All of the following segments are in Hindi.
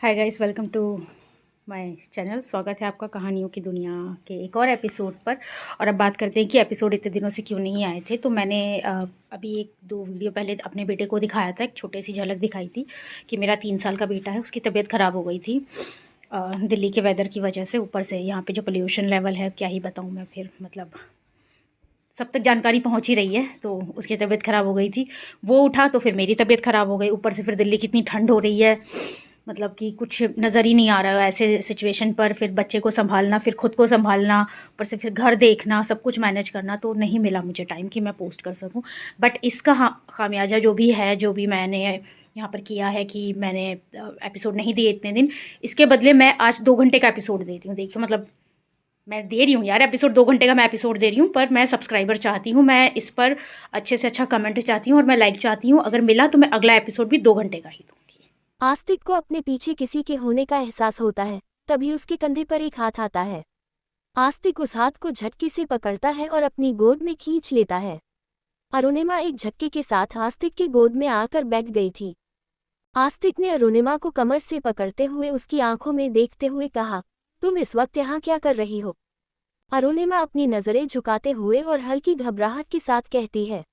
Hi guys, welcome to my channel. स्वागत है आपका कहानियों की दुनिया के एक और एपिसोड पर। और अब बात करते हैं कि एपिसोड इतने दिनों से क्यों नहीं आए थे। तो मैंने अभी एक दो वीडियो पहले अपने बेटे को दिखाया था, एक छोटी सी झलक दिखाई थी कि मेरा 3 साल का बेटा है, उसकी तबीयत ख़राब हो गई थी दिल्ली के वेदर की वजह से। ऊपर से यहाँ पे जो पोल्यूशन लेवल है, क्या ही बताऊँ मैं। फिर मतलब सब तक जानकारी पहुँच ही रही है। तो उसकी तबीयत ख़राब हो गई थी, वो उठा तो फिर मेरी तबीयत ख़राब हो गई। ऊपर से फिर दिल्ली कितनी ठंड हो रही है, मतलब कि कुछ नज़र ही नहीं आ रहा है ऐसे सिचुएशन पर। फिर बच्चे को संभालना, फिर खुद को संभालना, ऊपर से फिर घर देखना, सब कुछ मैनेज करना, तो नहीं मिला मुझे टाइम कि मैं पोस्ट कर सकूं। बट इसका खामियाजा जो भी है, जो भी मैंने यहाँ पर किया है कि मैंने एपिसोड नहीं दिए इतने दिन, इसके बदले मैं आज 2 घंटे का एपिसोड दे रही हूँ। देखिए मतलब मैं दे रही हूँ यार एपिसोड, 2 घंटे का मैं एपिसोड दे रही हूँ, पर मैं सब्सक्राइबर चाहती हूँ, मैं इस पर अच्छे से अच्छा कमेंट चाहती हूँ और मैं लाइक चाहती हूँ। अगर मिला तो मैं अगला एपिसोड भी 2 घंटे का ही दूँगी। आस्तिक को अपने पीछे किसी के होने का एहसास होता है, तभी उसके कंधे पर एक हाथ आता है। आस्तिक उस हाथ को झटके से पकड़ता है और अपनी गोद में खींच लेता है। अरुणिमा एक झटके के साथ आस्तिक की गोद में आकर बैठ गई थी। आस्तिक ने अरुणिमा को कमर से पकड़ते हुए उसकी आंखों में देखते हुए कहा, तुम इस वक्त यहाँ क्या कर रही हो? अरुणिमा अपनी नजरें झुकाते हुए और हल्की घबराहट के साथ कहती है,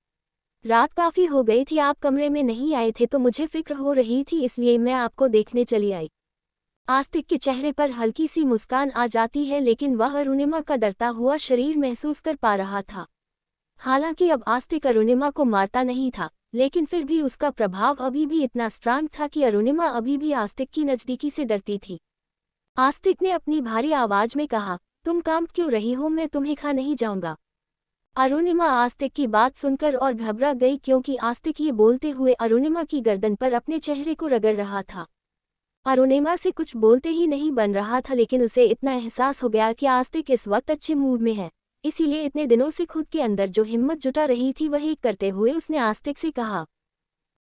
रात काफी हो गई थी, आप कमरे में नहीं आए थे तो मुझे फिक्र हो रही थी, इसलिए मैं आपको देखने चली आई। आस्तिक के चेहरे पर हल्की सी मुस्कान आ जाती है, लेकिन वह अरुणिमा का डरता हुआ शरीर महसूस कर पा रहा था। हालांकि अब आस्तिक अरुणिमा को मारता नहीं था, लेकिन फिर भी उसका प्रभाव अभी भी इतना स्ट्रांग था कि अरुणिमा अभी भी आस्तिक की नज़दीकी से डरती थी। आस्तिक ने अपनी भारी आवाज में कहा, तुम कांप क्यों रही हो? मैं तुम्हें खा नहीं जाऊंगा। अरुणिमा आस्तिक की बात सुनकर और घबरा गई, क्योंकि आस्तिक ये बोलते हुए अरुणिमा की गर्दन पर अपने चेहरे को रगड़ रहा था। अरुणिमा से कुछ बोलते ही नहीं बन रहा था, लेकिन उसे इतना एहसास हो गया कि आस्तिक इस वक्त अच्छे मूड में है, इसीलिए इतने दिनों से खुद के अंदर जो हिम्मत जुटा रही थी वही करते हुए उसने आस्तिक से कहा,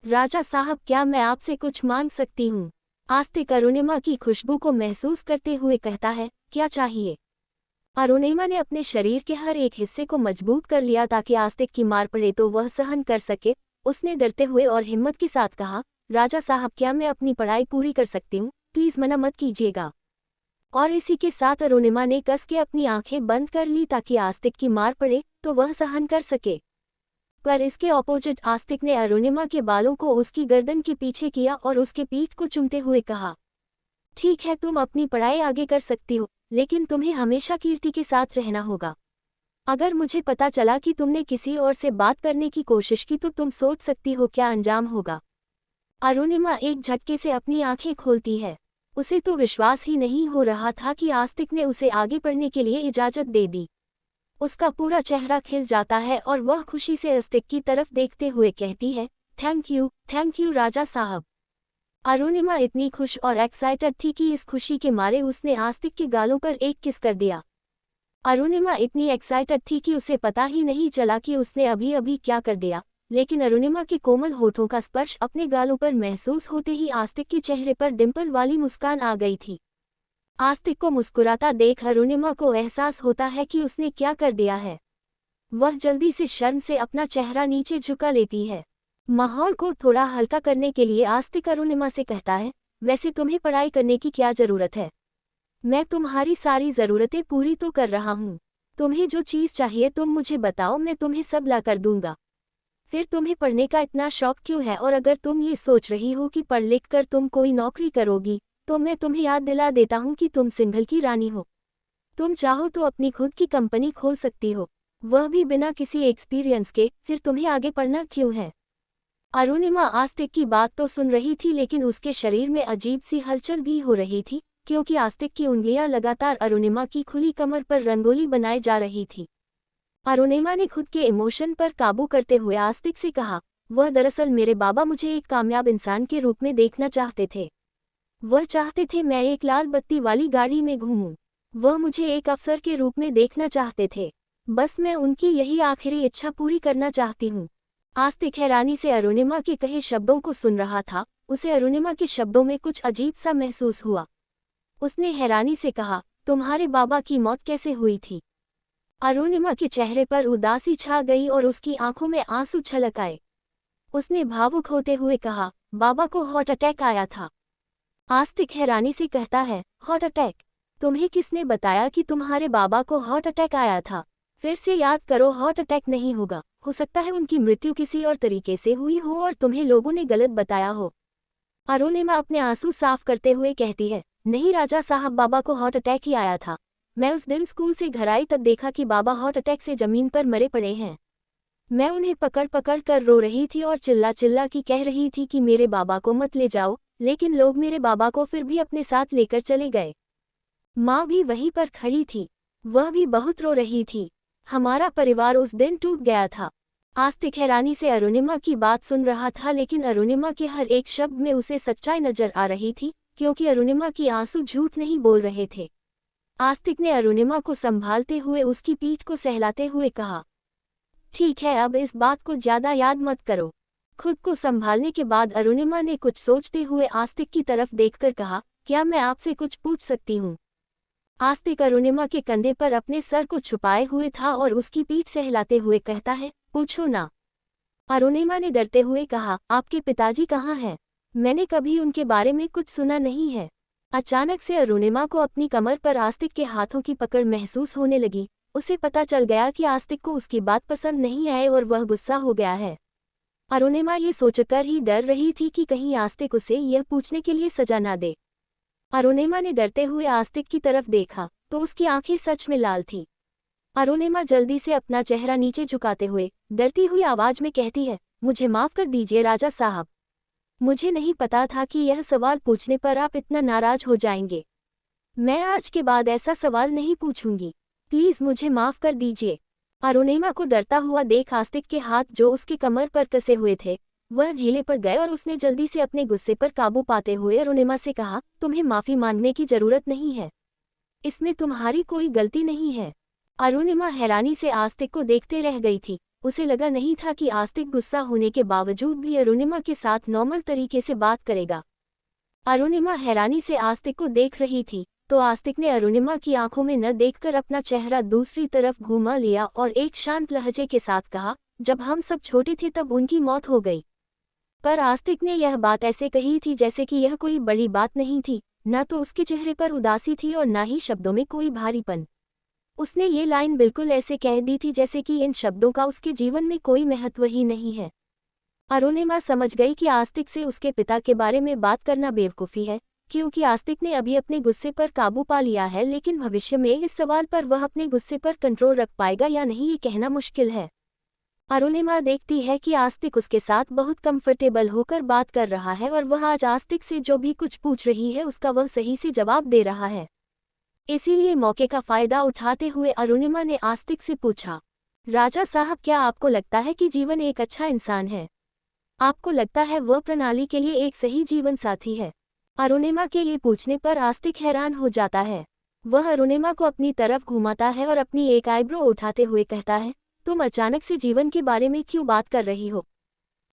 राजा साहब, क्या मैं आपसे कुछ मांग सकती हूँ? आस्तिक अरुणिमा की खुशबू को महसूस करते हुए कहता है, क्या चाहिए? अरुणिमा ने अपने शरीर के हर एक हिस्से को मजबूत कर लिया ताकि आस्तिक की मार पड़े तो वह सहन कर सके। उसने डरते हुए और हिम्मत के साथ कहा, राजा साहब, क्या मैं अपनी पढ़ाई पूरी कर सकती हूँ? प्लीज मना मत कीजिएगा। और इसी के साथ अरुणिमा ने कस के अपनी आंखें बंद कर ली ताकि आस्तिक की मार पड़े तो वह सहन कर सके। पर इसके ऑपोजिट आस्तिक ने अरुणिमा के बालों को उसकी गर्दन के पीछे किया और उसके पीठ को चूमते हुए कहा, ठीक है, तुम अपनी पढ़ाई आगे कर सकती हो, लेकिन तुम्हें हमेशा कीर्ति के साथ रहना होगा। अगर मुझे पता चला कि तुमने किसी और से बात करने की कोशिश की तो तुम सोच सकती हो क्या अंजाम होगा। अरुणिमा एक झटके से अपनी आंखें खोलती है। उसे तो विश्वास ही नहीं हो रहा था कि आस्तिक ने उसे आगे पढ़ने के लिए इजाजत दे दी। उसका पूरा चेहरा खिल जाता है और वह खुशी से आस्तिक की तरफ देखते हुए कहती है, थैंक यू राजा साहब। अरुणिमा इतनी खुश और एक्साइटेड थी कि इस खुशी के मारे उसने आस्तिक के गालों पर एक किस कर दिया। अरुणिमा इतनी एक्साइटेड थी कि उसे पता ही नहीं चला कि उसने अभी अभी क्या कर दिया, लेकिन अरुणिमा के कोमल होठों का स्पर्श अपने गालों पर महसूस होते ही आस्तिक के चेहरे पर डिंपल वाली मुस्कान आ गई थी। आस्तिक को मुस्कुराता देख अरुणिमा को एहसास होता है कि उसने क्या कर दिया है। वह जल्दी से शर्म से अपना चेहरा नीचे झुका लेती है। माहौल को थोड़ा हल्का करने के लिए आस्तिक अरुणिमा से कहता है, वैसे तुम्हें पढ़ाई करने की क्या जरूरत है? मैं तुम्हारी सारी ज़रूरतें पूरी तो कर रहा हूँ। तुम्हें जो चीज़ चाहिए तुम मुझे बताओ, मैं तुम्हें सब ला कर दूंगा। फिर तुम्हें पढ़ने का इतना शौक क्यों है? और अगर तुम ये सोच रही हो कि पढ़ लिख कर तुम कोई नौकरी करोगी, तो मैं तुम्हें याद दिला देता हूँ कि तुम सिंघल की रानी हो। तुम चाहो तो अपनी खुद की कंपनी खोल सकती हो, वह भी बिना किसी एक्सपीरियंस के। फिर तुम्हें आगे पढ़ना क्यों है? अरुणिमा आस्तिक की बात तो सुन रही थी, लेकिन उसके शरीर में अजीब सी हलचल भी हो रही थी, क्योंकि आस्तिक की उंगलियां लगातार अरुणिमा की खुली कमर पर रंगोली बनाए जा रही थी। अरुणिमा ने खुद के इमोशन पर काबू करते हुए आस्तिक से कहा, वह दरअसल मेरे बाबा मुझे एक कामयाब इंसान के रूप में देखना चाहते थे। वह चाहते थे मैं एक लाल बत्ती वाली गाड़ी में घूमूं। वह मुझे एक अफसर के रूप में देखना चाहते थे। बस मैं उनकी यही आखिरी इच्छा पूरी करना चाहती हूँ। आस्तिक हैरानी से अरुणिमा के कहे शब्दों को सुन रहा था। उसे अरुणिमा के शब्दों में कुछ अजीब सा महसूस हुआ। उसने हैरानी से कहा, तुम्हारे बाबा की मौत कैसे हुई थी? अरुणिमा के चेहरे पर उदासी छा गई और उसकी आंखों में आंसू छलक आए। उसने भावुक होते हुए कहा, बाबा को हार्ट अटैक आया था। आस्तिक हैरानी से कहता है, हार्ट अटैक? तुम्हें किसने बताया कि तुम्हारे बाबा को हार्ट अटैक आया था? फिर से याद करो, हार्ट अटैक नहीं होगा, हो सकता है उनकी मृत्यु किसी और तरीके से हुई हो और तुम्हें लोगों ने गलत बताया हो। अरुणिमा अपने आंसू साफ करते हुए कहती है, नहीं राजा साहब, बाबा को हार्ट अटैक ही आया था। मैं उस दिन स्कूल से घर आई तब देखा कि बाबा हार्ट अटैक से जमीन पर मरे पड़े हैं। मैं उन्हें पकड़ पकड़ कर रो रही थी और चिल्ला चिल्ला की कह रही थी कि मेरे बाबा को मत ले जाओ, लेकिन लोग मेरे बाबा को फिर भी अपने साथ लेकर चले गए। माँ भी वहीं पर खड़ी थी, वह भी बहुत रो रही थी। हमारा परिवार उस दिन टूट गया था। आस्तिक हैरानी से अरुणिमा की बात सुन रहा था, लेकिन अरुणिमा के हर एक शब्द में उसे सच्चाई नजर आ रही थी, क्योंकि अरुणिमा की आंसू झूठ नहीं बोल रहे थे। आस्तिक ने अरुणिमा को संभालते हुए उसकी पीठ को सहलाते हुए कहा, ठीक है, अब इस बात को ज्यादा याद मत करो। खुद को संभालने के बाद अरुणिमा ने कुछ सोचते हुए आस्तिक की तरफ देखकर कहा, क्या मैं आपसे कुछ पूछ सकती हूँ? आस्तिक अरुणिमा के कंधे पर अपने सर को छुपाए हुए था और उसकी पीठ सहलाते हुए कहता है, पूछो ना। अरुणिमा ने डरते हुए कहा, आपके पिताजी कहाँ हैं? मैंने कभी उनके बारे में कुछ सुना नहीं है। अचानक से अरुणिमा को अपनी कमर पर आस्तिक के हाथों की पकड़ महसूस होने लगी। उसे पता चल गया कि आस्तिक को उसकी बात पसंद नहीं आई और वह गुस्सा हो गया है। अरुणिमा ये सोचकर ही डर रही थी कि कहीं आस्तिक उसे यह पूछने के लिए सजा ना दे। अरुणिमा ने डरते हुए आस्तिक की तरफ देखा तो उसकी आंखें सच में लाल थीं। अरुणिमा जल्दी से अपना चेहरा नीचे झुकाते हुए डरती हुई आवाज में कहती है, मुझे माफ कर दीजिए राजा साहब। मुझे नहीं पता था कि यह सवाल पूछने पर आप इतना नाराज हो जाएंगे। मैं आज के बाद ऐसा सवाल नहीं पूछूंगी। प्लीज मुझे माफ कर दीजिए। अरुणिमा को डरता हुआ देख आस्तिक के हाथ जो उसके कमर पर कसे हुए थे वह ढीले पड़ गए और उसने जल्दी से अपने गुस्से पर काबू पाते हुए अरुणिमा से कहा, तुम्हें माफी मांगने की जरूरत नहीं है, इसमें तुम्हारी कोई गलती नहीं है। अरुणिमा हैरानी से आस्तिक को देखते रह गई थी। उसे लगा नहीं था कि आस्तिक गुस्सा होने के बावजूद भी अरुणिमा के साथ नॉर्मल तरीके से बात करेगा। अरुणिमा हैरानी से आस्तिक को देख रही थी तो आस्तिक ने अरुणिमा की आंखों में न देखकर अपना चेहरा दूसरी तरफ घुमा लिया और एक शांत लहजे के साथ कहा, जब हम सब छोटे थे तब उनकी मौत हो गई। पर आस्तिक ने यह बात ऐसे कही थी जैसे कि यह कोई बड़ी बात नहीं थी। न तो उसके चेहरे पर उदासी थी और न ही शब्दों में कोई भारीपन। उसने ये लाइन बिल्कुल ऐसे कह दी थी जैसे कि इन शब्दों का उसके जीवन में कोई महत्व ही नहीं है। अरुणिमा समझ गई कि आस्तिक से उसके पिता के बारे में बात करना बेवकूफ़ी है, क्योंकि आस्तिक ने अभी अपने गुस्से पर काबू पा लिया है, लेकिन भविष्य में इस सवाल पर वह अपने गुस्से पर कंट्रोल रख पाएगा या नहीं ये कहना मुश्किल है। अरुणिमा देखती है कि आस्तिक उसके साथ बहुत कंफर्टेबल होकर बात कर रहा है और वह आज आस्तिक से जो भी कुछ पूछ रही है उसका वह सही से जवाब दे रहा है। इसीलिए मौके का फायदा उठाते हुए अरुणिमा ने आस्तिक से पूछा, राजा साहब, क्या आपको लगता है कि जीवन एक अच्छा इंसान है? आपको लगता है वह प्रणाली के लिए एक सही जीवन साथी है? अरुणिमा के ये पूछने पर आस्तिक हैरान हो जाता है। वह अरुणिमा को अपनी तरफ घुमाता है और अपनी एक आईब्रो उठाते हुए कहता है, तुम अचानक से जीवन के बारे में क्यों बात कर रही हो?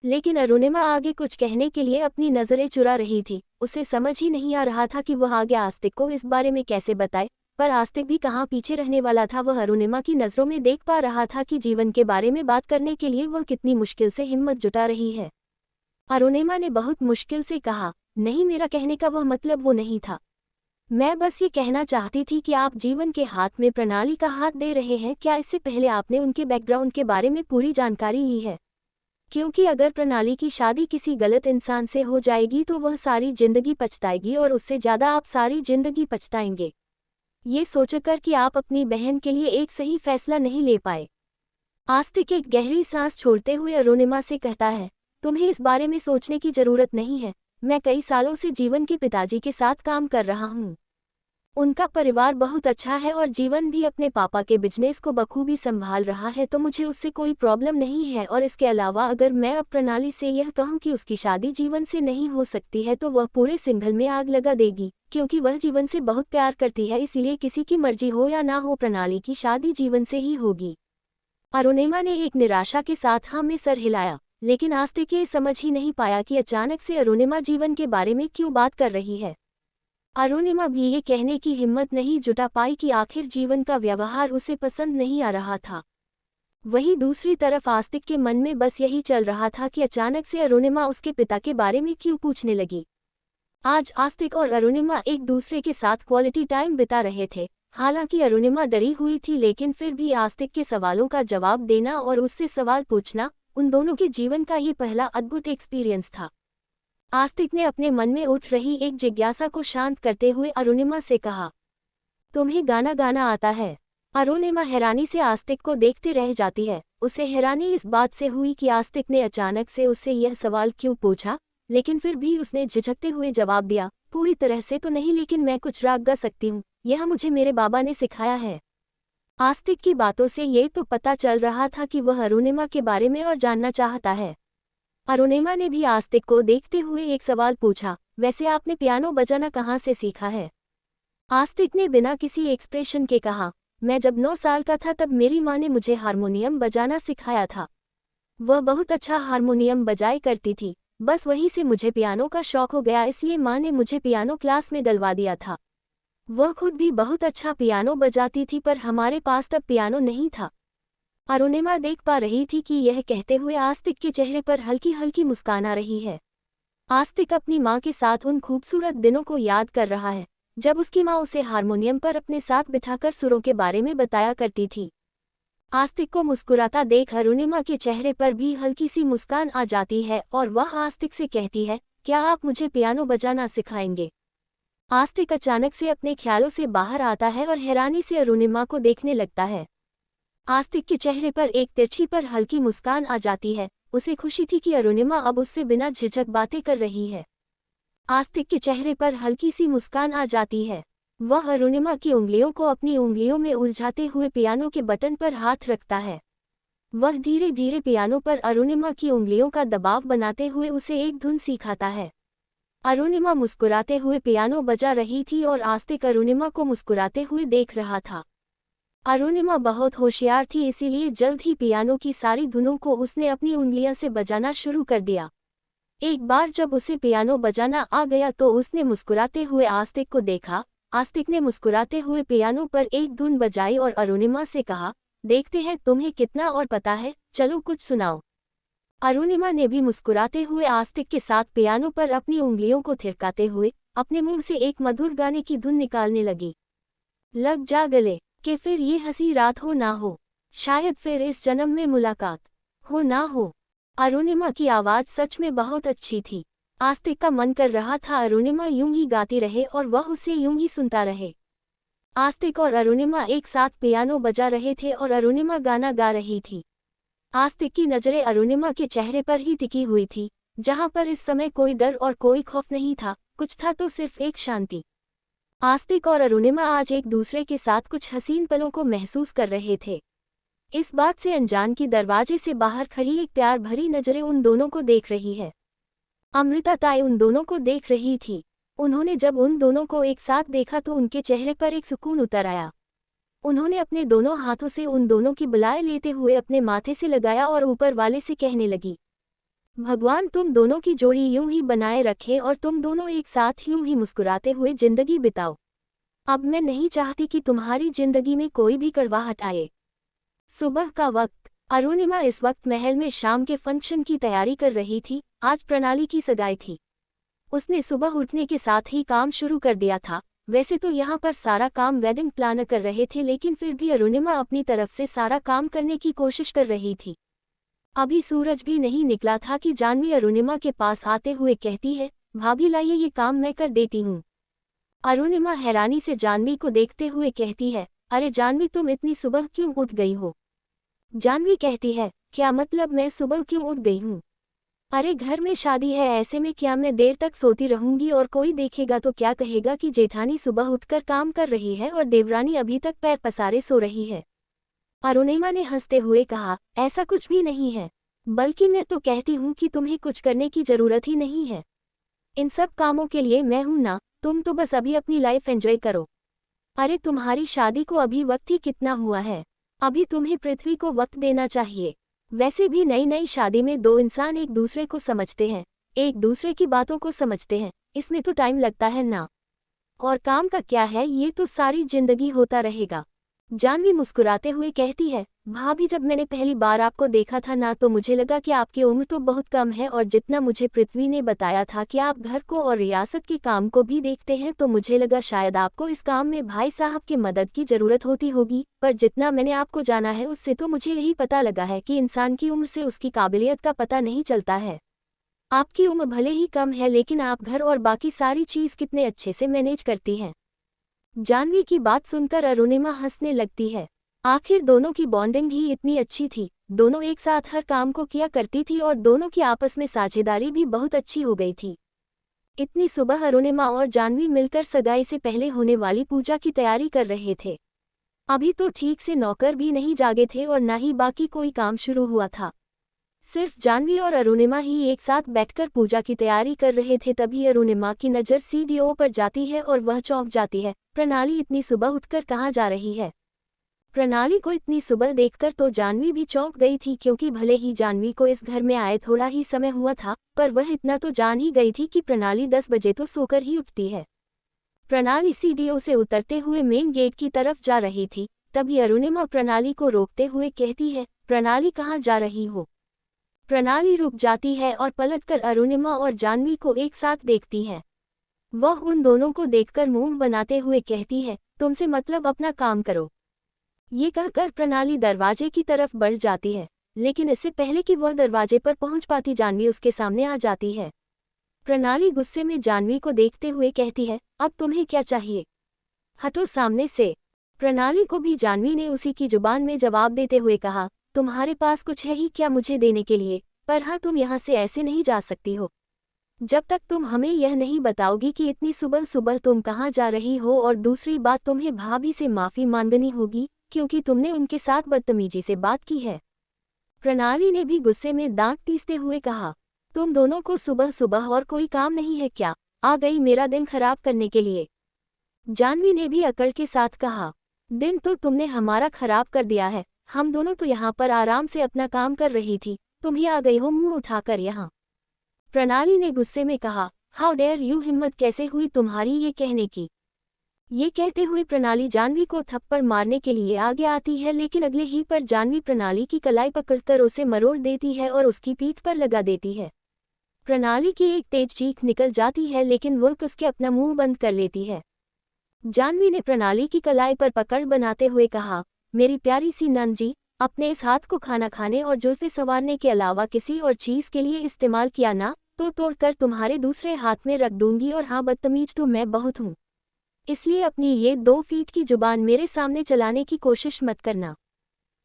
लेकिन अरुणिमा आगे कुछ कहने के लिए अपनी नजरें चुरा रही थी। उसे समझ ही नहीं आ रहा था कि वह आगे आस्तिक को इस बारे में कैसे बताए, पर आस्तिक भी कहाँ पीछे रहने वाला था। वह अरुणिमा की नज़रों में देख पा रहा था कि जीवन के बारे में बात करने के लिए वह कितनी मुश्किल से हिम्मत जुटा रही है। अरुणिमा ने बहुत मुश्किल से कहा, नहीं, मेरा कहने का वह मतलब वो नहीं था। मैं बस ये कहना चाहती थी कि आप जीवन के हाथ में प्रणाली का हाथ दे रहे हैं। क्या इससे पहले आपने उनके बैकग्राउंड के बारे में पूरी जानकारी ली है? क्योंकि अगर प्रणाली की शादी किसी गलत इंसान से हो जाएगी तो वह सारी जिंदगी पछताएगी और उससे ज़्यादा आप सारी जिंदगी पछताएंगे, ये सोचकर कि आप अपनी बहन के लिए एक सही फैसला नहीं ले पाए। आस्तिक एक गहरी सांस छोड़ते हुए अरुणिमा से कहता है, तुम्हें इस बारे में सोचने की जरूरत नहीं है। मैं कई सालों से जीवन के पिताजी के साथ काम कर रहा हूँ। उनका परिवार बहुत अच्छा है और जीवन भी अपने पापा के बिजनेस को बखूबी संभाल रहा है, तो मुझे उससे कोई प्रॉब्लम नहीं है। और इसके अलावा अगर मैं अब प्रणाली से यह कहूँ कि उसकी शादी जीवन से नहीं हो सकती है तो वह पूरे सिंघल में आग लगा देगी, क्योंकि वह जीवन से बहुत प्यार करती है। इसीलिए किसी की मर्जी हो या ना हो, प्रणाली की शादी जीवन से ही होगी। अरुणिमा ने एक निराशा के साथ हाँ में सर हिलाया, लेकिन आस्तिक ये समझ ही नहीं पाया कि अचानक से अरुणिमा जीवन के बारे में क्यों बात कर रही है। अरुणिमा भी ये कहने की हिम्मत नहीं जुटा पाई कि आखिर जीवन का व्यवहार उसे पसंद नहीं आ रहा था। वहीं दूसरी तरफ आस्तिक के मन में बस यही चल रहा था कि अचानक से अरुणिमा उसके पिता के बारे में क्यों पूछने लगी। आज आस्तिक और अरुणिमा एक दूसरे के साथ क्वालिटी टाइम बिता रहे थे। हालांकि अरुणिमा डरी हुई थी, लेकिन फिर भी आस्तिक के सवालों का जवाब देना और उससे सवाल पूछना उन दोनों के जीवन का ये पहला अद्भुत एक्सपीरियंस था। आस्तिक ने अपने मन में उठ रही एक जिज्ञासा को शांत करते हुए अरुणिमा से कहा, तुम्हें गाना गाना आता है? अरुणिमा हैरानी से आस्तिक को देखते रह जाती है। उसे हैरानी इस बात से हुई कि आस्तिक ने अचानक से उससे यह सवाल क्यों पूछा, लेकिन फिर भी उसने झिझकते हुए जवाब दिया, पूरी तरह से तो नहीं, लेकिन मैं कुछ राग गा सकती हूँ, यह मुझे मेरे बाबा ने सिखाया है। आस्तिक की बातों से ये तो पता चल रहा था कि वह अरुणिमा के बारे में और जानना चाहता है। अरुणिमा ने भी आस्तिक को देखते हुए एक सवाल पूछा, वैसे आपने पियानो बजाना कहाँ से सीखा है? आस्तिक ने बिना किसी एक्सप्रेशन के कहा, मैं जब 9 साल का था तब मेरी माँ ने मुझे हारमोनियम बजाना सिखाया था। वह बहुत अच्छा हारमोनियम बजाई करती थी, बस वहीं से मुझे पियानो का शौक हो गया, इसलिए माँ ने मुझे पियानो क्लास में डलवा दिया था। वह खुद भी बहुत अच्छा पियानो बजाती थी, पर हमारे पास तब पियानो नहीं था। अरुणिमा देख पा रही थी कि यह कहते हुए आस्तिक के चेहरे पर हल्की हल्की मुस्कान आ रही है। आस्तिक अपनी माँ के साथ उन खूबसूरत दिनों को याद कर रहा है, जब उसकी माँ उसे हारमोनियम पर अपने साथ बिठाकर सुरों के बारे में बताया करती थी। आस्तिक को मुस्कुराता देख अरुणिमा के चेहरे पर भी हल्की सी मुस्कान आ जाती है और वह आस्तिक से कहती है, क्या आप मुझे पियानो बजाना सिखाएंगे? आस्तिक अचानक से अपने ख्यालों से बाहर आता है और हैरानी से अरुणिमा को देखने लगता है। आस्तिक के चेहरे पर एक तिरछी पर हल्की मुस्कान आ जाती है। उसे खुशी थी कि अरुणिमा अब उससे बिना झिझक बातें कर रही है। आस्तिक के चेहरे पर हल्की सी मुस्कान आ जाती है। वह अरुणिमा की उंगलियों को अपनी उंगलियों में उलझाते हुए पियानो के बटन पर हाथ रखता है। वह धीरे धीरे पियानो पर अरुणिमा की उंगलियों का दबाव बनाते हुए उसे एक धुन सिखाता है। अरुणिमा मुस्कुराते हुए पियानो बजा रही थी और आस्तिक अरुणिमा को मुस्कुराते हुए देख रहा था। अरुणिमा बहुत होशियार थी, इसीलिए जल्द ही पियानो की सारी धुनों को उसने अपनी उंगलियां से बजाना शुरू कर दिया। एक बार जब उसे पियानो बजाना आ गया तो उसने मुस्कुराते हुए आस्तिक को देखा। आस्तिक ने मुस्कुराते हुए पियानो पर एक धुन बजाई और अरुणिमा से कहा, देखते हैं तुम्हें कितना और पता है, चलो कुछ सुनाओ। अरुणिमा ने भी मुस्कुराते हुए आस्तिक के साथ पियानो पर अपनी उंगलियों को थिरकाते हुए अपने मुंह से एक मधुर गाने की धुन निकालने लगी। लग जा गले कि फिर ये हंसी रात हो ना हो, शायद फिर इस जन्म में मुलाकात हो ना हो। अरुणिमा की आवाज़ सच में बहुत अच्छी थी। आस्तिक का मन कर रहा था अरुणिमा यूं ही गाती रहे और वह उसे यूं ही सुनता रहे। आस्तिक और अरुणिमा एक साथ पियानो बजा रहे थे और अरुणिमा गाना गा रही थी। आस्तिक की नज़रें अरुणिमा के चेहरे पर ही टिकी हुई थी, जहां पर इस समय कोई डर और कोई खौफ नहीं था, कुछ था तो सिर्फ एक शांति। आस्तिक और अरुणिमा आज एक दूसरे के साथ कुछ हसीन पलों को महसूस कर रहे थे। इस बात से अनजान की दरवाजे से बाहर खड़ी एक प्यार भरी नज़रें उन दोनों को देख रही है। अमृता ताई उन दोनों को देख रही थी। उन्होंने जब उन दोनों को एक साथ देखा तो उनके चेहरे पर एक सुकून उतर आया। उन्होंने अपने दोनों हाथों से उन दोनों की बुलाए लेते हुए अपने माथे से लगाया और ऊपर वाले से कहने लगी, भगवान तुम दोनों की जोड़ी यूं ही बनाए रखे और तुम दोनों एक साथ यूं ही मुस्कुराते हुए जिंदगी बिताओ। अब मैं नहीं चाहती कि तुम्हारी जिंदगी में कोई भी कड़वाहट आए। सुबह का वक्त। अरुणिमा इस वक्त महल में शाम के फंक्शन की तैयारी कर रही थी। आज प्रणाली की सगाई थी। उसने सुबह उठने के साथ ही काम शुरू कर दिया था। वैसे तो यहाँ पर सारा काम वेडिंग प्लानर कर रहे थे, लेकिन फिर भी अरुणिमा अपनी तरफ से सारा काम करने की कोशिश कर रही थी। अभी सूरज भी नहीं निकला था कि जानवी अरुणिमा के पास आते हुए कहती है, भाभी लाइए ये काम मैं कर देती हूँ। अरुणिमा हैरानी से जानवी को देखते हुए कहती है, अरे जानवी तुम इतनी सुबह क्यों उठ गई हो? जानवी कहती है, क्या मतलब मैं सुबह क्यों उठ गई हूँ? अरे घर में शादी है, ऐसे में क्या मैं देर तक सोती रहूंगी और कोई देखेगा तो क्या कहेगा कि जेठानी सुबह उठकर काम कर रही है और देवरानी अभी तक पैर पसारे सो रही है। अरुणिमा ने हंसते हुए कहा, ऐसा कुछ भी नहीं है, बल्कि मैं तो कहती हूँ कि तुम्हें कुछ करने की जरूरत ही नहीं है। इन सब कामों के लिए मैं हूं ना, तुम तो बस अभी अपनी लाइफ एंजॉय करो। अरे तुम्हारी शादी को अभी वक्त ही कितना हुआ है, अभी तुम्हें पृथ्वी को वक्त देना चाहिए। वैसे भी नई नई शादी में दो इंसान एक दूसरे को समझते हैं, एक दूसरे की बातों को समझते हैं, इसमें तो टाइम लगता है ना। और काम का क्या है, ये तो सारी जिंदगी होता रहेगा। जानवी मुस्कुराते हुए कहती है, भाभी जब मैंने पहली बार आपको देखा था ना तो मुझे लगा कि आपकी उम्र तो बहुत कम है, और जितना मुझे पृथ्वी ने बताया था कि आप घर को और रियासत के काम को भी देखते हैं तो मुझे लगा शायद आपको इस काम में भाई साहब की मदद की ज़रूरत होती होगी। पर जितना मैंने आपको जाना है उससे तो मुझे यही पता लगा है कि इंसान की उम्र से उसकी काबिलियत का पता नहीं चलता है। आपकी उम्र भले ही कम है लेकिन आप घर और बाकी सारी चीज़ कितने अच्छे से मैनेज करती हैं। जानवी की बात सुनकर अरुणिमा हंसने लगती है। आखिर दोनों की बॉन्डिंग ही इतनी अच्छी थी, दोनों एक साथ हर काम को किया करती थी और दोनों की आपस में साझेदारी भी बहुत अच्छी हो गई थी। इतनी सुबह अरुणिमा और जानवी मिलकर सगाई से पहले होने वाली पूजा की तैयारी कर रहे थे। अभी तो ठीक से नौकर भी नहीं जागे थे और न ही बाकी कोई काम शुरू हुआ था। सिर्फ जानवी और अरुणिमा ही एक साथ बैठकर पूजा की तैयारी कर रहे थे। तभी अरुणिमा की नज़र सीढ़ियों पर जाती है और वह चौंक जाती है। प्रणाली इतनी सुबह उठकर कहाँ जा रही है? प्रणाली को इतनी सुबह देखकर तो जानवी भी चौंक गई थी, क्योंकि भले ही जानवी को इस घर में आए थोड़ा ही समय हुआ था, पर वह इतना तो जान ही गई थी कि प्रणाली 10 बजे तो सोकर ही उठती है। प्रणाली सीढ़ियों से उतरते हुए मेन गेट की तरफ जा रही थी। तभी अरुणिमा प्रणाली को रोकते हुए कहती है, प्रणाली कहाँ जा रही हो? प्रणाली रुक जाती है और पलटकर अरुणिमा और जानवी को एक साथ देखती है। वह उन दोनों को देखकर मुंह बनाते हुए कहती है, तुमसे मतलब अपना काम करो। ये कहकर प्रणाली दरवाजे की तरफ बढ़ जाती है, लेकिन इससे पहले कि वह दरवाजे पर पहुंच पाती जानवी उसके सामने आ जाती है। प्रणाली गुस्से में जानवी को देखते हुए कहती है, अब तुम्हें क्या चाहिए? हटो सामने से। प्रणाली को भी जानवी ने उसी की जुबान में जवाब देते हुए कहा, तुम्हारे पास कुछ है ही क्या मुझे देने के लिए? पर हाँ, तुम यहाँ से ऐसे नहीं जा सकती हो जब तक तुम हमें यह नहीं बताओगी कि इतनी सुबह सुबह तुम कहाँ जा रही हो। और दूसरी बात, तुम्हें भाभी से माफ़ी मांगनी होगी क्योंकि तुमने उनके साथ बदतमीजी से बात की है। प्रणाली ने भी गुस्से में दांत पीसते हुए कहा, तुम दोनों को सुबह सुबह और कोई काम नहीं है क्या? आ गई मेरा दिन खराब करने के लिए। जानवी ने भी अकड़ के साथ कहा, दिन तो तुमने हमारा खराब कर दिया है। हम दोनों तो यहाँ पर आराम से अपना काम कर रही थी, तुम ही आ गई हो मुंह उठाकर यहाँ। प्रणाली ने गुस्से में कहा, हाउ डेयर यू, हिम्मत कैसे हुई तुम्हारी ये कहने की? ये कहते हुए प्रणाली जानवी को थप्पड़ मारने के लिए आगे आती है, लेकिन अगले ही पर जानवी प्रणाली की कलाई पकड़कर उसे मरोड़ देती है और उसकी पीठ पर लगा देती है। प्रणाली की एक तेज चीख निकल जाती है, लेकिन वह उसके अपना मुंह बंद कर लेती है। जानवी ने प्रणाली की कलाई पर पकड़ बनाते हुए कहा, मेरी प्यारी सी नंजी, अपने इस हाथ को खाना खाने और जुल्फे संवारने के अलावा किसी और चीज़ के लिए इस्तेमाल किया ना तो तोड़कर तुम्हारे दूसरे हाथ में रख दूंगी। और हाँ, बदतमीज तो मैं बहुत हूँ, इसलिए अपनी ये 2 फीट की जुबान मेरे सामने चलाने की कोशिश मत करना।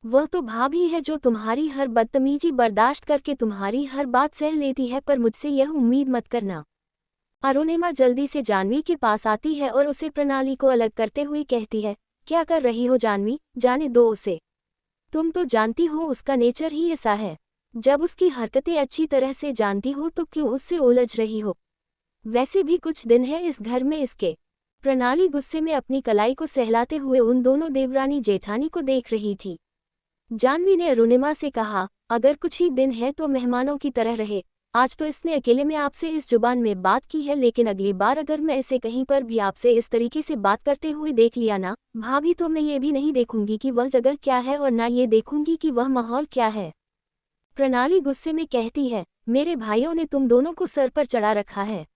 वह तो भाभी है जो तुम्हारी हर बदतमीजी बर्दाश्त करके तुम्हारी हर बात सह लेती है, पर मुझसे यह उम्मीद मत करना। अरुणिमा जल्दी से जानवी के पास आती है और उसे प्रणाली को अलग करते हुए कहती है, क्या कर रही हो जानवी? जाने दो उसे। तुम तो जानती हो उसका नेचर ही ऐसा है। जब उसकी हरकतें अच्छी तरह से जानती हो तो क्यों उससे उलझ रही हो? वैसे भी कुछ दिन है इस घर में इसके। प्रणाली गुस्से में अपनी कलाई को सहलाते हुए उन दोनों देवरानी जेठानी को देख रही थी। जानवी ने अरुणिमा से कहा, अगर कुछ ही दिन है तो मेहमानों की तरह रहे। आज तो इसने अकेले में आपसे इस जुबान में बात की है, लेकिन अगली बार अगर मैं इसे कहीं पर भी आपसे इस तरीके से बात करते हुए देख लिया ना भाभी, तो मैं ये भी नहीं देखूंगी कि वह जगह क्या है और ना ये देखूंगी कि वह माहौल क्या है। प्रणाली गुस्से में कहती है, मेरे भाइयों ने तुम दोनों को सर पर चढ़ा रखा है।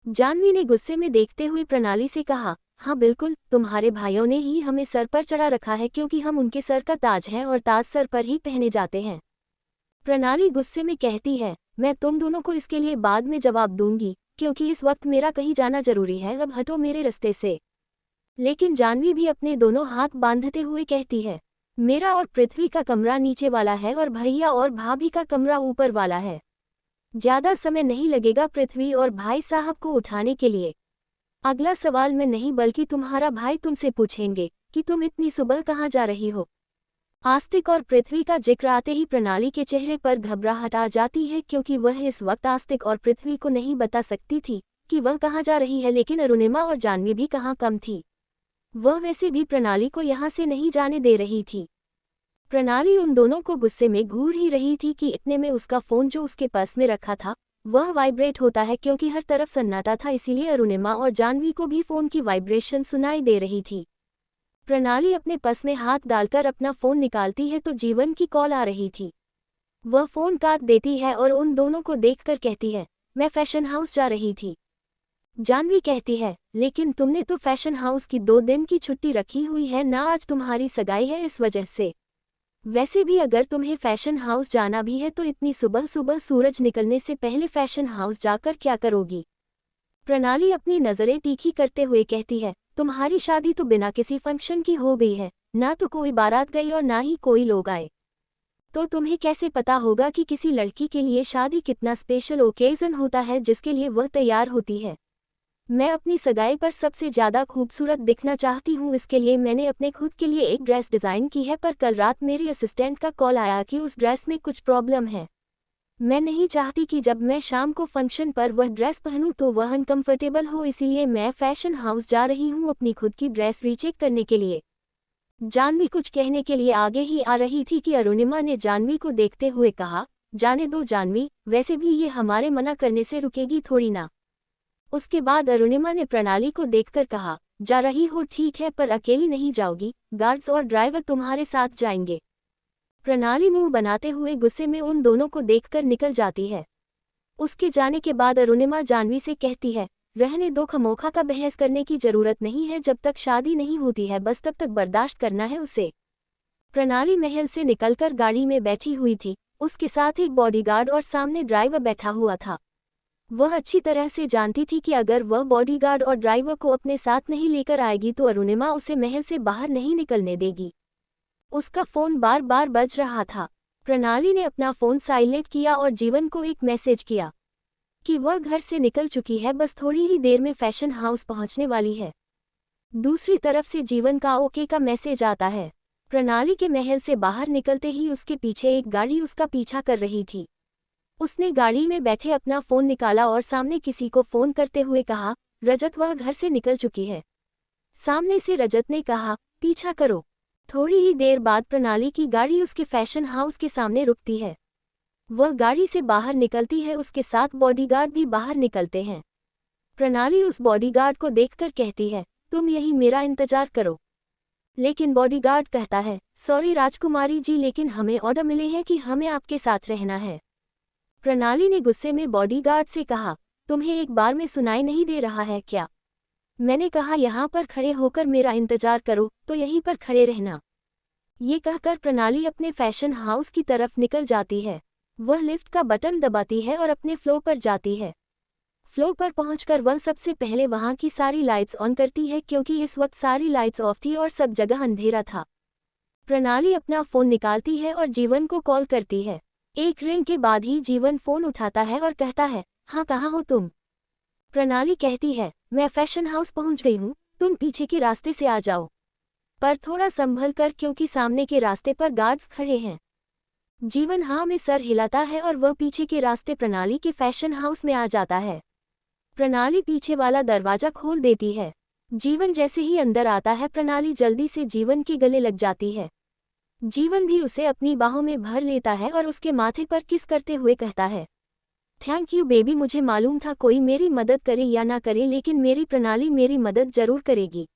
जानवी ने गुस्से में देखते हुए प्रणाली से कहा, हाँ बिल्कुल, तुम्हारे भाइयों ने ही हमें सर पर चढ़ा रखा है, क्योंकि हम उनके सर का ताज हैं और ताज सर पर ही पहने जाते हैं। प्रणाली गुस्से में कहती है, मैं तुम दोनों को इसके लिए बाद में जवाब दूंगी, क्योंकि इस वक्त मेरा कहीं जाना जरूरी है, अब हटो मेरे रास्ते से। लेकिन जानवी भी अपने दोनों हाथ बांधते हुए कहती है, मेरा और पृथ्वी का कमरा नीचे वाला है और भैया और भाभी का कमरा ऊपर वाला है। ज्यादा समय नहीं लगेगा पृथ्वी और भाई साहब को उठाने के लिए। अगला सवाल मैं नहीं बल्कि तुम्हारा भाई तुमसे पूछेंगे कि तुम इतनी सुबह कहाँ जा रही हो। आस्तिक और पृथ्वी का जिक्र आते ही प्रणाली के चेहरे पर घबराहट आ जाती है, क्योंकि वह इस वक्त आस्तिक और पृथ्वी को नहीं बता सकती थी कि वह कहाँ जा रही है, लेकिन अरुणिमा और जानवी भी कहाँ कम थी। वह वैसे भी प्रणाली को यहाँ से नहीं जाने दे रही थी। प्रणाली उन दोनों को गुस्से में घूर ही रही थी कि इतने में उसका फ़ोन जो उसके पर्स में रखा था वह वाइब्रेट होता है, क्योंकि हर तरफ सन्नाटा था, इसीलिए अरुणिमा और जानवी को भी फ़ोन की वाइब्रेशन सुनाई दे रही थी। प्रणाली अपने पर्स में हाथ डालकर अपना फ़ोन निकालती है तो जीवन की कॉल आ रही थी। वह फ़ोन काट देती है और उन दोनों को देखकर कहती है, मैं फैशन हाउस जा रही थी। जानवी कहती है, लेकिन तुमने तो फैशन हाउस की 2 दिन की छुट्टी रखी हुई है ना, आज तुम्हारी सगाई है इस वजह से। वैसे भी अगर तुम्हें फैशन हाउस जाना भी है तो इतनी सुबह सुबह सूरज निकलने से पहले फैशन हाउस जाकर क्या करोगी? प्रणाली अपनी नज़रें तीखी करते हुए कहती है, तुम्हारी शादी तो बिना किसी फंक्शन की हो गई है, ना तो कोई बारात गई और ना ही कोई लोग आए। तो तुम्हें कैसे पता होगा कि किसी लड़की के लिए शादी कितना स्पेशल ओकेजन होता है जिसके लिए वह तैयार होती है। मैं अपनी सगाई पर सबसे ज़्यादा खूबसूरत दिखना चाहती हूँ, इसके लिए मैंने अपने खुद के लिए एक ड्रेस डिज़ाइन की है, पर कल रात मेरी असिस्टेंट का कॉल आया कि उस ड्रेस में कुछ प्रॉब्लम है। मैं नहीं चाहती कि जब मैं शाम को फंक्शन पर वह ड्रेस पहनूं तो वह अनकंफर्टेबल हो, इसीलिए मैं फैशन हाउस जा रही हूँ अपनी खुद की ड्रेस रीचेक करने के लिए। जानवी कुछ कहने के लिए आगे ही आ रही थी कि अरुणिमा ने जानवी को देखते हुए कहा, जाने दो जानवी, वैसे भी ये हमारे मना करने से रुकेगी थोड़ी ना। उसके बाद अरुणिमा ने प्रणाली को देखकर कहा, जा रही हो ठीक है, पर अकेली नहीं जाओगी, गार्ड्स और ड्राइवर तुम्हारे साथ जाएंगे। प्रणाली मुंह बनाते हुए गुस्से में उन दोनों को देखकर निकल जाती है। उसके जाने के बाद अरुणिमा जानवी से कहती है, रहने दो, खमोखा का बहस करने की जरूरत नहीं है, जब तक शादी नहीं होती है बस तब तक बर्दाश्त करना है उसे। प्रणाली महल से निकलकर गाड़ी में बैठी हुई थी, उसके साथ एक बॉडीगार्ड और सामने ड्राइवर बैठा हुआ था। वह अच्छी तरह से जानती थी कि अगर वह बॉडीगार्ड और ड्राइवर को अपने साथ नहीं लेकर आएगी तो अरुणिमा उसे महल से बाहर नहीं निकलने देगी। उसका फ़ोन बार बार बज रहा था। प्रणाली ने अपना फ़ोन साइलेंट किया और जीवन को एक मैसेज किया कि वह घर से निकल चुकी है, बस थोड़ी ही देर में फैशन हाउस पहुंचने वाली है। दूसरी तरफ से जीवन का ओके का मैसेज आता है। प्रणाली के महल से बाहर निकलते ही उसके पीछे एक गाड़ी उसका पीछा कर रही थी। उसने गाड़ी में बैठे अपना फ़ोन निकाला और सामने किसी को फ़ोन करते हुए कहा, रजत वह घर से निकल चुकी है। सामने से रजत ने कहा, पीछा करो। थोड़ी ही देर बाद प्रणाली की गाड़ी उसके फैशन हाउस के सामने रुकती है। वह गाड़ी से बाहर निकलती है, उसके साथ बॉडीगार्ड भी बाहर निकलते हैं। प्रणाली उस बॉडीगार्ड को देखकर कहती है, तुम यही मेरा इंतजार करो। लेकिन बॉडीगार्ड कहता है, सॉरी राजकुमारी जी, लेकिन हमें ऑर्डर मिले हैं कि हमें आपके साथ रहना है। प्रणाली ने गुस्से में बॉडीगार्ड से कहा, तुम्हें एक बार में सुनाई नहीं दे रहा है क्या? मैंने कहा यहाँ पर खड़े होकर मेरा इंतजार करो, तो यहीं पर खड़े रहना। ये कहकर प्रणाली अपने फैशन हाउस की तरफ निकल जाती है। वह लिफ्ट का बटन दबाती है और अपने फ्लोर पर जाती है। फ्लोर पर पहुंचकर वह सबसे पहले वहां की सारी लाइट्स ऑन करती है, क्योंकि इस वक्त सारी लाइट्स ऑफ थी और सब जगह अंधेरा था। प्रणाली अपना फ़ोन निकालती है और जीवन को कॉल करती है। एक रिंग के बाद ही जीवन फ़ोन उठाता है और कहता है, हाँ कहाँ हो तुम? प्रणाली कहती है, मैं फैशन हाउस पहुंच गई हूँ, तुम पीछे के रास्ते से आ जाओ, पर थोड़ा संभल कर क्योंकि सामने के रास्ते पर गार्ड्स खड़े हैं। जीवन हाँ में सर हिलाता है और वह पीछे के रास्ते प्रणाली के फैशन हाउस में आ जाता है। प्रणाली पीछे वाला दरवाज़ा खोल देती है। जीवन जैसे ही अंदर आता है प्रणाली जल्दी से जीवन के गले लग जाती है। जीवन भी उसे अपनी बाहों में भर लेता है और उसके माथे पर किस करते हुए कहता है, थैंक यू बेबी, मुझे मालूम था कोई मेरी मदद करे या ना करे, लेकिन मेरी प्रणाली मेरी मदद जरूर करेगी।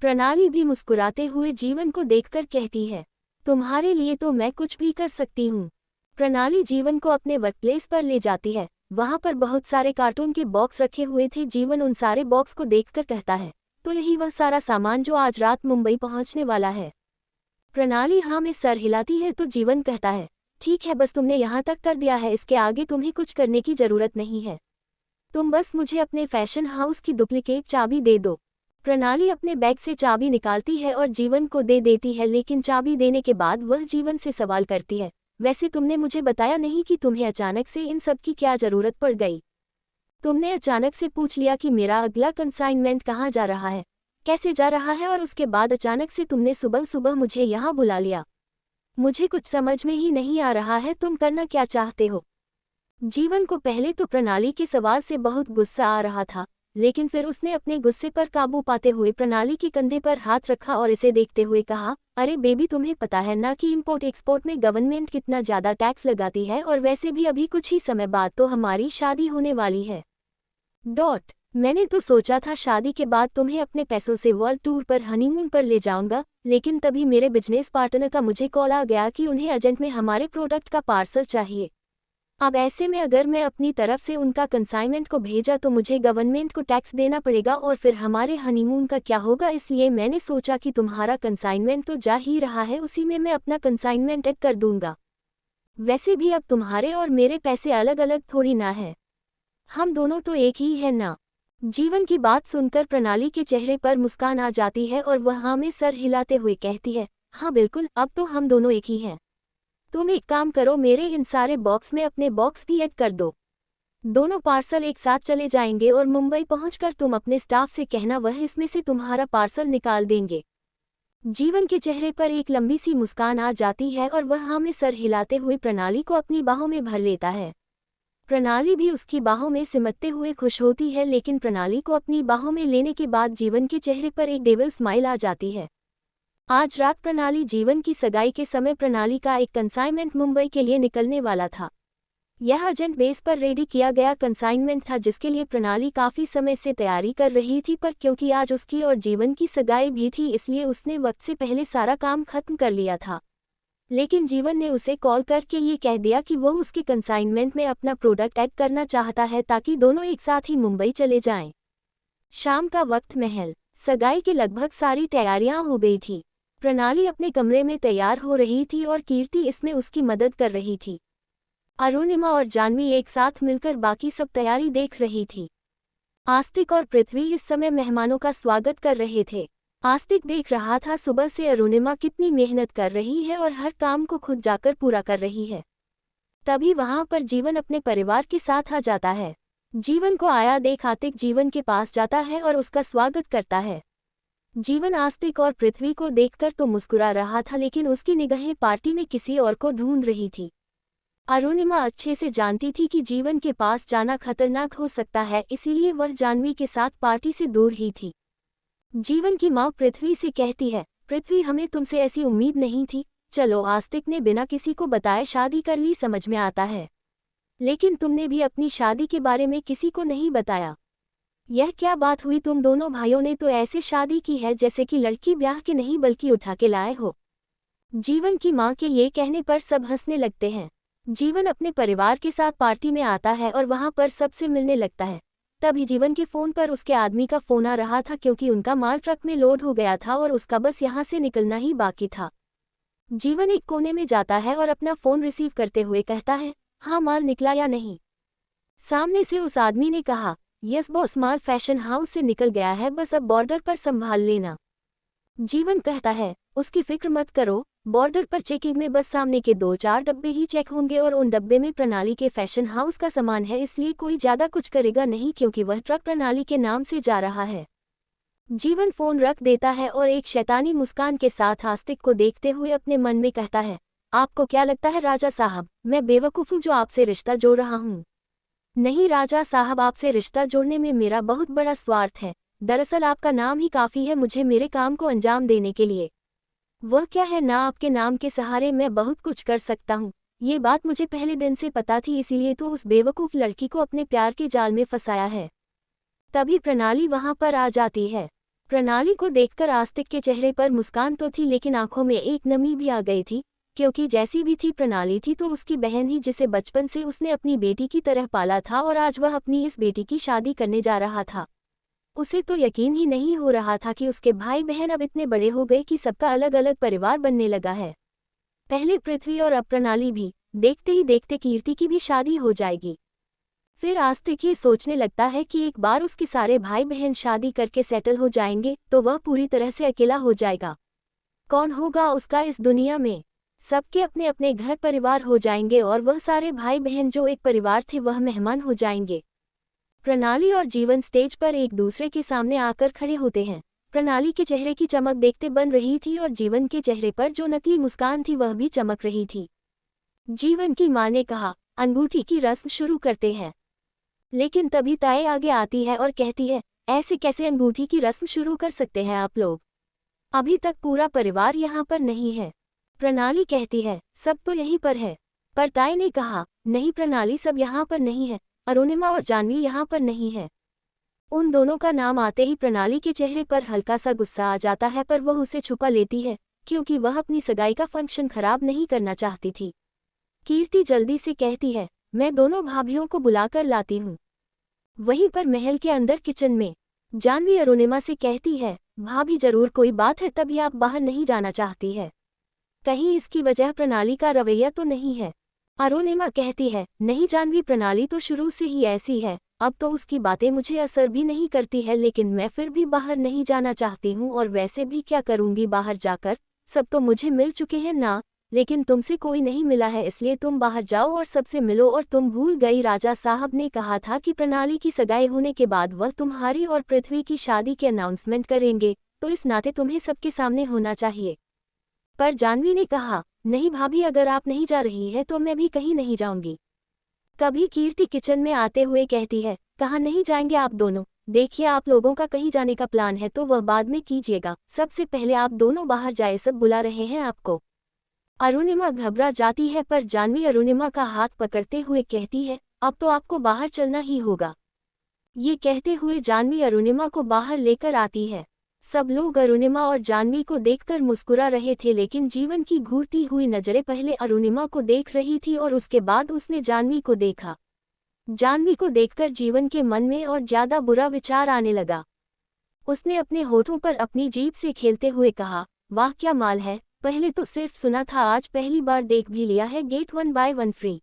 प्रणाली भी मुस्कुराते हुए जीवन को देखकर कहती है, तुम्हारे लिए तो मैं कुछ भी कर सकती हूँ। प्रणाली जीवन को अपने वर्कप्लेस पर ले जाती है। वहाँ पर बहुत सारे कार्टून के बॉक्स रखे हुए थे। जीवन उन सारे बॉक्स को देखकर कहता है, तो यही वह सारा सामान जो आज रात मुंबई पहुँचने वाला है। प्रणाली हाँ में सर हिलाती है तो जीवन कहता है, ठीक है, बस तुमने यहाँ तक कर दिया है, इसके आगे तुम्हें कुछ करने की ज़रूरत नहीं है। तुम बस मुझे अपने फैशन हाउस की डुप्लीकेट चाबी दे दो। प्रणाली अपने बैग से चाबी निकालती है और जीवन को दे देती है, लेकिन चाबी देने के बाद वह जीवन से सवाल करती है, वैसे तुमने मुझे बताया नहीं कि तुम्हें अचानक से इन सब की क्या ज़रूरत पड़ गई। तुमने अचानक से पूछ लिया कि मेरा अगला कंसाइनमेंट कहाँ जा रहा है, कैसे जा रहा है, और उसके बाद अचानक से तुमने सुबह सुबह मुझे यहाँ बुला लिया। मुझे कुछ समझ में ही नहीं आ रहा है, तुम करना क्या चाहते हो। जीवन को पहले तो प्रणाली के सवाल से बहुत गुस्सा आ रहा था, लेकिन फिर उसने अपने गुस्से पर काबू पाते हुए प्रणाली के कंधे पर हाथ रखा और इसे देखते हुए कहा, अरे बेबी, तुम्हें पता है ना कि इंपोर्ट एक्सपोर्ट में गवर्नमेंट कितना ज़्यादा टैक्स लगाती है, और वैसे भी अभी कुछ ही समय बाद तो हमारी शादी होने वाली है। मैंने तो सोचा था शादी के बाद तुम्हें अपने पैसों से वर्ल्ड टूर पर हनीमून पर ले जाऊंगा, लेकिन तभी मेरे बिजनेस पार्टनर का मुझे कॉल आ गया कि उन्हें अर्जेंट में हमारे प्रोडक्ट का पार्सल चाहिए। अब ऐसे में अगर मैं अपनी तरफ से उनका कंसाइनमेंट को भेजा तो मुझे गवर्नमेंट को टैक्स देना पड़ेगा और फिर हमारे हनीमून का क्या होगा, इसलिए मैंने सोचा कि तुम्हारा कंसाइनमेंट तो जा ही रहा है, उसी में मैं अपना कंसाइनमेंट ऐड कर दूंगा। वैसे भी अब तुम्हारे और मेरे पैसे अलग अलग थोड़ी ना है, हम दोनों तो एक ही है ना। जीवन की बात सुनकर प्रणाली के चेहरे पर मुस्कान आ जाती है और वह हाँ में सर हिलाते हुए कहती है, हाँ बिल्कुल, अब तो हम दोनों एक ही हैं। तुम एक काम करो, मेरे इन सारे बॉक्स में अपने बॉक्स भी ऐड कर दो। दोनों पार्सल एक साथ चले जाएंगे और मुंबई पहुंचकर तुम अपने स्टाफ से कहना वह इसमें से तुम्हारा पार्सल निकाल देंगे। जीवन के चेहरे पर एक लंबी सी मुस्कान आ जाती है और वह हाँ में सर हिलाते हुए प्रणाली को अपनी बाहों में भर लेता है। प्रणाली भी उसकी बाहों में सिमटते हुए खुश होती है, लेकिन प्रणाली को अपनी बाहों में लेने के बाद जीवन के चेहरे पर एक डेविल स्माइल आ जाती है। आज रात प्रणाली जीवन की सगाई के समय प्रणाली का एक कंसाइनमेंट मुंबई के लिए निकलने वाला था। यह अर्जेंट बेस पर रेडी किया गया कंसाइनमेंट था जिसके लिए प्रणाली काफ़ी समय से तैयारी कर रही थी, पर क्योंकि आज उसकी और जीवन की सगाई भी थी इसलिए उसने वक्त से पहले सारा काम खत्म कर लिया था। लेकिन जीवन ने उसे कॉल करके ये कह दिया कि वो उसके कंसाइनमेंट में अपना प्रोडक्ट ऐड करना चाहता है ताकि दोनों एक साथ ही मुंबई चले जाएं। शाम का वक्त, महल सगाई की लगभग सारी तैयारियां हो गई थी। प्रणाली अपने कमरे में तैयार हो रही थी और कीर्ति इसमें उसकी मदद कर रही थी। अरुणिमा और जानवी एक साथ मिलकर बाकी सब तैयारी देख रही थी। आस्तिक और पृथ्वी इस समय मेहमानों का स्वागत कर रहे थे। आस्तिक देख रहा था सुबह से अरुणिमा कितनी मेहनत कर रही है और हर काम को खुद जाकर पूरा कर रही है। तभी वहां पर जीवन अपने परिवार के साथ आ जाता है। जीवन को आया देख आस्तिक जीवन के पास जाता है और उसका स्वागत करता है। जीवन आस्तिक और पृथ्वी को देखकर तो मुस्कुरा रहा था, लेकिन उसकी निगाहें पार्टी में किसी और को ढूंढ रही थी। अरुणिमा अच्छे से जानती थी कि जीवन के पास जाना खतरनाक हो सकता है, इसीलिए वह जानवी के साथ पार्टी से दूर ही थी। जीवन की माँ पृथ्वी से कहती है, पृथ्वी हमें तुमसे ऐसी उम्मीद नहीं थी। चलो, आस्तिक ने बिना किसी को बताए शादी कर ली, समझ में आता है, लेकिन तुमने भी अपनी शादी के बारे में किसी को नहीं बताया। यह क्या बात हुई, तुम दोनों भाइयों ने तो ऐसे शादी की है जैसे कि लड़की ब्याह के नहीं बल्कि उठा के लाए हो। जीवन की माँ के ये कहने पर सब हंसने लगते हैं। जीवन अपने परिवार के साथ पार्टी में आता है और वहां पर सबसे मिलने लगता है। तभी जीवन के फोन पर उसके आदमी का फोन आ रहा था क्योंकि उनका माल ट्रक में लोड हो गया था और उसका बस यहां से निकलना ही बाकी था। जीवन एक कोने में जाता है और अपना फोन रिसीव करते हुए कहता है, हाँ माल निकला या नहीं। सामने से उस आदमी ने कहा, यस बॉस, माल फैशन हाउस से निकल गया है, बस अब बॉर्डर पर संभाल लेना। जीवन कहता है, उसकी फिक्र मत करो, बॉर्डर पर चेकिंग में बस सामने के 2-4 डब्बे ही चेक होंगे और उन डब्बे में प्रणाली के फैशन हाउस का सामान है, इसलिए कोई ज्यादा कुछ करेगा नहीं क्योंकि वह ट्रक प्रणाली के नाम से जा रहा है। जीवन फोन रख देता है और एक शैतानी मुस्कान के साथ आस्तिक को देखते हुए अपने मन में कहता है, आपको क्या लगता है राजा साहब, मैं बेवकूफ़ हूँ जो आपसे रिश्ता जोड़ रहा हूँ? नहीं राजा साहब, आपसे रिश्ता जोड़ने में मेरा बहुत बड़ा स्वार्थ है। दरअसल आपका नाम ही काफ़ी है मुझे मेरे काम को अंजाम देने के लिए। वह क्या है ना, आपके नाम के सहारे मैं बहुत कुछ कर सकता हूँ। ये बात मुझे पहले दिन से पता थी, इसीलिए तो उस बेवकूफ़ लड़की को अपने प्यार के जाल में फंसाया है। तभी प्रणाली वहां पर आ जाती है। प्रणाली को देखकर आस्तिक के चेहरे पर मुस्कान तो थी, लेकिन आंखों में एक नमी भी आ गई थी, क्योंकि जैसी भी थी प्रणाली थी तो उसकी बहन ही, जिसे बचपन से उसने अपनी बेटी की तरह पाला था और आज वह अपनी इस बेटी की शादी करने जा रहा था। उसे तो यकीन ही नहीं हो रहा था कि उसके भाई बहन अब इतने बड़े हो गए कि सबका अलग अलग परिवार बनने लगा है। पहले पृथ्वी और अब प्रणाली भी, देखते ही देखते कीर्ति की भी शादी हो जाएगी। फिर आस्तिक ये सोचने लगता है कि एक बार उसके सारे भाई बहन शादी करके सेटल हो जाएंगे तो वह पूरी तरह से अकेला हो जाएगा। कौन होगा उसका इस दुनिया में? सबके अपने अपने घर परिवार हो जाएंगे और वह सारे भाई बहन जो एक परिवार थे वह मेहमान हो जाएंगे। प्रणाली और जीवन स्टेज पर एक दूसरे के सामने आकर खड़े होते हैं। प्रणाली के चेहरे की चमक देखते बन रही थी और जीवन के चेहरे पर जो नकली मुस्कान थी वह भी चमक रही थी। जीवन की मां ने कहा, अंगूठी की रस्म शुरू करते हैं। लेकिन तभी ताए आगे आती है और कहती है, ऐसे कैसे अंगूठी की रस्म शुरू कर सकते हैं आप लोग? अभी तक पूरा परिवार यहाँ पर नहीं है। प्रणाली कहती है, सब तो यहीं पर है। पर ताए ने कहा, नहीं प्रणाली, सब यहाँ पर नहीं है। अरुणिमा और जानवी यहाँ पर नहीं है। उन दोनों का नाम आते ही प्रणाली के चेहरे पर हल्का सा गुस्सा आ जाता है, पर वह उसे छुपा लेती है क्योंकि वह अपनी सगाई का फंक्शन खराब नहीं करना चाहती थी। कीर्ति जल्दी से कहती है, मैं दोनों भाभियों को बुलाकर लाती हूँ। वहीं पर महल के अंदर किचन में जानवी अरुणिमा से कहती है, भाभी जरूर कोई बात है तभी आप बाहर नहीं जाना चाहती है, कहीं इसकी वजह प्रणाली का रवैया तो नहीं है। अरुणिमा कहती है, नहीं जानवी, प्रणाली तो शुरू से ही ऐसी है, अब तो उसकी बातें मुझे असर भी नहीं करती है, लेकिन मैं फिर भी बाहर नहीं जाना चाहती हूँ, और वैसे भी क्या करूँगी बाहर जाकर, सब तो मुझे मिल चुके हैं ना, लेकिन तुमसे कोई नहीं मिला है, इसलिए तुम बाहर जाओ और सबसे मिलो। और तुम भूल गई, राजा साहब ने कहा था कि प्रणाली की सगाई होने के बाद वह तुम्हारी और पृथ्वी की शादी के अनाउंसमेंट करेंगे, तो इस नाते तुम्हें सबके सामने होना चाहिए। पर जानवी ने कहा, नहीं भाभी, अगर आप नहीं जा रही है तो मैं भी कहीं नहीं जाऊंगी। कभी कीर्ति किचन में आते हुए कहती है, कहाँ नहीं जाएंगे आप दोनों, देखिए आप लोगों का कहीं जाने का प्लान है तो वह बाद में कीजिएगा, सबसे पहले आप दोनों बाहर जाए, सब बुला रहे हैं आपको। अरुणिमा घबरा जाती है, पर जानवी अरुणिमा का हाथ पकड़ते हुए कहती है, अब तो आपको बाहर चलना ही होगा। ये कहते हुए जानवी अरुणिमा को बाहर लेकर आती है। सब लोग अरुणिमा और जानवी को देखकर मुस्कुरा रहे थे, लेकिन जीवन की घूरती हुई नजरें पहले अरुणिमा को देख रही थी और उसके बाद उसने जानवी को देखा। जानवी को देखकर जीवन के मन में और ज्यादा बुरा विचार आने लगा। उसने अपने होठों पर अपनी जीभ से खेलते हुए कहा, वाह क्या माल है, पहले तो सिर्फ सुना था, आज पहली बार देख भी लिया है, गेट 1 बाय 1 फ्री।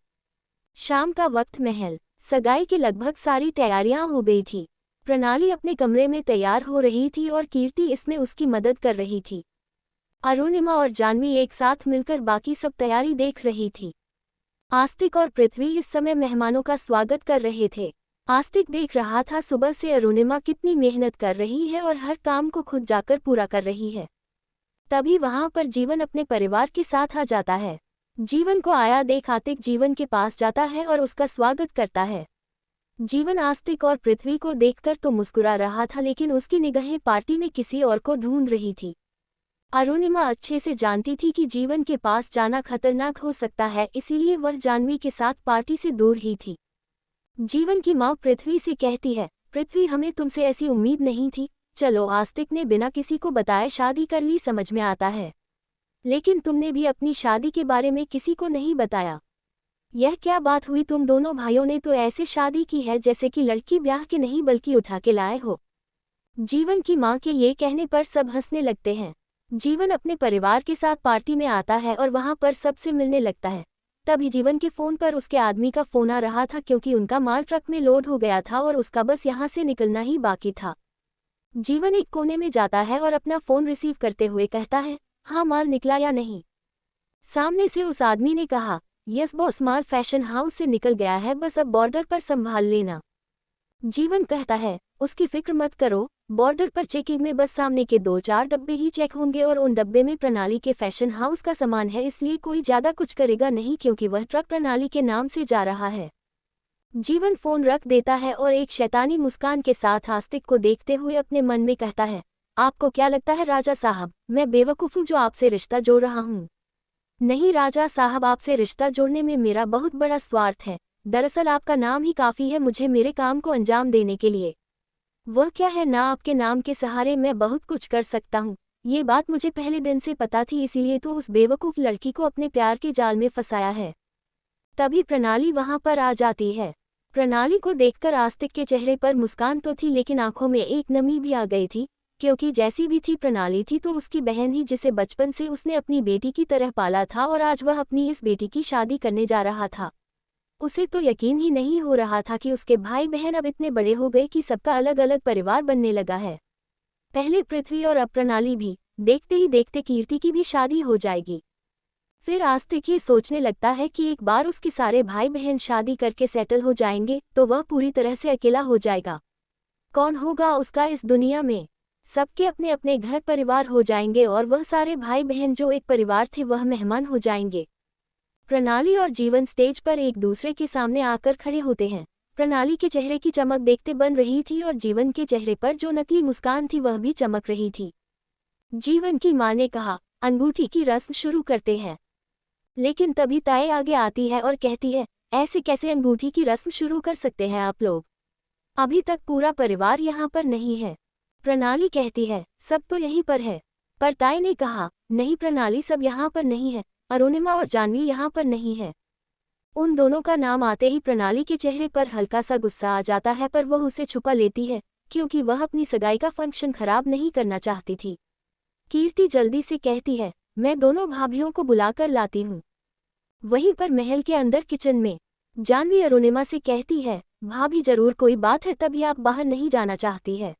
शाम का वक्त, महल सगाई की लगभग सारी तैयारियां हो गई थी। प्रणाली अपने कमरे में तैयार हो रही थी और कीर्ति इसमें उसकी मदद कर रही थी। अरुणिमा और जानवी एक साथ मिलकर बाकी सब तैयारी देख रही थी। आस्तिक और पृथ्वी इस समय मेहमानों का स्वागत कर रहे थे। आस्तिक देख रहा था सुबह से अरुणिमा कितनी मेहनत कर रही है और हर काम को खुद जाकर पूरा कर रही है। तभी वहां पर जीवन अपने परिवार के साथ आ जाता है। जीवन को आया देख आस्तिक जीवन के पास जाता है और उसका स्वागत करता है। जीवन आस्तिक और पृथ्वी को देखकर तो मुस्कुरा रहा था, लेकिन उसकी निगाहें पार्टी में किसी और को ढूंढ रही थी। अरुणिमा अच्छे से जानती थी कि जीवन के पास जाना खतरनाक हो सकता है, इसीलिए वह जानवी के साथ पार्टी से दूर ही थी। जीवन की माँ पृथ्वी से कहती है, पृथ्वी, हमें तुमसे ऐसी उम्मीद नहीं थी, चलो आस्तिक ने बिना किसी को बताए शादी कर ली, समझ में आता है, लेकिन तुमने भी अपनी शादी के बारे में किसी को नहीं बताया। यह क्या बात हुई, तुम दोनों भाइयों ने तो ऐसे शादी की है जैसे कि लड़की ब्याह के नहीं बल्कि उठा के लाए हो। जीवन की माँ के ये कहने पर सब हंसने लगते हैं। जीवन अपने परिवार के साथ पार्टी में आता है और वहां पर सबसे मिलने लगता है। तभी जीवन के फोन पर उसके आदमी का फोन आ रहा था, क्योंकि उनका माल ट्रक में लोड हो गया था और उसका बस यहाँ से निकलना ही बाकी था। जीवन एक कोने में जाता है और अपना फोन रिसीव करते हुए कहता है, हाँ माल निकला या नहीं। सामने से उस आदमी ने कहा, यस बॉस, माल फैशन हाउस से निकल गया है, बस अब बॉर्डर पर संभाल लेना। जीवन कहता है, उसकी फिक्र मत करो, बॉर्डर पर चेकिंग में बस सामने के 2-4 डब्बे ही चेक होंगे और उन डब्बे में प्रणाली के फैशन हाउस का सामान है, इसलिए कोई ज्यादा कुछ करेगा नहीं, क्योंकि वह ट्रक प्रणाली के नाम से जा रहा है। जीवन फोन रख देता है और एक शैतानी मुस्कान के साथ आस्तिक को देखते हुए अपने मन में कहता है, आपको क्या लगता है राजा साहब, मैं बेवकूफ़ हूँ जो आपसे रिश्ता जोड़ रहा हूँ? नहीं राजा साहब, आपसे रिश्ता जोड़ने में मेरा बहुत बड़ा स्वार्थ है। दरअसल आपका नाम ही काफ़ी है मुझे मेरे काम को अंजाम देने के लिए। वह क्या है ना, आपके नाम के सहारे मैं बहुत कुछ कर सकता हूँ। ये बात मुझे पहले दिन से पता थी, इसीलिए तो उस बेवकूफ़ लड़की को अपने प्यार के जाल में फंसाया है। तभी प्रणाली वहां पर आ जाती है। प्रणाली को देखकर आस्तिक के चेहरे पर मुस्कान तो थी, लेकिन आंखों में एक नमी भी आ गई थी, क्योंकि जैसी भी थी प्रणाली थी तो उसकी बहन ही, जिसे बचपन से उसने अपनी बेटी की तरह पाला था और आज वह अपनी इस बेटी की शादी करने जा रहा था। उसे तो यकीन ही नहीं हो रहा था कि उसके भाई बहन अब इतने बड़े हो गए कि सबका अलग अलग परिवार बनने लगा है। पहले पृथ्वी और अब प्रणाली भी, देखते ही देखते कीर्ति की भी शादी हो जाएगी। फिर आस्तिक ये सोचने लगता है कि एक बार उसके सारे भाई बहन शादी करके सेटल हो जाएंगे तो वह पूरी तरह से अकेला हो जाएगा। कौन होगा उसका इस दुनिया में? सबके अपने अपने घर परिवार हो जाएंगे और वह सारे भाई बहन जो एक परिवार थे वह मेहमान हो जाएंगे। प्रणाली और जीवन स्टेज पर एक दूसरे के सामने आकर खड़े होते हैं। प्रणाली के चेहरे की चमक देखते बन रही थी और जीवन के चेहरे पर जो नकली मुस्कान थी वह भी चमक रही थी। जीवन की मां ने कहा, अंगूठी की रस्म शुरू करते हैं। लेकिन तभी ताए आगे आती है और कहती है, ऐसे कैसे अंगूठी की रस्म शुरू कर सकते हैं आप लोग? अभी तक पूरा परिवार यहाँ पर नहीं है। प्रणाली कहती है, सब तो यहीं पर है। पर ताई ने कहा, नहीं प्रणाली, सब यहाँ पर नहीं है। अरुणिमा और जानवी यहाँ पर नहीं है। उन दोनों का नाम आते ही प्रणाली के चेहरे पर हल्का सा गुस्सा आ जाता है, पर वह उसे छुपा लेती है क्योंकि वह अपनी सगाई का फंक्शन खराब नहीं करना चाहती थी। कीर्ति जल्दी से कहती है, मैं दोनों भाभियों को बुलाकर लाती हूँ। वहीं पर महल के अंदर किचन में जानवी अरुणिमा से कहती है, भाभी जरूर कोई बात है तभी आप बाहर नहीं जाना चाहती है।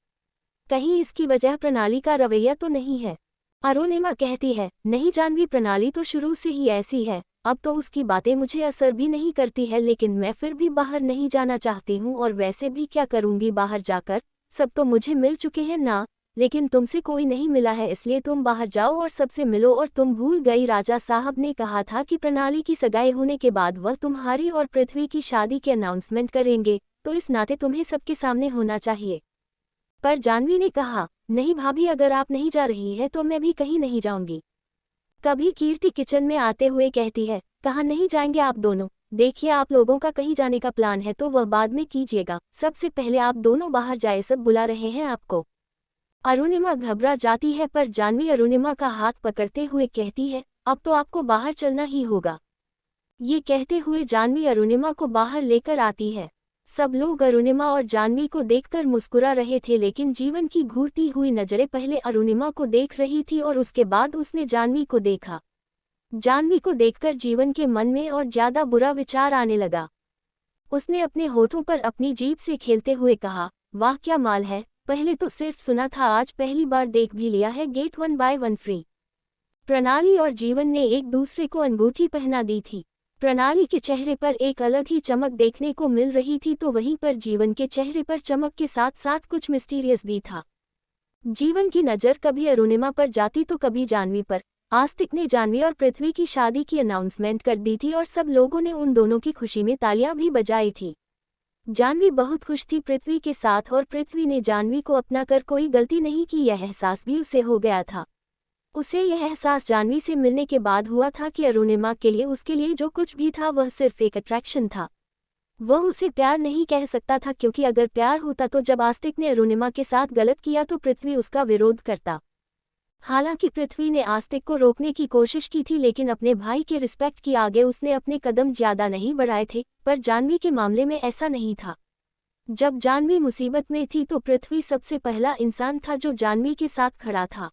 कहीं इसकी वजह प्रणाली का रवैया तो नहीं है। अरुणिमा कहती है, नहीं जानवी, प्रणाली तो शुरू से ही ऐसी है। अब तो उसकी बातें मुझे असर भी नहीं करती है, लेकिन मैं फिर भी बाहर नहीं जाना चाहती हूँ। और वैसे भी क्या करूँगी बाहर जाकर, सब तो मुझे मिल चुके हैं ना, लेकिन तुमसे कोई नहीं मिला है, इसलिए तुम बाहर जाओ और सबसे मिलो। और तुम भूल गई, राजा साहब ने कहा था कि प्रणाली की सगाई होने के बाद वह तुम्हारी और पृथ्वी की शादी के अनाउंसमेंट करेंगे, तो इस नाते तुम्हें सबके सामने होना चाहिए। पर जानवी ने कहा, नहीं भाभी, अगर आप नहीं जा रही है तो मैं भी कहीं नहीं जाऊंगी। कभी कीर्ति किचन में आते हुए कहती है, कहाँ नहीं जाएंगे आप दोनों? देखिए, आप लोगों का कहीं जाने का प्लान है तो वह बाद में कीजिएगा, सबसे पहले आप दोनों बाहर जाए, सब बुला रहे हैं आपको। अरुणिमा घबरा जाती है, पर जानवी अरुणिमा का हाथ पकड़ते हुए कहती है, अब तो आपको बाहर चलना ही होगा। ये कहते हुए जानवी अरुणिमा को बाहर लेकर आती है। सब लोग अरुणिमा और जानवी को देखकर मुस्कुरा रहे थे, लेकिन जीवन की घूरती हुई नजरें पहले अरुणिमा को देख रही थी और उसके बाद उसने जानवी को देखा। जानवी को देखकर जीवन के मन में और ज्यादा बुरा विचार आने लगा। उसने अपने होठों पर अपनी जीभ से खेलते हुए कहा, वाह क्या माल है, पहले तो सिर्फ सुना था, आज पहली बार देख भी लिया है। Get 1 buy 1 free. प्रणाली और जीवन ने एक दूसरे को अंगूठी पहना दी थी। प्रणाली के चेहरे पर एक अलग ही चमक देखने को मिल रही थी, तो वहीं पर जीवन के चेहरे पर चमक के साथ साथ कुछ मिस्टीरियस भी था। जीवन की नज़र कभी अरुणिमा पर जाती तो कभी जानवी पर। आस्तिक ने जानवी और पृथ्वी की शादी की अनाउंसमेंट कर दी थी और सब लोगों ने उन दोनों की खुशी में तालियां भी बजाई थी। जानवी बहुत खुश थी पृथ्वी के साथ, और पृथ्वी ने जानवी को अपना कर कोई गलती नहीं की, यह एहसास भी उसे हो गया था। उसे यह एहसास जानवी से मिलने के बाद हुआ था कि अरुणिमा के लिए उसके लिए जो कुछ भी था वह सिर्फ एक अट्रैक्शन था। वह उसे प्यार नहीं कह सकता था, क्योंकि अगर प्यार होता तो जब आस्तिक ने अरुणिमा के साथ गलत किया तो पृथ्वी उसका विरोध करता। हालांकि पृथ्वी ने आस्तिक को रोकने की कोशिश की थी, लेकिन अपने भाई के रिस्पेक्ट के आगे उसने अपने कदम ज्यादा नहीं बढ़ाए थे। पर जानवी के मामले में ऐसा नहीं था। जब जानवी मुसीबत में थी तो पृथ्वी सबसे पहला इंसान था जो जानवी के साथ खड़ा था।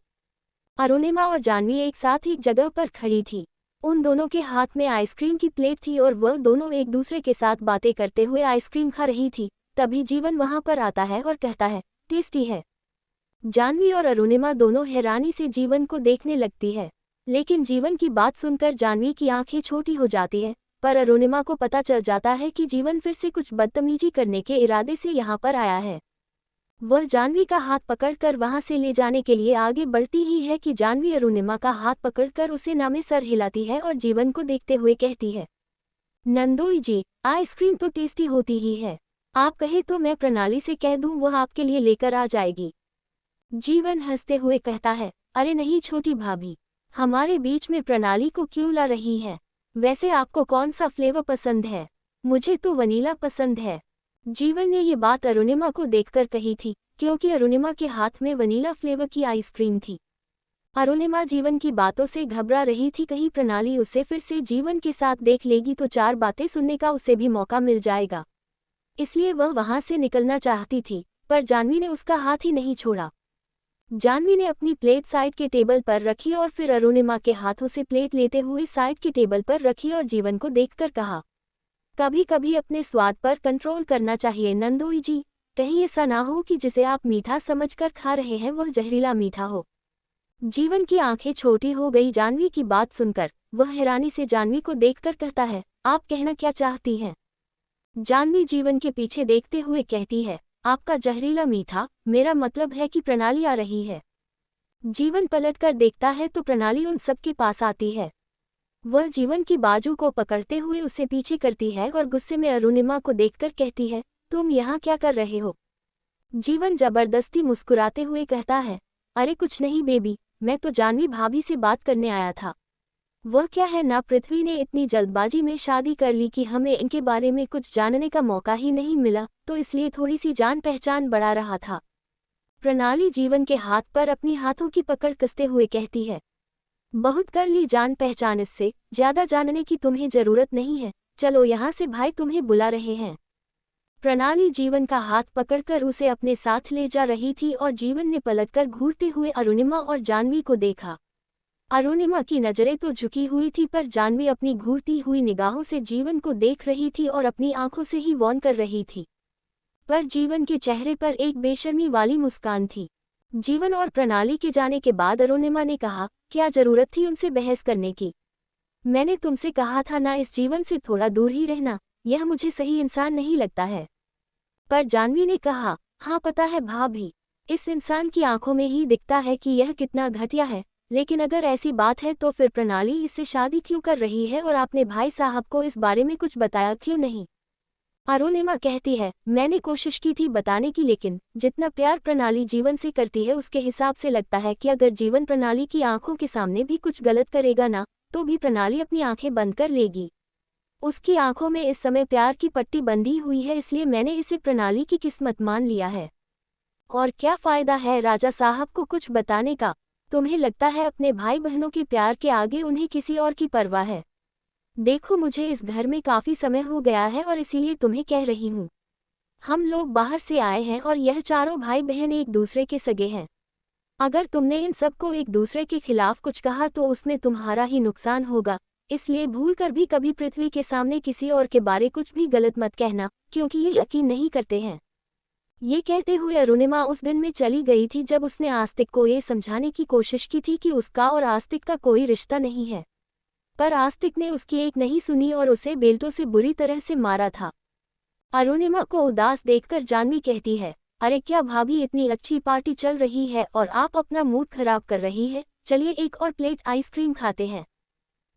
अरुणिमा और जानवी एक साथ एक जगह पर खड़ी थी। उन दोनों के हाथ में आइसक्रीम की प्लेट थी और वह दोनों एक दूसरे के साथ बातें करते हुए आइसक्रीम खा रही थी। तभी जीवन वहां पर आता है और कहता है, टेस्टी है। जानवी और अरुणिमा दोनों हैरानी से जीवन को देखने लगती है, लेकिन जीवन की बात सुनकर जानवी की आंखें छोटी हो जाती है। पर अरुणिमा को पता चल जाता है कि जीवन फिर से कुछ बदतमीजी करने के इरादे से यहाँ पर आया है। वह जानवी का हाथ पकड़कर वहां से ले जाने के लिए आगे बढ़ती ही है कि जानवी अरुणिमा का हाथ पकड़कर उसे नामे सर हिलाती है और जीवन को देखते हुए कहती है, नंदोई जी, आइसक्रीम तो टेस्टी होती ही है, आप कहे तो मैं प्रणाली से कह दूं, वह आपके लिए लेकर आ जाएगी। जीवन हंसते हुए कहता है, अरे नहीं छोटी भाभी, हमारे बीच में प्रणाली को क्यों ला रही है? वैसे आपको कौन सा फ्लेवर पसंद है? मुझे तो वनीला पसंद है। जीवन ने ये बात अरुणिमा को देखकर कही थी, क्योंकि अरुणिमा के हाथ में वनीला फ्लेवर की आइसक्रीम थी। अरुणिमा जीवन की बातों से घबरा रही थी, कहीं प्रणाली उसे फिर से जीवन के साथ देख लेगी तो चार बातें सुनने का उसे भी मौका मिल जाएगा। इसलिए वह वहां से निकलना चाहती थी, पर जानवी ने उसका हाथ ही नहीं छोड़ा। जानवी ने अपनी प्लेट साइड के टेबल पर रखी और फिर अरुणिमा के हाथों से प्लेट लेते हुए साइड के टेबल पर रखी और जीवन को देखकर कहा, कभी कभी अपने स्वाद पर कंट्रोल करना चाहिए नंदोई जी, कहीं ऐसा ना हो कि जिसे आप मीठा समझकर खा रहे हैं वह जहरीला मीठा हो। जीवन की आंखें छोटी हो गई जानवी की बात सुनकर। वह हैरानी से जानवी को देखकर कहता है, आप कहना क्या चाहती हैं? जानवी जीवन के पीछे देखते हुए कहती है, आपका जहरीला मीठा, मेरा मतलब है कि प्रणाली आ रही है। जीवन पलटकर देखता है तो प्रणाली उन सबके पास आती है। वह जीवन की बाजू को पकड़ते हुए उसे पीछे करती है और गुस्से में अरुणिमा को देखकर कहती है, तुम यहाँ क्या कर रहे हो? जीवन जबरदस्ती मुस्कुराते हुए कहता है, अरे कुछ नहीं बेबी, मैं तो जानवी भाभी से बात करने आया था। वह क्या है ना, पृथ्वी ने इतनी जल्दबाजी में शादी कर ली कि हमें इनके बारे में कुछ जानने का मौका ही नहीं मिला, तो इसलिए थोड़ी सी जान पहचान बढ़ा रहा था। प्रणाली जीवन के हाथ पर अपनी हाथों की पकड़ कसते हुए कहती है, बहुत कर ली जान पहचान, इससे ज्यादा जानने की तुम्हें जरूरत नहीं है, चलो यहाँ से, भाई तुम्हें बुला रहे हैं। प्रणाली जीवन का हाथ पकड़कर उसे अपने साथ ले जा रही थी और जीवन ने पलटकर घूरते हुए अरुणिमा और जाह्नवी को देखा। अरुणिमा की नजरें तो झुकी हुई थी, पर जाह्नवी अपनी घूरती हुई निगाहों से जीवन को देख रही थी और अपनी आंखों से ही वार्न कर रही थी। पर जीवन के चेहरे पर एक बेशर्मी वाली मुस्कान थी। जीवन और प्रणाली के जाने के बाद अरुणिमा ने कहा, क्या जरूरत थी उनसे बहस करने की? मैंने तुमसे कहा था ना, इस जीवन से थोड़ा दूर ही रहना, यह मुझे सही इंसान नहीं लगता है। पर जाह्नवी ने कहा, हाँ पता है भाभी, इस इंसान की आंखों में ही दिखता है कि यह कितना घटिया है, लेकिन अगर ऐसी बात है तो फिर प्रणाली इससे शादी क्यों कर रही है और आपने भाई साहब को इस बारे में कुछ बताया क्यों नहीं? अरुणिमा कहती है, मैंने कोशिश की थी बताने की, लेकिन जितना प्यार प्रणाली जीवन से करती है उसके हिसाब से लगता है कि अगर जीवन प्रणाली की आंखों के सामने भी कुछ गलत करेगा ना, तो भी प्रणाली अपनी आंखें बंद कर लेगी। उसकी आंखों में इस समय प्यार की पट्टी बंधी हुई है, इसलिए मैंने इसे प्रणाली की किस्मत मान लिया है। और क्या फायदा है राजा साहब को कुछ बताने का? तुम्हें लगता है अपने भाई बहनों के प्यार के आगे उन्हें किसी और की परवाह है? देखो, मुझे इस घर में काफी समय हो गया है और इसीलिए तुम्हें कह रही हूँ। हम लोग बाहर से आए हैं और यह चारों भाई बहन एक दूसरे के सगे हैं। अगर तुमने इन सबको एक दूसरे के खिलाफ कुछ कहा तो उसमें तुम्हारा ही नुकसान होगा, इसलिए भूल कर भी कभी पृथ्वी के सामने किसी और के बारे कुछ भी गलत मत कहना, क्योंकि ये यकीन नहीं करते हैं। ये कहते हुए अरुणिमा उस दिन में चली गई थी जब उसने आस्तिक को ये समझाने की कोशिश की थी कि उसका और आस्तिक का कोई रिश्ता नहीं है। पर आस्तिक ने उसकी एक नहीं सुनी और उसे बेल्टों से बुरी तरह से मारा था। अरुणिमा को उदास देखकर जाह्नवी कहती है, अरे क्या भाभी, इतनी अच्छी पार्टी चल रही है और आप अपना मूड खराब कर रही है, चलिए एक और प्लेट आइसक्रीम खाते हैं।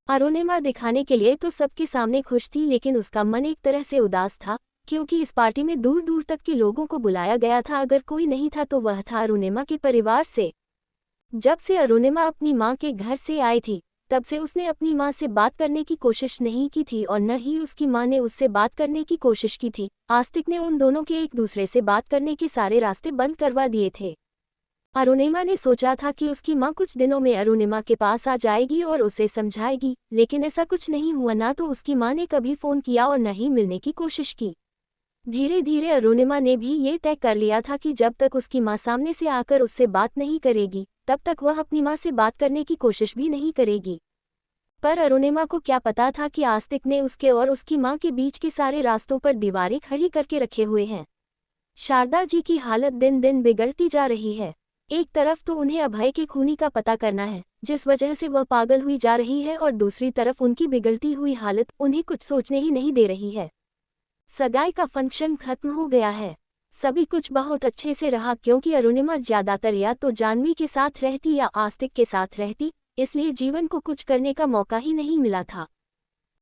अरुणिमा दिखाने के लिए तो सबके सामने खुश थी, लेकिन उसका मन एक तरह से उदास था, क्योंकि इस पार्टी में दूर दूर तक के लोगों को बुलाया गया था। अगर कोई नहीं था तो वह था अरुणिमा के परिवार से। जब से अरुणिमा अपनी माँ के घर से आई थी, तब से उसने अपनी माँ से बात करने की कोशिश नहीं की थी और न ही उसकी माँ ने उससे बात करने की कोशिश की थी। आस्तिक ने उन दोनों के एक दूसरे से बात करने के सारे रास्ते बंद करवा दिए थे। अरुणिमा ने सोचा था कि उसकी माँ कुछ दिनों में अरुणिमा के पास आ जाएगी और उसे समझाएगी, लेकिन ऐसा कुछ नहीं हुआ। ना तो उसकी माँ ने कभी फोन किया और न ही मिलने की कोशिश की। धीरे धीरे अरुणिमा ने भी ये तय कर लिया था कि जब तक उसकी माँ सामने से आकर उससे बात नहीं करेगी, तब तक वह अपनी माँ से बात करने की कोशिश भी नहीं करेगी। पर अरुणिमा को क्या पता था कि आस्तिक ने उसके और उसकी माँ के बीच के सारे रास्तों पर दीवारें खड़ी करके रखे हुए हैं। शारदा जी की हालत दिन दिन बिगड़ती जा रही है। एक तरफ तो उन्हें अभय के खूनी का पता करना है, जिस वजह से वह पागल हुई जा रही है, और दूसरी तरफ उनकी बिगड़ती हुई हालत उन्हें कुछ सोचने ही नहीं दे रही है। सगाई का फंक्शन खत्म हो गया है। सभी कुछ बहुत अच्छे से रहा, क्योंकि अरुणिमा ज्यादातर या तो जाह्नवी के साथ रहती या आस्तिक के साथ रहती, इसलिए जीवन को कुछ करने का मौका ही नहीं मिला था।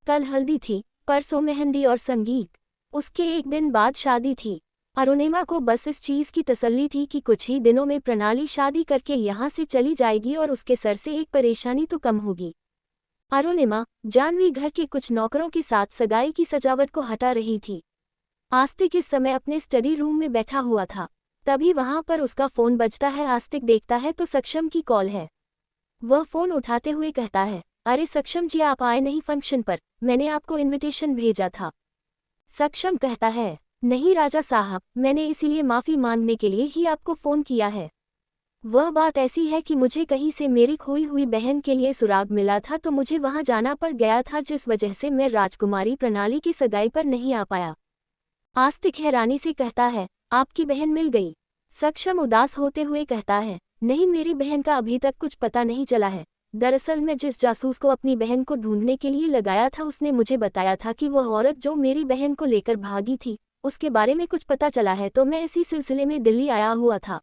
कल हल्दी थी, परसों मेहंदी और संगीत, उसके एक दिन बाद शादी थी। अरुणिमा को बस इस चीज की तसल्ली थी कि कुछ ही दिनों में प्रणाली शादी करके यहाँ से चली जाएगी और उसके सर से एक परेशानी तो कम होगी। अरुणिमा, जाह्नवी घर के कुछ नौकरों के साथ सगाई की सजावट को हटा रही थी। आस्तिक इस समय अपने स्टडी रूम में बैठा हुआ था। तभी वहां पर उसका फोन बजता है। आस्तिक देखता है तो सक्षम की कॉल है। वह फोन उठाते हुए कहता है, अरे सक्षम जी, आप आए नहीं फंक्शन पर, मैंने आपको इनविटेशन भेजा था। सक्षम कहता है, नहीं राजा साहब, मैंने इसीलिए माफी मांगने के लिए ही आपको फोन किया है। वह बात ऐसी है कि मुझे कहीं से मेरी खोई हुई बहन के लिए सुराग मिला था, तो मुझे वहां जाना पड़ गया था, जिस वजह से मैं राजकुमारी प्रणाली की सगाई पर नहीं आ पाया। आस्तिक हैरानी से कहता है, आपकी बहन मिल गई? सक्षम उदास होते हुए कहता है, नहीं, मेरी बहन का अभी तक कुछ पता नहीं चला है। दरअसल मैं जिस जासूस को अपनी बहन को ढूंढने के लिए लगाया था, उसने मुझे बताया था कि वह औरत जो मेरी बहन को लेकर भागी थी, उसके बारे में कुछ पता चला है, तो मैं इसी सिलसिले में दिल्ली आया हुआ था।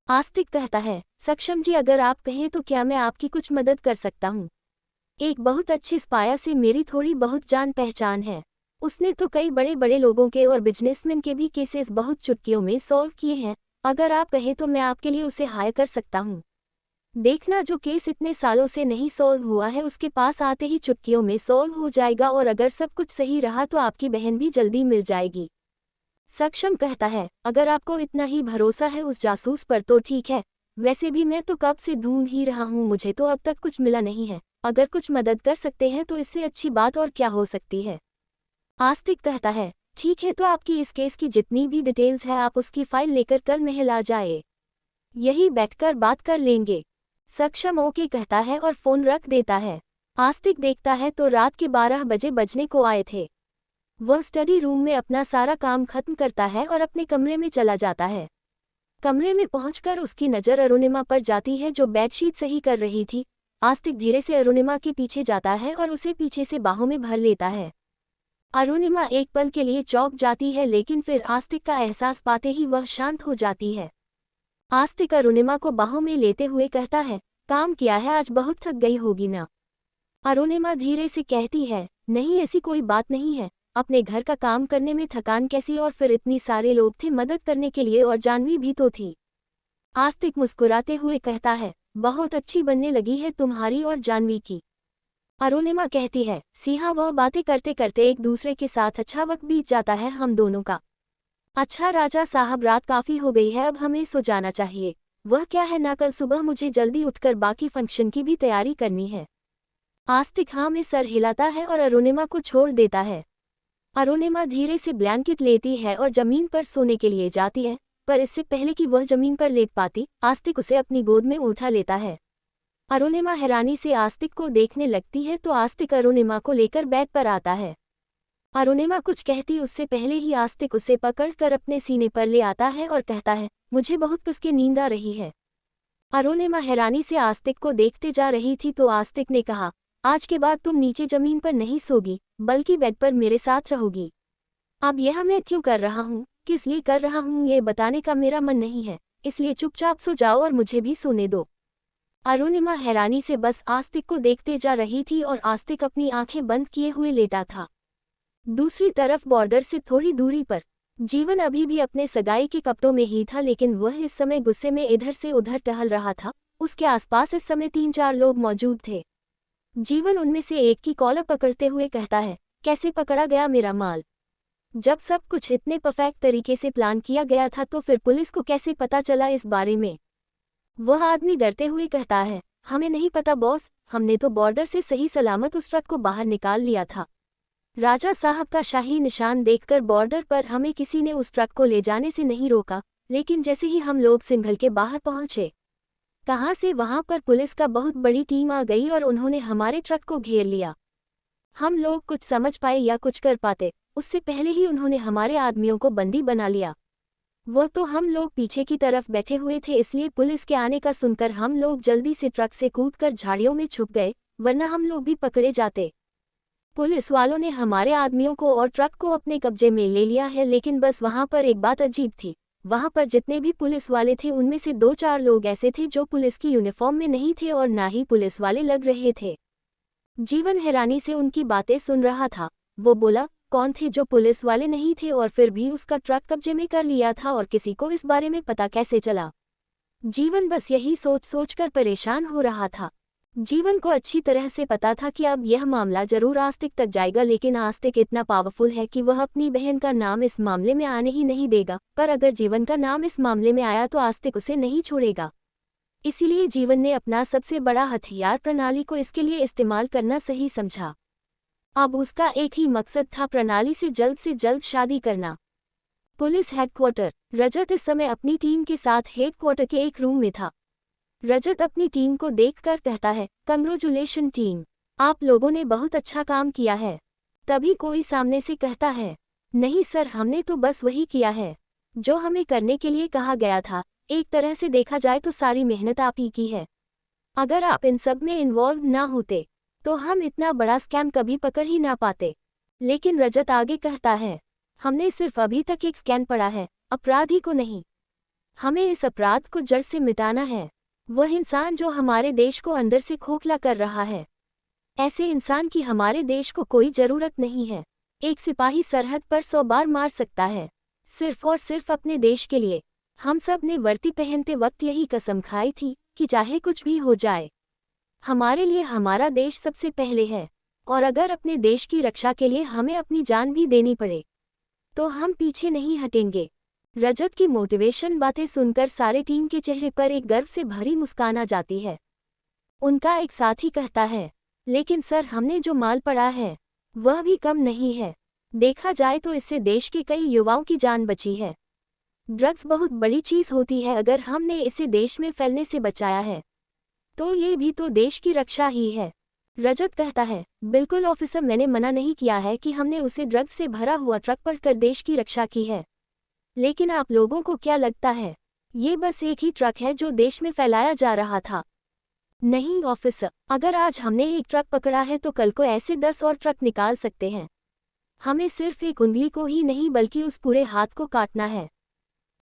आस्तिक कहता है, सक्षम जी, अगर आप कहें तो क्या मैं आपकी कुछ मदद कर सकता हूँ? एक बहुत अच्छे स्पाया से मेरी थोड़ी बहुत जान पहचान है। उसने तो कई बड़े बड़े लोगों के और बिजनेसमैन के भी केसेस बहुत चुटकियों में सॉल्व किए हैं। अगर आप कहें तो मैं आपके लिए उसे हायर कर सकता हूँ। देखना जो केस इतने सालों से नहीं सॉल्व हुआ है उसके पास आते ही चुटकियों में सॉल्व हो जाएगा और अगर सब कुछ सही रहा तो आपकी बहन भी जल्दी मिल जाएगी। सक्षम कहता है, अगर आपको इतना ही भरोसा है उस जासूस पर तो ठीक है, वैसे भी मैं तो कब से ढूंढ ही रहा हूँ, मुझे तो अब तक कुछ मिला नहीं है। अगर कुछ मदद कर सकते हैं तो इससे अच्छी बात और क्या हो सकती है। आस्तिक कहता है, ठीक है तो आपकी इस केस की जितनी भी डिटेल्स है आप उसकी फाइल लेकर कल महल आ जाए, यही बैठकर बात कर लेंगे। सक्षम ओके कहता है और फोन रख देता है। आस्तिक देखता है तो रात के 12 बजे बजने को आए थे। वह स्टडी रूम में अपना सारा काम खत्म करता है और अपने कमरे में चला जाता है। कमरे में पहुंचकर उसकी नज़र अरुणिमा पर जाती है जो बेडशीट सही कर रही थी। आस्तिक धीरे से अरुणिमा के पीछे जाता है और उसे पीछे से बाहों में भर लेता है। अरुणिमा एक पल के लिए चौंक जाती है लेकिन फिर आस्तिक का एहसास पाते ही वह शांत हो जाती है। आस्तिक अरुणिमा को बाहों में लेते हुए कहता है, काम किया है आज, बहुत थक गई होगी ना। अरुणिमा धीरे से कहती है, नहीं ऐसी कोई बात नहीं है, अपने घर का काम करने में थकान कैसी, और फिर इतनी सारे लोग थे मदद करने के लिए और जानवी भी तो थी। आस्तिक मुस्कुराते हुए कहता है, बहुत अच्छी बनने लगी है तुम्हारी और जानवी की। अरुणिमा कहती है, सिंहा वह बातें करते करते एक दूसरे के साथ अच्छा वक्त बीत जाता है हम दोनों का। अच्छा राजा साहब, रात काफ़ी हो गई है, अब हमें सो जाना चाहिए। वह क्या है ना, कल सुबह मुझे जल्दी उठकर बाकी फंक्शन की भी तैयारी करनी है। आस्तिक हाँ में सर हिलाता है और अरुणिमा को छोड़ देता है। अरुणिमा धीरे से ब्लैंकेट लेती है और जमीन पर सोने के लिए जाती है, पर इससे पहले कि वह जमीन पर लेट पाती, आस्तिक उसे अपनी गोद में उठा लेता है। अरुणिमा हैरानी से आस्तिक को देखने लगती है तो आस्तिक अरुणिमा को लेकर बेड पर आता है। अरुणिमा कुछ कहती उससे पहले ही आस्तिक उसे पकड़कर अपने सीने पर ले आता है और कहता है, मुझे बहुत कस के नींद आ रही है। अरुणिमा हैरानी से आस्तिक को देखते जा रही थी तो आस्तिक ने कहा, आज के बाद तुम नीचे जमीन पर नहीं सोगी बल्कि बेड पर मेरे साथ रहोगी। अब यह मैं क्यों कर रहा हूँ, किस लिए कर रहा हूँ ये बताने का मेरा मन नहीं है, इसलिए चुपचाप सो जाओ और मुझे भी सोने दो। अरुणिमा हैरानी से बस आस्तिक को देखते जा रही थी और आस्तिक अपनी आंखें बंद किए हुए लेटा था। दूसरी तरफ बॉर्डर से थोड़ी दूरी पर जीवन अभी भी अपने सगाई के कपड़ों में ही था, लेकिन वह इस समय गुस्से में इधर से उधर टहल रहा था। उसके आसपास इस समय 3-4 लोग मौजूद थे। जीवन उनमें से एक की कॉलर पकड़ते हुए कहता है, कैसे पकड़ा गया मेरा माल? जब सब कुछ इतने परफेक्ट तरीके से प्लान किया गया था तो फिर पुलिस को कैसे पता चला इस बारे में? वह आदमी डरते हुए कहता है, हमें नहीं पता बॉस, हमने तो बॉर्डर से सही सलामत उस ट्रक को बाहर निकाल लिया था। राजा साहब का शाही निशान देखकर बॉर्डर पर हमें किसी ने उस ट्रक को ले जाने से नहीं रोका, लेकिन जैसे ही हम लोग सिंघल के बाहर पहुंचे, कहां से वहां पर पुलिस का बहुत बड़ी टीम आ गई और उन्होंने हमारे ट्रक को घेर लिया। हम लोग कुछ समझ पाए या कुछ कर पाते, उससे पहले ही उन्होंने हमारे आदमियों को बंदी बना लिया। वो तो हम लोग पीछे की तरफ बैठे हुए थे, इसलिए पुलिस के आने का सुनकर हम लोग जल्दी से ट्रक से कूदकर झाड़ियों में छुप गए, वरना हम लोग भी पकड़े जाते। पुलिस वालों ने हमारे आदमियों को और ट्रक को अपने कब्जे में ले लिया है, लेकिन बस वहां पर एक बात अजीब थी, वहां पर जितने भी पुलिस वाले थे उनमें से 2-4 लोग ऐसे थे जो पुलिस की यूनिफॉर्म में नहीं थे और ना ही पुलिस वाले लग रहे थे। जीवन हैरानी से उनकी बातें सुन रहा था। वो बोला, कौन थे जो पुलिस वाले नहीं थे और फिर भी उसका ट्रक कब्जे में कर लिया था और किसी को इस बारे में पता कैसे चला? जीवन बस यही सोच सोचकर परेशान हो रहा था। जीवन को अच्छी तरह से पता था कि अब यह मामला जरूर आस्तिक तक जाएगा, लेकिन आस्तिक इतना पावरफुल है कि वह अपनी बहन का नाम इस मामले में आने ही नहीं देगा, पर अगर जीवन का नाम इस मामले में आया तो आस्तिक उसे नहीं छोड़ेगा। इसीलिए जीवन ने अपना सबसे बड़ा हथियार प्रणाली को इसके लिए इस्तेमाल करना सही समझा। अब उसका एक ही मकसद था, प्रणाली से जल्द शादी करना। Police headquarter. रजत इस समय अपनी टीम के साथ हेडक्वार्टर के एक रूम में था। रजत अपनी टीम को देखकर कहता है, कंग्रेचुलेशन टीम, आप लोगों ने बहुत अच्छा काम किया है। तभी कोई सामने से कहता है, नहीं सर, हमने तो बस वही किया है जो हमें करने के लिए कहा गया था। एक तरह से देखा जाए तो सारी मेहनत आप ही की है। अगर आप इन सब में इन्वॉल्व ना होते तो हम इतना बड़ा स्कैम कभी पकड़ ही ना पाते। लेकिन रजत आगे कहता है, हमने सिर्फ अभी तक एक स्कैम पड़ा है, अपराधी को नहीं। हमें इस अपराध को जड़ से मिटाना है, वह इंसान जो हमारे देश को अंदर से खोखला कर रहा है। ऐसे इंसान की हमारे देश को कोई जरूरत नहीं है। एक सिपाही सरहद पर 100 बार मार सकता है, सिर्फ और सिर्फ अपने देश के लिए। हम सब ने वर्दी पहनते वक्त यही कसम खाई थी, कि चाहे कुछ भी हो जाए, हमारे लिए हमारा देश सबसे पहले है, और अगर अपने देश की रक्षा के लिए हमें अपनी जान भी देनी पड़े तो हम पीछे नहीं हटेंगे। रजत की मोटिवेशन बातें सुनकर सारे टीम के चेहरे पर एक गर्व से भरी मुस्कान आ जाती है। उनका एक साथी कहता है, लेकिन सर हमने जो माल पड़ा है वह भी कम नहीं है। देखा जाए तो इससे देश के कई युवाओं की जान बची है। ड्रग्स बहुत बड़ी चीज होती है, अगर हमने इसे देश में फैलने से बचाया है तो ये भी तो देश की रक्षा ही है। रजत कहता है, बिल्कुल ऑफिसर, मैंने मना नहीं किया है कि हमने उसे ड्रग्स से भरा हुआ ट्रक पकड़कर देश की रक्षा की है, लेकिन आप लोगों को क्या लगता है ये बस एक ही ट्रक है जो देश में फैलाया जा रहा था? नहीं ऑफिसर, अगर आज हमने एक ट्रक पकड़ा है तो कल को ऐसे 10 और ट्रक निकाल सकते हैं। हमें सिर्फ एक उंगली को ही नहीं बल्कि उस पूरे हाथ को काटना है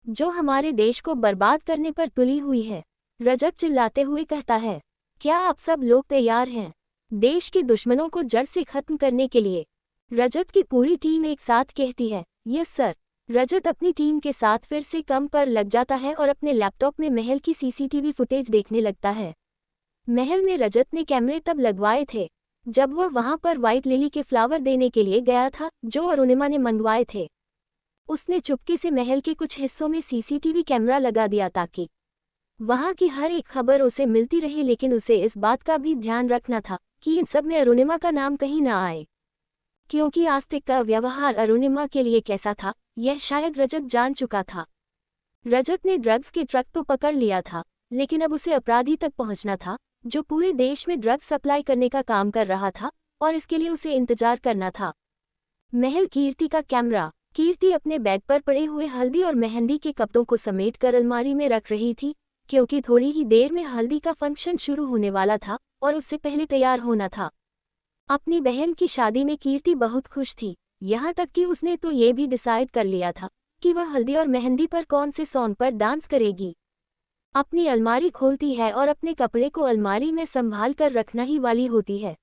जो हमारे देश को बर्बाद करने पर तुली हुई है। रजत चिल्लाते हुए कहता है, क्या आप सब लोग तैयार हैं देश के दुश्मनों को जड़ से खत्म करने के लिए? रजत की पूरी टीम एक साथ कहती है, यस सर। रजत अपनी टीम के साथ फिर से काम पर लग जाता है और अपने लैपटॉप में महल की सीसीटीवी फुटेज देखने लगता है। महल में रजत ने कैमरे तब लगवाए थे जब वह वहां पर व्हाइट लिली के फ्लावर देने के लिए गया था जो अरुणिमा ने मंगवाए थे। उसने चुपके से महल के कुछ हिस्सों में सीसीटीवी कैमरा लगा दिया ताकि वहां की हर एक खबर उसे मिलती रहे, लेकिन उसे इस बात का भी ध्यान रखना था कि इन सब में अरुणिमा का नाम कहीं न आए, क्योंकि आस्तिक का व्यवहार अरुणिमा के लिए कैसा था यह शायद रजत जान चुका था। रजत ने ड्रग्स के ट्रक तो पकड़ लिया था, लेकिन अब उसे अपराधी तक पहुंचना था जो पूरे देश में ड्रग्स सप्लाई करने का काम कर रहा था, और इसके लिए उसे इंतजार करना था। महल कीर्ति का कैमरा। कीर्ति अपने बेड पर पड़े हुए हल्दी और मेहंदी के कपड़ों को समेट कर अलमारी में रख रही थी, क्योंकि थोड़ी ही देर में हल्दी का फंक्शन शुरू होने वाला था और उससे पहले तैयार होना था। अपनी बहन की शादी में कीर्ति बहुत खुश थी, यहाँ तक कि उसने तो ये भी डिसाइड कर लिया था कि वह हल्दी और मेहंदी पर कौन से सॉन्ग पर डांस करेगी। अपनी अलमारी खोलती है और अपने कपड़े को अलमारी में संभाल कर रखना ही वाली होती है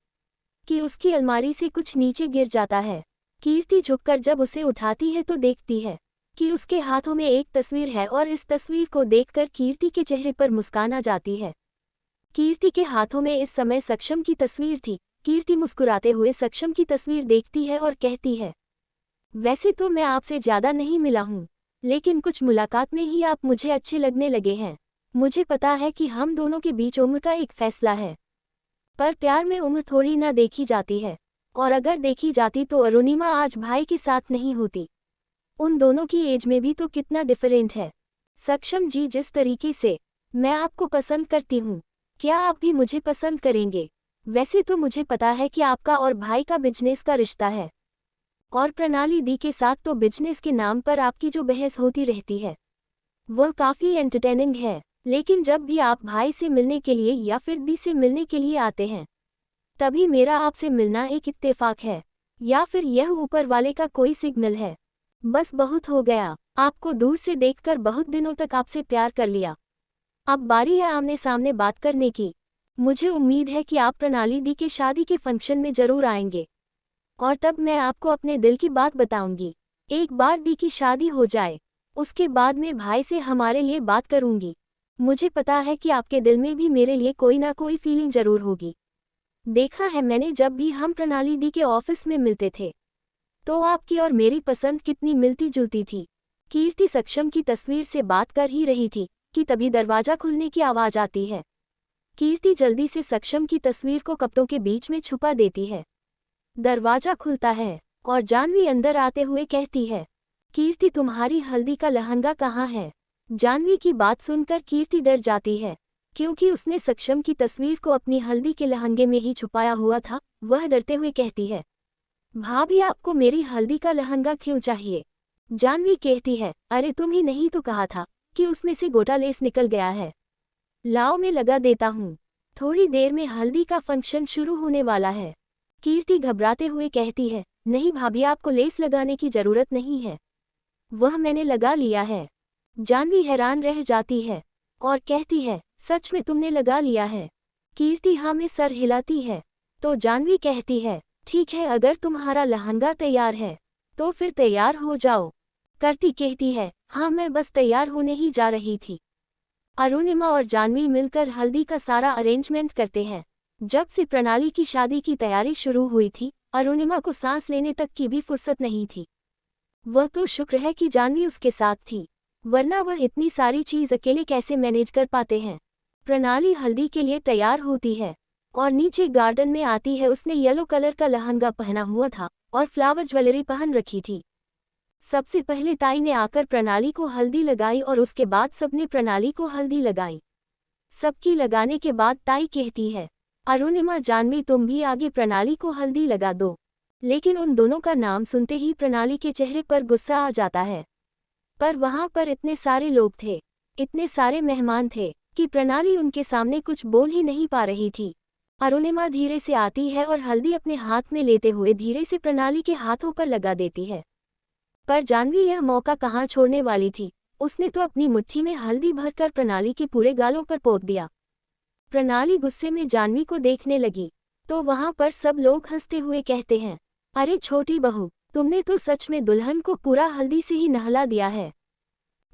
कि उसकी अलमारी से कुछ नीचे गिर जाता है। कीर्ति झुककर जब उसे उठाती है तो देखती है कि उसके हाथों में एक तस्वीर है, और इस तस्वीर को देखकर कीर्ति के चेहरे पर मुस्कान आ जाती है। कीर्ति के हाथों में इस समय सक्षम की तस्वीर थी। कीर्ति मुस्कुराते हुए सक्षम की तस्वीर देखती है और कहती है, वैसे तो मैं आपसे ज्यादा नहीं मिला हूँ, लेकिन कुछ मुलाकात में ही आप मुझे अच्छे लगने लगे हैं। मुझे पता है कि हम दोनों के बीच उम्र का एक फैसला है, पर प्यार में उम्र थोड़ी ना देखी जाती है, और अगर देखी जाती तो अरुणिमा आज भाई के साथ नहीं होती। उन दोनों की एज में भी तो कितना डिफरेंट है। सक्षम जी, जिस तरीके से मैं आपको पसंद करती हूँ, क्या आप भी मुझे पसंद करेंगे? वैसे तो मुझे पता है कि आपका और भाई का बिजनेस का रिश्ता है, और प्रणाली दी के साथ तो बिजनेस के नाम पर आपकी जो बहस होती रहती है वह काफ़ी एंटरटेनिंग है, लेकिन जब भी आप भाई से मिलने के लिए या फिर दी से मिलने के लिए आते हैं तभी मेरा आपसे मिलना एक इत्तेफाक है, या फिर यह ऊपर वाले का कोई सिग्नल है। बस बहुत हो गया, आपको दूर से देखकर बहुत दिनों तक आपसे प्यार कर लिया। अब बारी है आमने सामने बात करने की। मुझे उम्मीद है कि आप प्रणाली दी के शादी के फंक्शन में जरूर आएंगे, और तब मैं आपको अपने दिल की बात बताऊंगी। एक बार दी की शादी हो जाए उसके बाद मैं भाई से हमारे लिए बात करूंगी। मुझे पता है कि आपके दिल में भी मेरे लिए कोई ना कोई फीलिंग जरूर होगी। देखा है मैंने, जब भी हम प्रणाली दी के ऑफिस में मिलते थे तो आपकी और मेरी पसंद कितनी मिलती जुलती थी। कीर्ति सक्षम की तस्वीर से बात कर ही रही थी कि तभी दरवाजा खुलने की आवाज आती है। कीर्ति जल्दी से सक्षम की तस्वीर को कपड़ों के बीच में छुपा देती है। दरवाजा खुलता है और जानवी अंदर आते हुए कहती है, कीर्ति तुम्हारी हल्दी का लहंगा कहाँ है? जानवी की बात सुनकर कीर्ति डर जाती है, क्योंकि उसने सक्षम की तस्वीर को अपनी हल्दी के लहंगे में ही छुपाया हुआ था। वह डरते हुए कहती है, भाभी आपको मेरी हल्दी का लहंगा क्यों चाहिए? जानवी कहती है, अरे तुम ही नहीं तो कहा था कि उसमें से गोटा लेस निकल गया है, लाओ मैं लगा देता हूँ। थोड़ी देर में हल्दी का फंक्शन शुरू होने वाला है। कीर्ति घबराते हुए कहती है, नहीं भाभी, आपको लेस लगाने की जरूरत नहीं है, वह मैंने लगा लिया है। जानवी हैरान रह जाती है और कहती है, सच में तुमने लगा लिया है? कीर्ति हाँ में सर हिलाती है। तो जानवी कहती है, ठीक है, अगर तुम्हारा लहंगा तैयार है तो फिर तैयार हो जाओ। करती कहती है, हाँ मैं बस तैयार होने ही जा रही थी। अरुणिमा और जानवी मिलकर हल्दी का सारा अरेंजमेंट करते हैं। जब से प्रणाली की शादी की तैयारी शुरू हुई थी, अरुणिमा को सांस लेने तक की भी फुर्सत नहीं थी। वह तो शुक्र है कि जानवी उसके साथ थी, वरना वह इतनी सारी चीज अकेले कैसे मैनेज कर पाते हैं। प्रणाली हल्दी के लिए तैयार होती है और नीचे गार्डन में आती है। उसने येलो कलर का लहंगा पहना हुआ था और फ्लावर ज्वेलरी पहन रखी थी। सबसे पहले ताई ने आकर प्रणाली को हल्दी लगाई और उसके बाद सबने प्रणाली को हल्दी लगाई। सबकी लगाने के बाद ताई कहती है, अरुणिमा जानवी तुम भी आगे प्रणाली को हल्दी लगा दो। लेकिन उन दोनों का नाम सुनते ही प्रणाली के चेहरे पर गुस्सा आ जाता है। पर वहां पर इतने सारे लोग थे, इतने सारे मेहमान थे कि प्रणाली उनके सामने कुछ बोल ही नहीं पा रही थी। अरुणिमा धीरे से आती है और हल्दी अपने हाथ में लेते हुए धीरे से प्रणाली के हाथों पर लगा देती है। पर जानवी यह मौका कहाँ छोड़ने वाली थी। उसने तो अपनी मुट्ठी में हल्दी भरकर प्रणाली के पूरे गालों पर पोत दिया। प्रणाली गुस्से में जानवी को देखने लगी तो वहां पर सब लोग हंसते हुए कहते हैं, अरे छोटी बहू, तुमने तो सच में दुल्हन को पूरा हल्दी से ही नहला दिया है।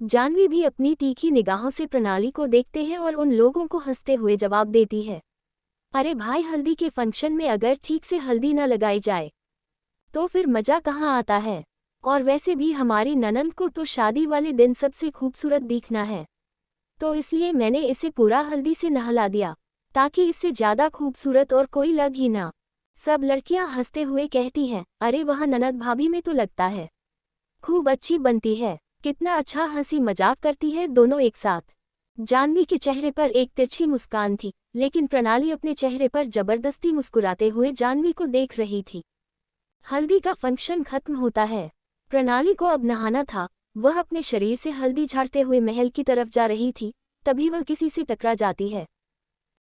जानवी भी अपनी तीखी निगाहों से प्रणाली को देखते हैं और उन लोगों को हंसते हुए जवाब देती है, अरे भाई, हल्दी के फंक्शन में अगर ठीक से हल्दी न लगाई जाए तो फिर मजा कहाँ आता है। और वैसे भी हमारी ननंद को तो शादी वाले दिन सबसे खूबसूरत दिखना है, तो इसलिए मैंने इसे पूरा हल्दी से नहला दिया ताकि इससे ज्यादा खूबसूरत और कोई लग ही ना। सब लड़कियां हंसते हुए कहती हैं, अरे वह ननद भाभी में तो लगता है खूब अच्छी बनती है, कितना अच्छा हंसी मजाक करती है दोनों एक साथ। जानवी के चेहरे पर एक तिरछी मुस्कान थी, लेकिन प्रणाली अपने चेहरे पर जबरदस्ती मुस्कुराते हुए जानवी को देख रही थी। हल्दी का फंक्शन खत्म होता है। प्रणाली को अब नहाना था। वह अपने शरीर से हल्दी झाड़ते हुए महल की तरफ जा रही थी, तभी वह किसी से टकरा जाती है।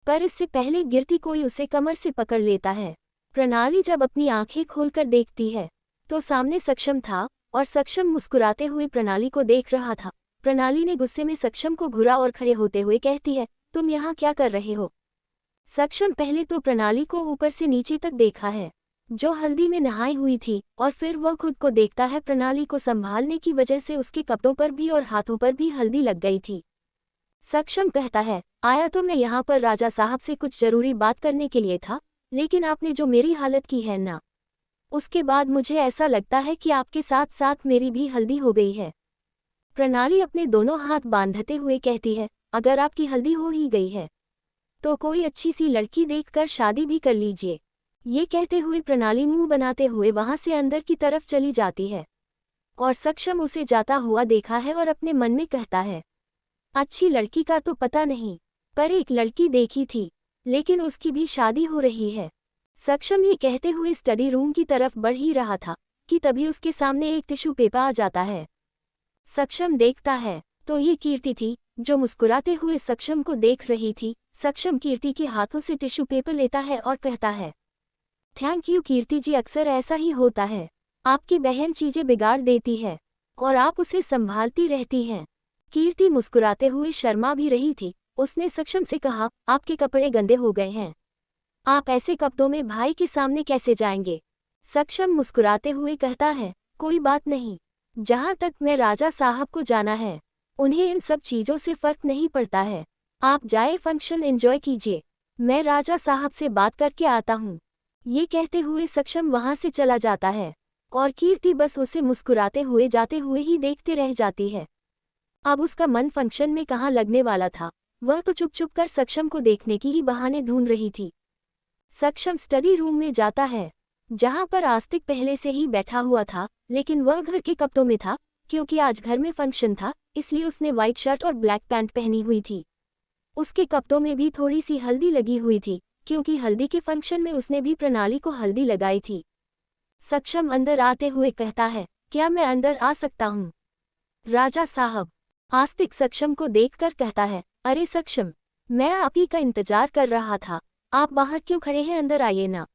पर इससे पहले गिरती कोई उसे कमर से पकड़ लेता है। प्रणाली जब अपनी आंखें खोलकर देखती है तो सामने सक्षम था और सक्षम मुस्कुराते हुए प्रणाली को देख रहा था। प्रणाली ने गुस्से में सक्षम को घूरा और खड़े होते हुए कहती है, तुम यहाँ क्या कर रहे हो। सक्षम पहले तो प्रणाली को ऊपर से नीचे तक देखा है, जो हल्दी में नहाई हुई थी, और फिर वह खुद को देखता है। प्रणाली को संभालने की वजह से उसके कपड़ों पर भी और हाथों पर भी हल्दी लग गई थी। सक्षम कहता है, आया तो मैं यहाँ पर राजा साहब से कुछ जरूरी बात करने के लिए था, लेकिन आपने जो मेरी हालत की है ना, उसके बाद मुझे ऐसा लगता है कि आपके साथ साथ मेरी भी हल्दी हो गई है। प्रणाली अपने दोनों हाथ बांधते हुए कहती है, अगर आपकी हल्दी हो ही गई है तो कोई अच्छी सी लड़की देखकर शादी भी कर लीजिए। ये कहते हुए प्रणाली मुंह बनाते हुए वहां से अंदर की तरफ चली जाती है और सक्षम उसे जाता हुआ देखा है और अपने मन में कहता है, अच्छी लड़की का तो पता नहीं, पर एक लड़की देखी थी, लेकिन उसकी भी शादी हो रही है। सक्षम ये कहते हुए स्टडी रूम की तरफ बढ़ ही रहा था कि तभी उसके सामने एक टिश्यू पेपर आ जाता है। सक्षम देखता है तो ये कीर्ति थी, जो मुस्कुराते हुए सक्षम को देख रही थी। सक्षम कीर्ति के हाथों से टिश्यू पेपर लेता है और कहता है, थैंक यू कीर्ति जी, अक्सर ऐसा ही होता है, आपकी बहन चीजें बिगाड़ देती है और आप उसे संभालती रहती हैं। कीर्ति मुस्कुराते हुए शर्मा भी रही थी। उसने सक्षम से कहा, आपके कपड़े गंदे हो गए हैं, आप ऐसे कपड़ों में भाई के सामने कैसे जाएंगे। सक्षम मुस्कुराते हुए कहता है, कोई बात नहीं, जहाँ तक मैं राजा साहब को जाना है, उन्हें इन सब चीजों से फर्क नहीं पड़ता है। आप जाए फंक्शन एंजॉय कीजिए, मैं राजा साहब से बात करके आता हूँ। ये कहते हुए सक्षम वहां से चला जाता है और कीर्ति बस उसे मुस्कुराते हुए जाते हुए ही देखते रह जाती है। अब उसका मन फंक्शन में कहाँ लगने वाला था, वह तो चुप चुप कर सक्षम को देखने की ही बहाने ढूंढ रही थी। सक्षम स्टडी रूम में जाता है, जहां पर आस्तिक पहले से ही बैठा हुआ था, लेकिन वह घर के कपड़ों में था क्योंकि आज घर में फंक्शन था, इसलिए उसने व्हाइट शर्ट और ब्लैक पैंट पहनी हुई थी। उसके कपड़ों में भी थोड़ी सी हल्दी लगी हुई थी, क्योंकि हल्दी के फंक्शन में उसने भी प्रणाली को हल्दी लगाई थी। सक्षम अंदर आते हुए कहता है, क्या मैं अंदर आ सकता हूँ राजा साहब। आस्तिक सक्षम को देखकर कहता है, अरे सक्षम, मैं आप ही का इंतजार कर रहा था, आप बाहर क्यों खड़े हैं, अंदर आइए ना।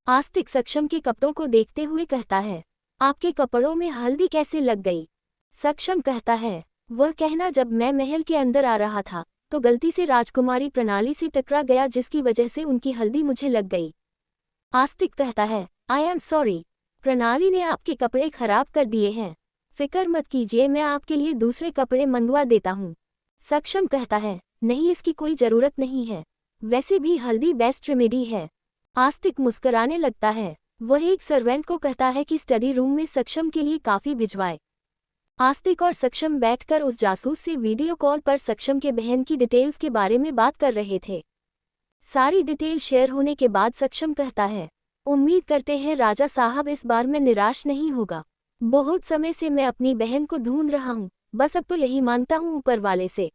आस्तिक सक्षम के कपड़ों को देखते हुए कहता है, आपके कपड़ों में हल्दी कैसे लग गई। सक्षम कहता है, वह कहना जब मैं महल के अंदर आ रहा था तो गलती से राजकुमारी प्रणाली से टकरा गया, जिसकी वजह से उनकी हल्दी मुझे लग गई। आस्तिक कहता है, आई एम सॉरी, प्रणाली ने आपके कपड़े खराब कर दिए हैं, फिक्र मत कीजिए, मैं आपके लिए दूसरे कपड़े मंगवा देता हूँ। सक्षम कहता है, नहीं इसकी कोई जरूरत नहीं है, वैसे भी हल्दी बेस्ट रेमेडी है। आस्तिक मुस्कुराने लगता है। वह एक सर्वेंट को कहता है कि स्टडी रूम में सक्षम के लिए काफी भिजवाए। आस्तिक और सक्षम बैठकर उस जासूस से वीडियो कॉल पर सक्षम के बहन की डिटेल्स के बारे में बात कर रहे थे। सारी डिटेल शेयर होने के बाद सक्षम कहता है, उम्मीद करते हैं राजा साहब इस बार मैं निराश नहीं होगा। बहुत समय से मैं अपनी बहन को ढूंढ रहा हूँ, बस अब तो यही मांगता हूँ ऊपर वाले से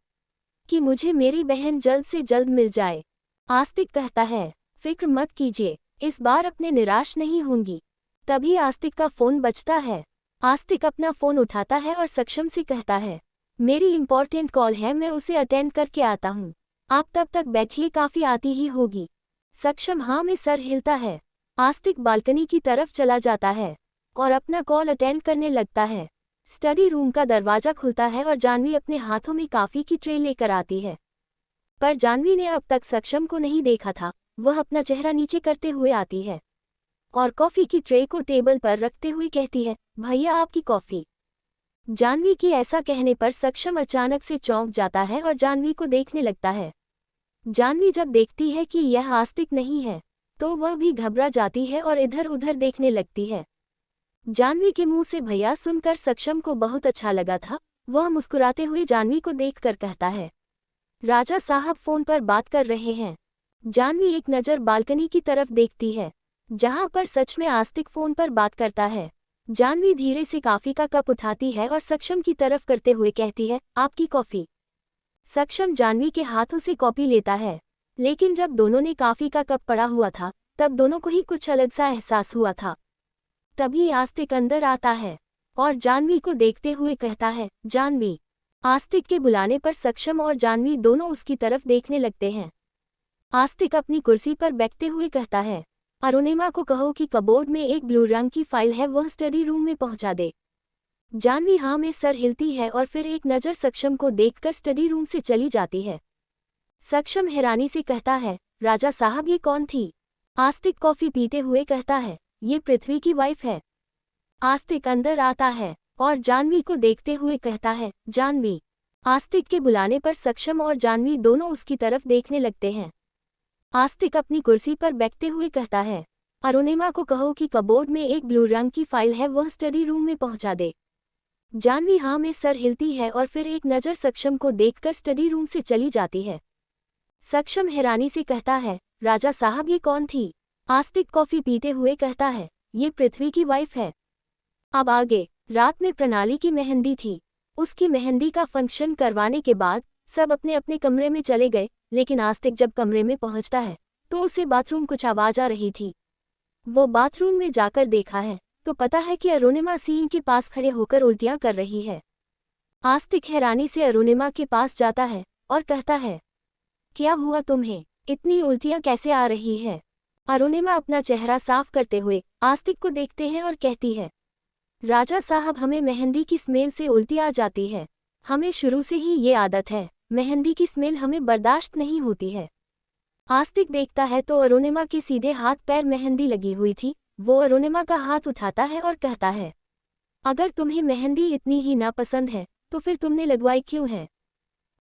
कि मुझे मेरी बहन जल्द से जल्द मिल जाए। आस्तिक कहता है, फिक्र मत कीजिए, इस बार अपने निराश नहीं होंगी। तभी आस्तिक का फोन बजता है। आस्तिक अपना फोन उठाता है और सक्षम से कहता है, मेरी इंपॉर्टेंट कॉल है, मैं उसे अटेंड करके आता हूँ, आप तब तक बैठिए, काफी आती ही होगी। सक्षम हाँ में सर हिलता है। आस्तिक बालकनी की तरफ चला जाता है और अपना कॉल अटेंड करने लगता है। स्टडी रूम का दरवाजा खुलता है और जानवी अपने हाथों में कॉफी की ट्रे लेकर आती है। पर जानवी ने अब तक सक्षम को नहीं देखा था। वह अपना चेहरा नीचे करते हुए आती है और कॉफी की ट्रे को टेबल पर रखते हुए कहती है, भैया आपकी कॉफी। जानवी के ऐसा कहने पर सक्षम अचानक से चौंक जाता है और जानवी को देखने लगता है। जानवी जब देखती है कि यह आस्तिक नहीं है तो वह भी घबरा जाती है और इधर उधर देखने लगती है। जानवी के मुंह से भैया सुनकर सक्षम को बहुत अच्छा लगा था। वह मुस्कुराते हुए जानवी को देखकर कहता है, राजा साहब फोन पर बात कर रहे हैं। जानवी एक नज़र बालकनी की तरफ देखती है जहां पर सच में आस्तिक फोन पर बात करता है। जानवी धीरे से कॉफी का कप उठाती है और सक्षम की तरफ करते हुए कहती है, आपकी कॉफी। सक्षम जानवी के हाथों से कॉफी लेता है, लेकिन जब दोनों ने कॉफी का कप पड़ा हुआ था तब दोनों को ही कुछ अलग सा एहसास हुआ था। तभी आस्तिक अंदर आता है और जानवी को देखते हुए कहता है, जानवी। आस्तिक के बुलाने पर सक्षम और जानवी दोनों उसकी तरफ देखने लगते हैं। आस्तिक अपनी कुर्सी पर बैठते हुए कहता है, अरुणिमा को कहो कि कबोर्ड में एक ब्लू रंग की फाइल है, वह स्टडी रूम में पहुंचा दे। जानवी हाँ में सर हिलती है और फिर एक नज़र सक्षम को देखकर स्टडी रूम से चली जाती है। सक्षम हैरानी से कहता है, राजा साहब ये कौन थी? आस्तिक कॉफी पीते हुए कहता है, ये पृथ्वी की वाइफ है। आस्तिक अंदर आता है और जानवी को देखते हुए कहता है, जानवी। आस्तिक के बुलाने पर सक्षम और जानवी दोनों उसकी तरफ देखने लगते हैं। आस्तिक अपनी कुर्सी पर बैठते हुए कहता है, अरुणिमा को कहो कि कबोर्ड में एक ब्लू रंग की फाइल है, वह स्टडी रूम में पहुंचा दे। जानवी हाँ में सर हिलती है और फिर एक नज़र सक्षम को देखकर स्टडी रूम से चली जाती है। सक्षम हैरानी से कहता है, राजा साहब ये कौन थी? आस्तिक कॉफी पीते हुए कहता है, ये पृथ्वी की वाइफ है। अब आगे, रात में प्रणाली की मेहंदी थी। उसकी मेहंदी का फंक्शन करवाने के बाद सब अपने अपने कमरे में चले गए, लेकिन आस्तिक जब कमरे में पहुंचता है तो उसे बाथरूम कुछ आवाज आ रही थी। वो बाथरूम में जाकर देखा है तो पता है कि अरुणिमा सिंह के पास खड़े होकर उल्टियां कर रही है। आस्तिक हैरानी से अरुणिमा के पास जाता है और कहता है, क्या हुआ तुम्हें, इतनी उल्टियां कैसे आ रही है? अरुणिमा अपना चेहरा साफ करते हुए आस्तिक को देखते हैं और कहती है, राजा साहब हमें मेहंदी की स्मेल से उल्टी आ जाती है। हमें शुरू से ही ये आदत है, मेहंदी की स्मेल हमें बर्दाश्त नहीं होती है। आस्तिक देखता है तो अरुणिमा के सीधे हाथ पैर मेहंदी लगी हुई थी। वो अरुणिमा का हाथ उठाता है और कहता है, अगर तुम्हें मेहंदी इतनी ही नापसंद है तो फिर तुमने लगवाई क्यों है?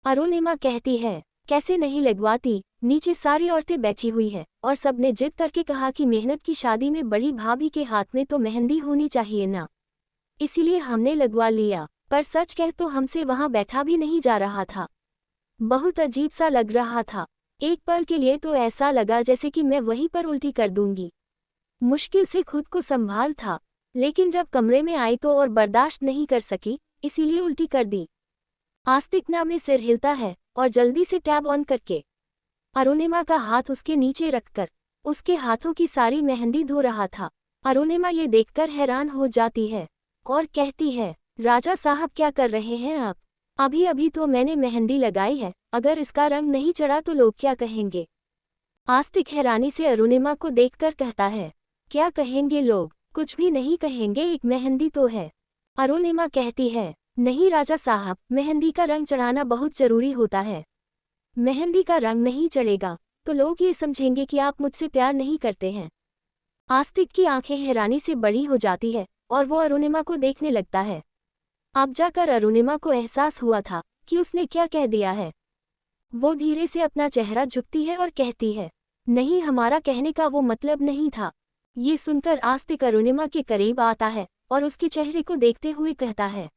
अरुणिमा कहती है, कैसे नहीं लगवाती, नीचे सारी औरतें बैठी हुई है और सबने जिद करके कहा कि मेहनत की शादी में बड़ी भाभी के हाथ में तो मेहंदी होनी चाहिए ना, इसीलिए हमने लगवा लिया। पर सच कह तो हमसे वहां बैठा भी नहीं जा रहा था, बहुत अजीब सा लग रहा था। एक पल के लिए तो ऐसा लगा जैसे कि मैं वहीं पर उल्टी कर दूंगी। मुश्किल से खुद को संभाल था, लेकिन जब कमरे में आई तो और बर्दाश्त नहीं कर सकी, इसीलिए उल्टी कर दी। आस्तिक ना में सिर हिलता है और जल्दी से टैब ऑन करके अरुणिमा का हाथ उसके नीचे रखकर उसके हाथों की सारी मेहंदी धो रहा था। अरुणिमा ये देखकर हैरान हो जाती है और कहती है, राजा साहब क्या कर रहे हैं आप? अभी अभी तो मैंने मेहंदी लगाई है, अगर इसका रंग नहीं चढ़ा तो लोग क्या कहेंगे? आस्तिक हैरानी से अरुणिमा को देखकर कहता है, क्या कहेंगे लोग? कुछ भी नहीं कहेंगे, एक मेहंदी तो है। अरुणिमा कहती है, नहीं राजा साहब, मेहंदी का रंग चढ़ाना बहुत जरूरी होता है। मेहंदी का रंग नहीं चढ़ेगा तो लोग ये समझेंगे कि आप मुझसे प्यार नहीं करते हैं। आस्तिक की आंखें हैरानी से बड़ी हो जाती है और वो अरुणिमा को देखने लगता है। अब जाकर अरुणिमा को एहसास हुआ था कि उसने क्या कह दिया है। वो धीरे से अपना चेहरा झुकती है और कहती है, नहीं, हमारा कहने का वो मतलब नहीं था। ये सुनकर आस्तिक अरुणिमा के करीब आता है और उसके चेहरे को देखते हुए कहता है,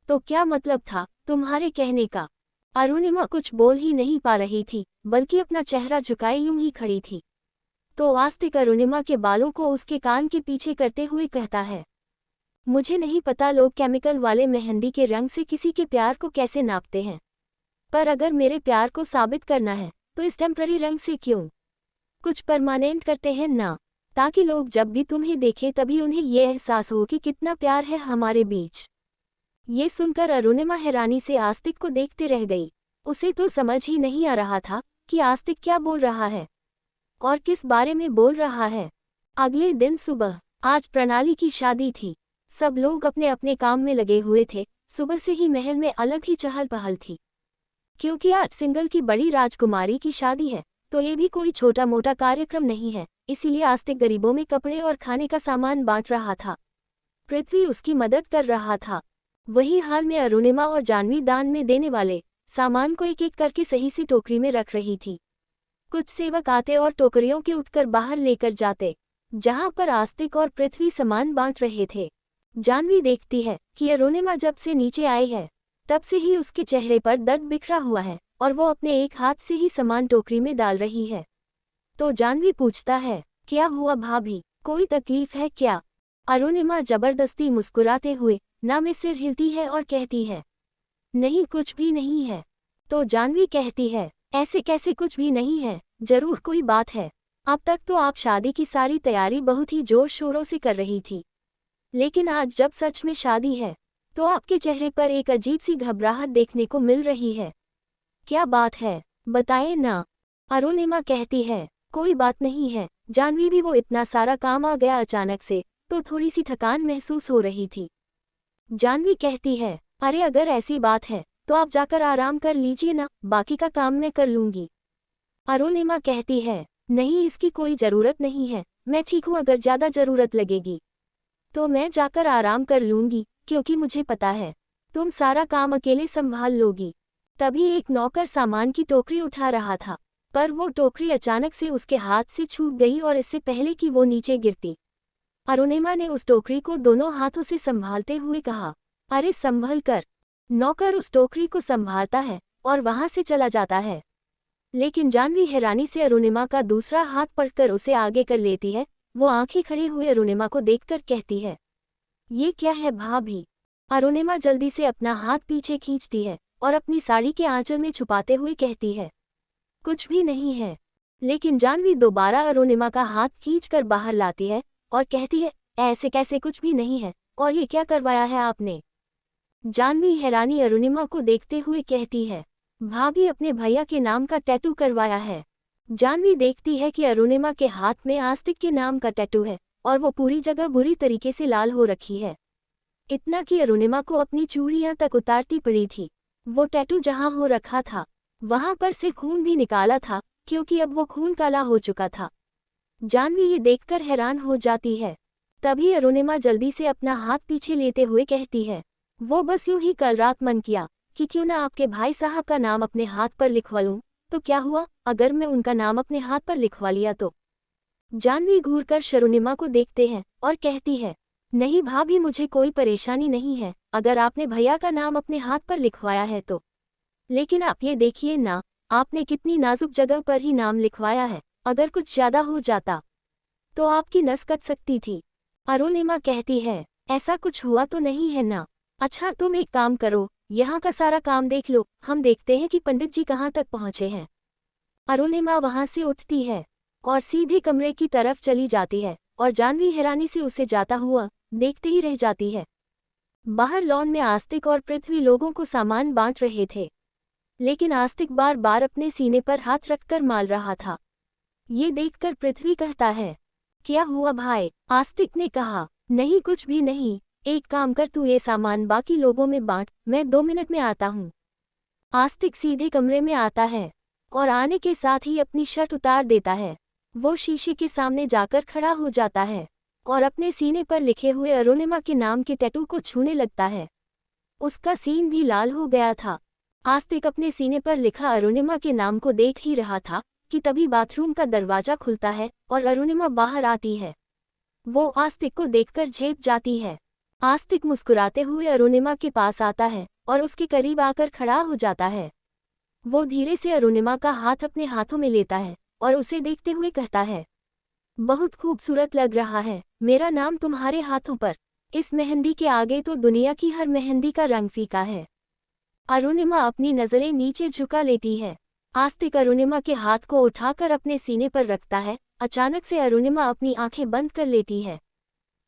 तो क्या मतलब था तुम्हारे कहने का? अरुणिमा कुछ बोल ही नहीं पा रही थी, बल्कि अपना चेहरा झुकाए यूं ही खड़ी थी। तो आस्तिक अरुणिमा के बालों को उसके कान के पीछे करते हुए कहता है, मुझे नहीं पता लोग केमिकल वाले मेहंदी के रंग से किसी के प्यार को कैसे नापते हैं, पर अगर मेरे प्यार को साबित करना है तो इस टेम्पररी रंग से क्यों कुछ परमानेंट करते हैं ना, ताकि लोग जब भी तुम्हें देखें तभी उन्हें ये एहसास हो कि कितना प्यार है हमारे बीच। ये सुनकर अरुणिमा हैरानी से आस्तिक को देखते रह गई। उसे तो समझ ही नहीं आ रहा था कि आस्तिक क्या बोल रहा है और किस बारे में बोल रहा है। अगले दिन सुबह, आज प्रणाली की शादी थी। सब लोग अपने अपने काम में लगे हुए थे। सुबह से ही महल में अलग ही चहल पहल थी, क्योंकि आज सिंगल की बड़ी राजकुमारी की शादी है, तो ये भी कोई छोटा मोटा कार्यक्रम नहीं है। इसीलिए आस्तिक गरीबों में कपड़े और खाने का सामान बांट रहा था। पृथ्वी उसकी मदद कर रहा था। वही हाल में अरुणिमा और जानवी दान में देने वाले सामान को एक एक करके सही सी टोकरी में रख रही थी। कुछ सेवक आते और टोकरियों के उठकर बाहर लेकर जाते, जहां पर आस्तिक और पृथ्वी सामान बांट रहे थे। जानवी देखती है कि अरुणिमा जब से नीचे आई है तब से ही उसके चेहरे पर दर्द बिखरा हुआ है और वो अपने एक हाथ से ही सामान टोकरी में डाल रही है। तो जानवी पूछता है, क्या हुआ भाभी, कोई तकलीफ है क्या? अरुणिमा जबरदस्ती मुस्कुराते हुए ना में सिर हिलती है और कहती है, नहीं, कुछ भी नहीं है। तो जानवी कहती है, ऐसे कैसे कुछ भी नहीं है, जरूर कोई बात है। अब तक तो आप शादी की सारी तैयारी बहुत ही जोर शोरों से कर रही थी, लेकिन आज जब सच में शादी है तो आपके चेहरे पर एक अजीब सी घबराहट देखने को मिल रही है। क्या बात है, बताएं ना। अरुणिमा कहती है, कोई बात नहीं है। जानवी भी वो इतना सारा काम आ गया अचानक से, तो थोड़ी सी थकान महसूस हो रही थी। जानवी कहती है, अरे अगर ऐसी बात है तो आप जाकर आराम कर लीजिए ना, बाकी का काम मैं कर लूंगी। अरुणिमा कहती है, नहीं, इसकी कोई ज़रूरत नहीं है, मैं ठीक हूँ। अगर ज़्यादा ज़रूरत लगेगी तो मैं जाकर आराम कर लूंगी, क्योंकि मुझे पता है तुम सारा काम अकेले संभाल लोगी। तभी एक नौकर सामान की टोकरी उठा रहा था, पर वो टोकरी अचानक से उसके हाथ से छूट गई और इससे पहले कि वो नीचे गिरती, अरुणिमा ने उस टोकरी को दोनों हाथों से संभालते हुए कहा, अरे संभल कर। नौकर उस टोकरी को संभालता है और वहां से चला जाता है, लेकिन जानवी हैरानी से अरुणिमा का दूसरा हाथ पकड़कर उसे आगे कर लेती है। वो आंखें खड़े हुए अरुणिमा को देखकर कहती है, ये क्या है भाभी? अरुणिमा जल्दी से अपना हाथ पीछे खींचती है और अपनी साड़ी के आंचल में छुपाते हुए कहती है, कुछ भी नहीं है। लेकिन जानवी दोबारा अरुणिमा का हाथ खींचकर बाहर लाती है और कहती है, ऐसे कैसे कुछ भी नहीं है, और ये क्या करवाया है आपने? जानवी हैरानी अरुणिमा को देखते हुए कहती है, भाभी अपने भैया के नाम का टैटू करवाया है। जानवी देखती है कि अरुणिमा के हाथ में आस्तिक के नाम का टैटू है और वो पूरी जगह बुरी तरीके से लाल हो रखी है, इतना कि अरुणिमा को अपनी चूड़ियां तक उतारती पड़ी थी। वो टैटू जहां हो रखा था वहां पर से खून भी निकाला था, क्योंकि अब वो खून काला हो चुका था। जानवी ये देखकर हैरान हो जाती है। तभी अरुणिमा जल्दी से अपना हाथ पीछे लेते हुए कहती है, वो बस यूं ही कल रात मन किया कि क्यों ना आपके भाई साहब का नाम अपने हाथ पर लिखवा लूं, तो क्या हुआ अगर मैं उनका नाम अपने हाथ पर लिखवा लिया तो? जानवी घूरकर अरुणिमा को देखते हैं और कहती है, नहीं भाभी, मुझे कोई परेशानी नहीं है अगर आपने भैया का नाम अपने हाथ पर लिखवाया है तो। लेकिन आप ये देखिए ना, आपने कितनी नाजुक जगह पर ही नाम लिखवाया है, अगर कुछ ज्यादा हो जाता तो आपकी नस कट सकती थी। अरुणिमा कहती है, ऐसा कुछ हुआ तो नहीं है ना। अच्छा, तुम एक काम करो, यहाँ का सारा काम देख लो, हम देखते हैं कि पंडित जी कहाँ तक पहुँचे हैं। अरुणिमा वहाँ से उठती है और सीधे कमरे की तरफ चली जाती है और जानवी हैरानी से उसे जाता हुआ देखते ही रह जाती है। बाहर लॉन में आस्तिक और पृथ्वी लोगों को सामान बांट रहे थे, लेकिन आस्तिक बार बार अपने सीने पर हाथ रखकर मार रहा था। ये देखकर पृथ्वी कहता है, क्या हुआ भाई? आस्तिक ने कहा, नहीं, कुछ भी नहीं। एक काम कर, तू ये सामान बाकी लोगों में बांट, मैं 2 मिनट में आता हूँ। आस्तिक सीधे कमरे में आता है और आने के साथ ही अपनी शर्ट उतार देता है। वो शीशे के सामने जाकर खड़ा हो जाता है और अपने सीने पर लिखे हुए अरुणिमा के नाम के टैटू को छूने लगता है। उसका सीन भी लाल हो गया था। आस्तिक अपने सीने पर लिखा अरुणिमा के नाम को देख ही रहा था कि तभी बाथरूम का दरवाजा खुलता है और अरुणिमा बाहर आती है। वो आस्तिक को देखकर झेप जाती है। आस्तिक मुस्कुराते हुए अरुणिमा के पास आता है और उसके करीब आकर खड़ा हो जाता है। वो धीरे से अरुणिमा का हाथ अपने हाथों में लेता है और उसे देखते हुए कहता है, बहुत खूबसूरत लग रहा है, मेरा नाम तुम्हारे हाथों पर। इस मेहंदी के आगे तो दुनिया की हर मेहंदी का रंग फीका है। अरुणिमा अपनी नजरें नीचे झुका लेती है। आस्तिक अरुणिमा के हाथ को उठाकर अपने सीने पर रखता है। अचानक से अरुणिमा अपनी आंखें बंद कर लेती है,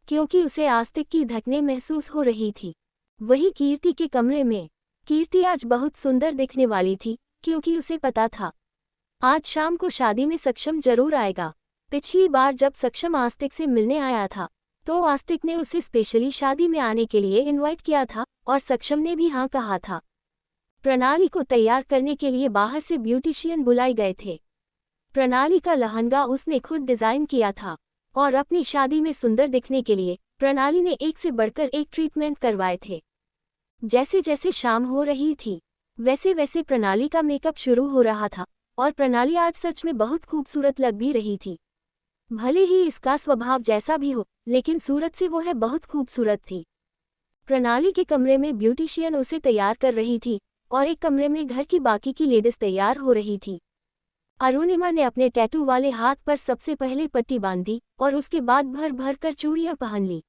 क्योंकि उसे आस्तिक की धड़कनें महसूस हो रही थी। वही कीर्ति के कमरे में। कीर्ति आज बहुत सुंदर दिखने वाली थी, क्योंकि उसे पता था आज शाम को शादी में सक्षम जरूर आएगा। पिछली बार जब सक्षम आस्तिक से मिलने आया था तो आस्तिक ने उसे स्पेशली शादी में आने के लिए इनवाइट किया था और सक्षम ने भी हाँ कहा था। प्रणाली को तैयार करने के लिए बाहर से ब्यूटिशियन बुलाए गए थे। प्रणाली का लहंगा उसने खुद डिजाइन किया था और अपनी शादी में सुंदर दिखने के लिए प्रणाली ने एक से बढ़कर एक ट्रीटमेंट करवाए थे। जैसे जैसे शाम हो रही थी वैसे वैसे प्रणाली का मेकअप शुरू हो रहा था और प्रणाली आज सच में बहुत खूबसूरत लग भी रही थी। भले ही इसका स्वभाव जैसा भी हो, लेकिन सूरत से वो है बहुत खूबसूरत थी। प्रणाली के कमरे में ब्यूटिशियन उसे तैयार कर रही थी और एक कमरे में घर की बाकी की लेडीज तैयार हो रही थी। अरुणिमा ने अपने टैटू वाले हाथ पर सबसे पहले पट्टी बांधी और उसके बाद भर भर कर चूड़ियां पहन ली,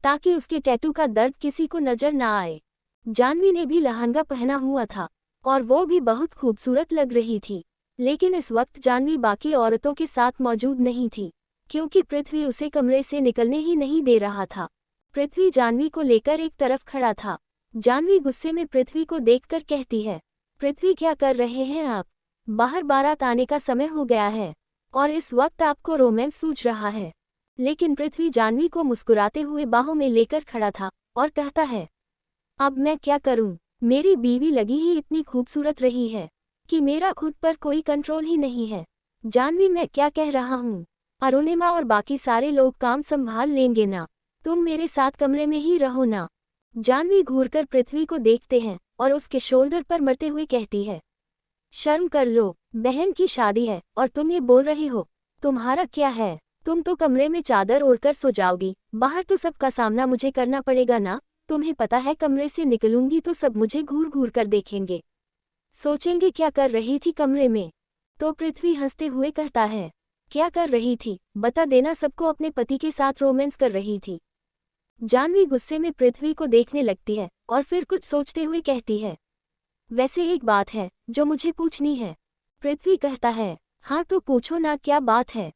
ताकि उसके टैटू का दर्द किसी को नजर ना आए। जानवी ने भी लहंगा पहना हुआ था और वो भी बहुत खूबसूरत लग रही थी, लेकिन इस वक्त जानवी बाकी औरतों के साथ मौजूद नहीं थी, क्योंकि पृथ्वी उसे कमरे से निकलने ही नहीं दे रहा था। पृथ्वी जानवी को लेकर एक तरफ खड़ा था। जानवी गुस्से में पृथ्वी को देखकर कहती है, पृथ्वी क्या कर रहे हैं आप? बाहर बारात आने का समय हो गया है और इस वक्त आपको रोमांस सूझ रहा है। लेकिन पृथ्वी जानवी को मुस्कुराते हुए बाहों में लेकर खड़ा था और कहता है, अब मैं क्या करूं? मेरी बीवी लगी ही इतनी खूबसूरत रही है कि मेरा खुद पर कोई कंट्रोल ही नहीं है। जानवी, मैं क्या कह रहा हूँ? अरुणिमा और बाकी सारे लोग काम संभाल लेंगे ना? तुम मेरे साथ कमरे में ही रहो ना? जानवी घूरकर पृथ्वी को देखते हैं और उसके शोल्डर पर मरते हुए कहती है, शर्म कर लो, बहन की शादी है और तुम ये बोल रही हो? तुम्हारा क्या है? तुम तो कमरे में चादर ओढ़कर सो जाओगी, बाहर तो सबका सामना मुझे करना पड़ेगा ना? तुम्हें पता है कमरे से निकलूंगी तो सब मुझे घूर घूर कर देखेंगे, सोचेंगे क्या कर रही थी कमरे में। तो पृथ्वी हंसते हुए कहता है, क्या कर रही थी? बता देना सबको, अपने पति के साथ रोमांस कर रही थी। जानवी गुस्से में पृथ्वी को देखने लगती है और फिर कुछ सोचते हुए कहती है, वैसे एक बात है जो मुझे पूछनी है। पृथ्वी कहता है, हाँ तो पूछो ना, क्या बात है?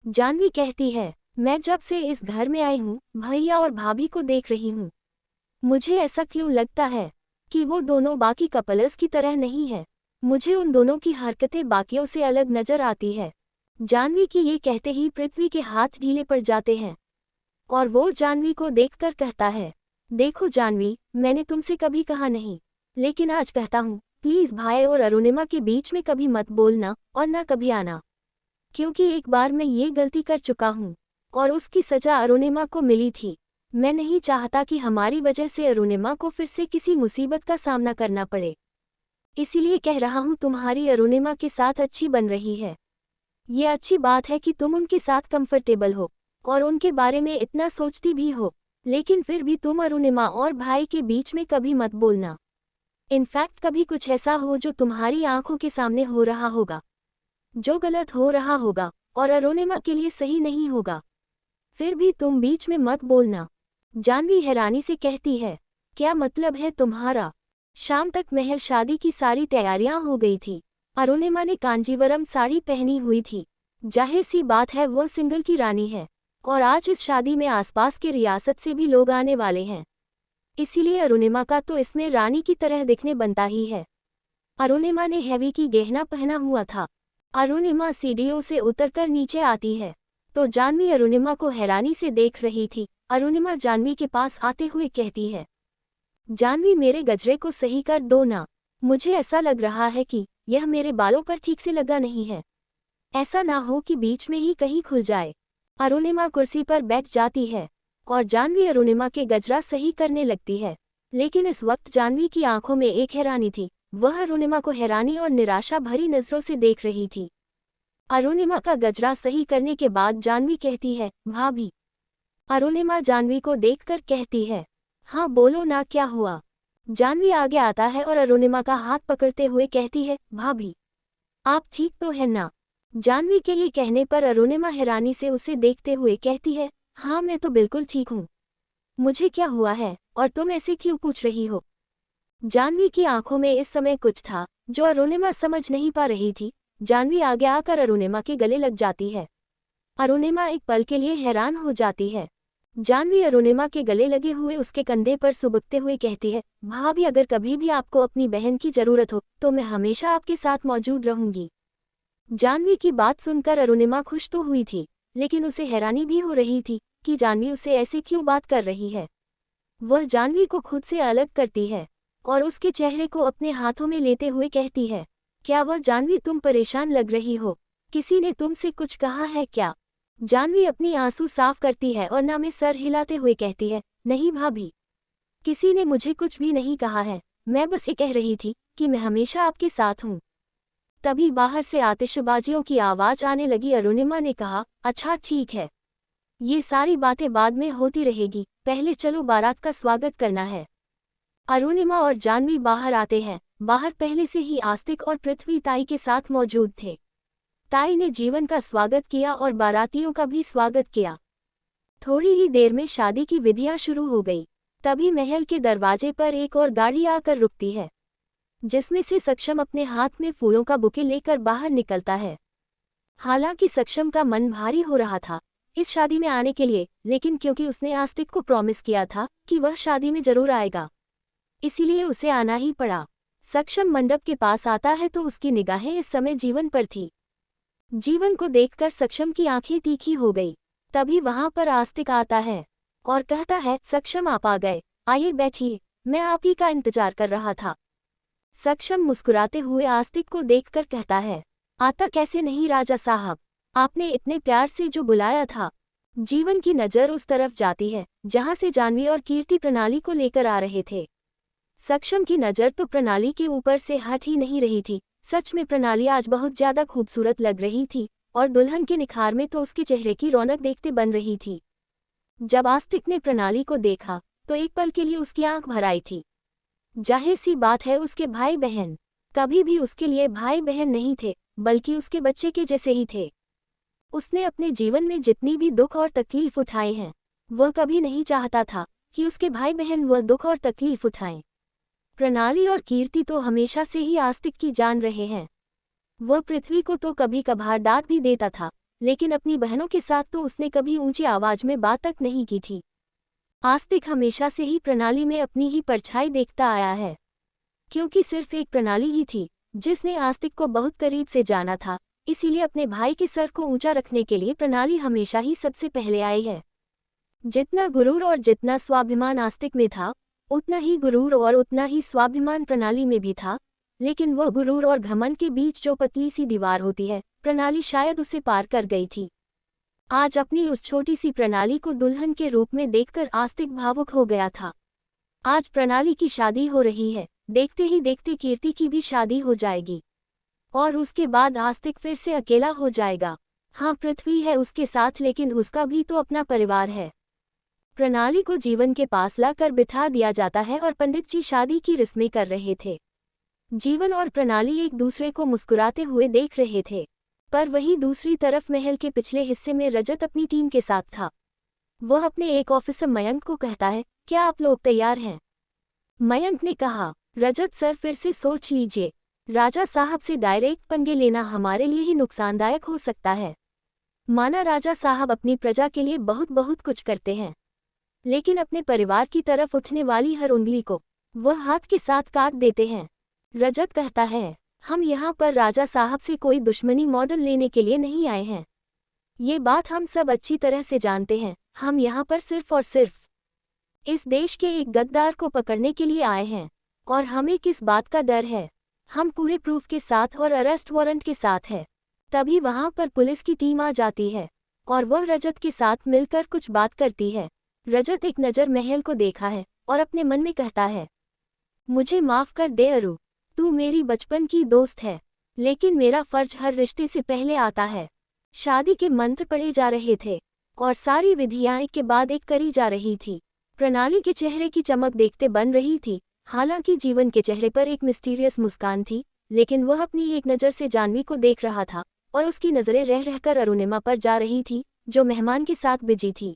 जानवी कहती है, मैं जब से इस घर में आई हूँ भैया और भाभी को देख रही हूँ, मुझे ऐसा क्यों लगता है कि वो दोनों बाकी कपल्स की तरह नहीं है। मुझे उन दोनों की हरकतें बाकियों से अलग नजर आती है। जानवी की ये कहते ही पृथ्वी के हाथ ढीले पड़ जाते हैं और वो जानवी को देखकर कहता है, देखो जानवी, मैंने तुमसे कभी कहा नहीं, लेकिन आज कहता हूँ, प्लीज भाई और अरुणिमा के बीच में कभी मत बोलना और ना कभी आना, क्योंकि एक बार मैं ये गलती कर चुका हूँ और उसकी सजा अरुणिमा को मिली थी। मैं नहीं चाहता कि हमारी वजह से अरुणिमा को फिर से किसी मुसीबत का सामना करना पड़े, इसीलिए कह रहा हूँ तुम्हारी अरुणिमा के साथ अच्छी बन रही है। ये अच्छी बात है कि तुम उनके साथ कंफर्टेबल हो और उनके बारे में इतना सोचती भी हो, लेकिन फिर भी तुम अरुणिमा और भाई के बीच में कभी मत बोलना। इनफैक्ट कभी कुछ ऐसा हो जो तुम्हारी आंखों के सामने हो रहा होगा, जो गलत हो रहा होगा और अरुणिमा के लिए सही नहीं होगा, फिर भी तुम बीच में मत बोलना। जानवी हैरानी से कहती है, क्या मतलब है तुम्हारा? शाम तक महल शादी की सारी तैयारियां हो गई थी। अरुणिमा ने कांजीवरम साड़ी पहनी हुई थी। जाहिर सी बात है वह सिंगल की रानी है और आज इस शादी में आसपास के रियासत से भी लोग आने वाले हैं, इसीलिए अरुणिमा का तो इसमें रानी की तरह दिखने बनता ही है। अरुणिमा ने हैवी की गहना पहना हुआ था। अरुणिमा सीढ़ियों से उतरकर नीचे आती है तो जानवी अरुणिमा को हैरानी से देख रही थी। अरुणिमा जानवी के पास आते हुए कहती है, जानवी, मेरे गजरे को सही कर दो ना, मुझे ऐसा लग रहा है कि यह मेरे बालों पर ठीक से लगा नहीं है, ऐसा ना हो कि बीच में ही कहीं खुल जाए। अरुणिमा कुर्सी पर बैठ जाती है और जानवी अरुणिमा के गजरा सही करने लगती है, लेकिन इस वक्त जानवी की आंखों में एक हैरानी थी वह अरुणिमा को हैरानी और निराशा भरी नजरों से देख रही थी। अरुणिमा का गजरा सही करने के बाद जानवी कहती है, भाभी। अरुणिमा जानवी को देखकर कहती है, हाँ बोलो ना, क्या हुआ। जानवी आगे आता है और अरुणिमा का हाथ पकड़ते हुए कहती है, भाभी आप ठीक तो है ना। जानवी के ये कहने पर अरुणिमा हैरानी से उसे देखते हुए कहती है, हाँ मैं तो बिल्कुल ठीक हूँ। मुझे क्या हुआ है और तुम ऐसे क्यों पूछ रही हो। जानवी की आंखों में इस समय कुछ था जो अरुणिमा समझ नहीं पा रही थी। जानवी आगे आकर अरुणिमा के गले लग जाती है। अरुणिमा एक पल के लिए हैरान हो जाती है। जानवी अरुणिमा के गले लगे हुए उसके कंधे पर सुबकते हुए कहती है, भाभी अगर कभी भी आपको अपनी बहन की जरूरत हो तो मैं हमेशा आपके साथ मौजूद रहूंगी। जानवी की बात सुनकर अरुणिमा खुश तो हुई थी, लेकिन उसे हैरानी भी हो रही थी कि जानवी उसे ऐसे क्यों बात कर रही है। वह जानवी को खुद से अलग करती है और उसके चेहरे को अपने हाथों में लेते हुए कहती है, क्या वह जानवी तुम परेशान लग रही हो, किसी ने तुमसे कुछ कहा है क्या। जानवी अपनी आंसू साफ करती है और ना में सर हिलाते हुए कहती है, नहीं भाभी, किसी ने मुझे कुछ भी नहीं कहा है, मैं बस ये कह रही थी कि मैं हमेशा आपके साथ हूँ। तभी बाहर से आतिशबाजियों की आवाज आने लगी। अरुणिमा ने कहा, अच्छा ठीक है, ये सारी बातें बाद में होती रहेगी, पहले चलो बारात का स्वागत करना है। अरुणिमा और जानवी बाहर आते हैं। बाहर पहले से ही आस्तिक और पृथ्वी ताई के साथ मौजूद थे। ताई ने जीवन का स्वागत किया और बारातियों का भी स्वागत किया। थोड़ी ही देर में शादी की विधियां शुरू हो गई। तभी महल के दरवाजे पर एक और गाड़ी आकर रुकती है, जिसमें से सक्षम अपने हाथ में फूलों का बुके लेकर बाहर निकलता है। हालांकि सक्षम का मन भारी हो रहा था इस शादी में आने के लिए, लेकिन क्योंकि उसने आस्तिक को प्रॉमिस किया था कि वह शादी में जरूर आएगा, इसीलिए उसे आना ही पड़ा। सक्षम मंडप के पास आता है तो उसकी निगाहें इस समय जीवन पर थी। जीवन को देखकर सक्षम की आंखें तीखी हो गई। तभी वहां पर आस्तिक आता है और कहता है, सक्षम आप आ गए, आइए बैठिए, मैं आप ही का इंतजार कर रहा था। सक्षम मुस्कुराते हुए आस्तिक को देखकर कहता है, आता कैसे नहीं राजा साहब, आपने इतने प्यार से जो बुलाया था। जीवन की नज़र उस तरफ जाती है जहां से जानवी और कीर्ति प्रणाली को लेकर आ रहे थे। सक्षम की नज़र तो प्रणाली के ऊपर से हट ही नहीं रही थी। सच में प्रणाली आज बहुत ज्यादा खूबसूरत लग रही थी और दुल्हन के निखार में तो उसके चेहरे की रौनक देखते बन रही थी। जब आस्तिक ने प्रणाली को देखा तो एक पल के लिए उसकी आंख भर आई थी। जाहिर सी बात है, उसके भाई बहन कभी भी उसके लिए भाई बहन नहीं थे, बल्कि उसके बच्चे के जैसे ही थे। उसने अपने जीवन में जितनी भी दुख और तकलीफ उठाए हैं, वह कभी नहीं चाहता था कि उसके भाई बहन वह दुख और तकलीफ उठाएं। प्रणाली और कीर्ति तो हमेशा से ही आस्तिक की जान रहे हैं। वह पृथ्वी को तो कभी कभार डांट भी देता था, लेकिन अपनी बहनों के साथ तो उसने कभी ऊंची आवाज में बात तक नहीं की थी। आस्तिक हमेशा से ही प्रणाली में अपनी ही परछाई देखता आया है, क्योंकि सिर्फ एक प्रणाली ही थी जिसने आस्तिक को बहुत करीब से जाना था। इसीलिए अपने भाई के सर को ऊंचा रखने के लिए प्रणाली हमेशा ही सबसे पहले आई है। जितना गुरूर और जितना स्वाभिमान आस्तिक में था, उतना ही गुरूर और उतना ही स्वाभिमान प्रणाली में भी था। लेकिन वह गुरूर और घमंड के बीच जो पतली सी दीवार होती है, प्रणाली शायद उसे पार कर गई थी। आज अपनी उस छोटी सी प्रणाली को दुल्हन के रूप में देखकर आस्तिक भावुक हो गया था। आज प्रणाली की शादी हो रही है, देखते ही देखते कीर्ति की भी शादी हो जाएगी और उसके बाद आस्तिक फिर से अकेला हो जाएगा। हाँ, पृथ्वी है उसके साथ, लेकिन उसका भी तो अपना परिवार है। प्रणाली को जीवन के पास लाकर बिठा दिया जाता है और पंडित जी शादी की रस्में कर रहे थे। जीवन और प्रणाली एक दूसरे को मुस्कुराते हुए देख रहे थे, पर वहीं दूसरी तरफ महल के पिछले हिस्से में रजत अपनी टीम के साथ था। वह अपने एक ऑफिसर मयंक को कहता है, क्या आप लोग तैयार हैं। मयंक ने कहा, रजत सर फिर से सोच लीजिए, राजा साहब से डायरेक्ट पंगे लेना हमारे लिए ही नुकसानदायक हो सकता है। माना राजा साहब अपनी प्रजा के लिए बहुत बहुत कुछ करते हैं, लेकिन अपने परिवार की तरफ उठने वाली हर उंगली को वह हाथ के साथ काट देते हैं। रजत कहता है, हम यहाँ पर राजा साहब से कोई दुश्मनी मॉडल लेने के लिए नहीं आए हैं। ये बात हम सब अच्छी तरह से जानते हैं। हम यहाँ पर सिर्फ और सिर्फ इस देश के एक गद्दार को पकड़ने के लिए आए हैं, और हमें किस बात का डर है। हम पूरे प्रूफ के साथ और अरेस्ट वारंट के साथ है। तभी वहाँ पर पुलिस की टीम आ जाती है और वह रजत के साथ मिलकर कुछ बात करती है। रजत एक नज़र महल को देखा है और अपने मन में कहता है, मुझे माफ कर दे अरु, तू मेरी बचपन की दोस्त है, लेकिन मेरा फर्ज हर रिश्ते से पहले आता है। शादी के मंत्र पढ़े जा रहे थे और सारी विधियां एक के बाद एक करी जा रही थी। प्रणाली के चेहरे की चमक देखते बन रही थी। हालांकि जीवन के चेहरे पर एक मिस्टीरियस मुस्कान थी, लेकिन वह अपनी एक नज़र से जाह्नवी को देख रहा था और उसकी नज़रें रह रहकर अरुणिमा पर जा रही थी, जो मेहमान के साथ बिजी थी।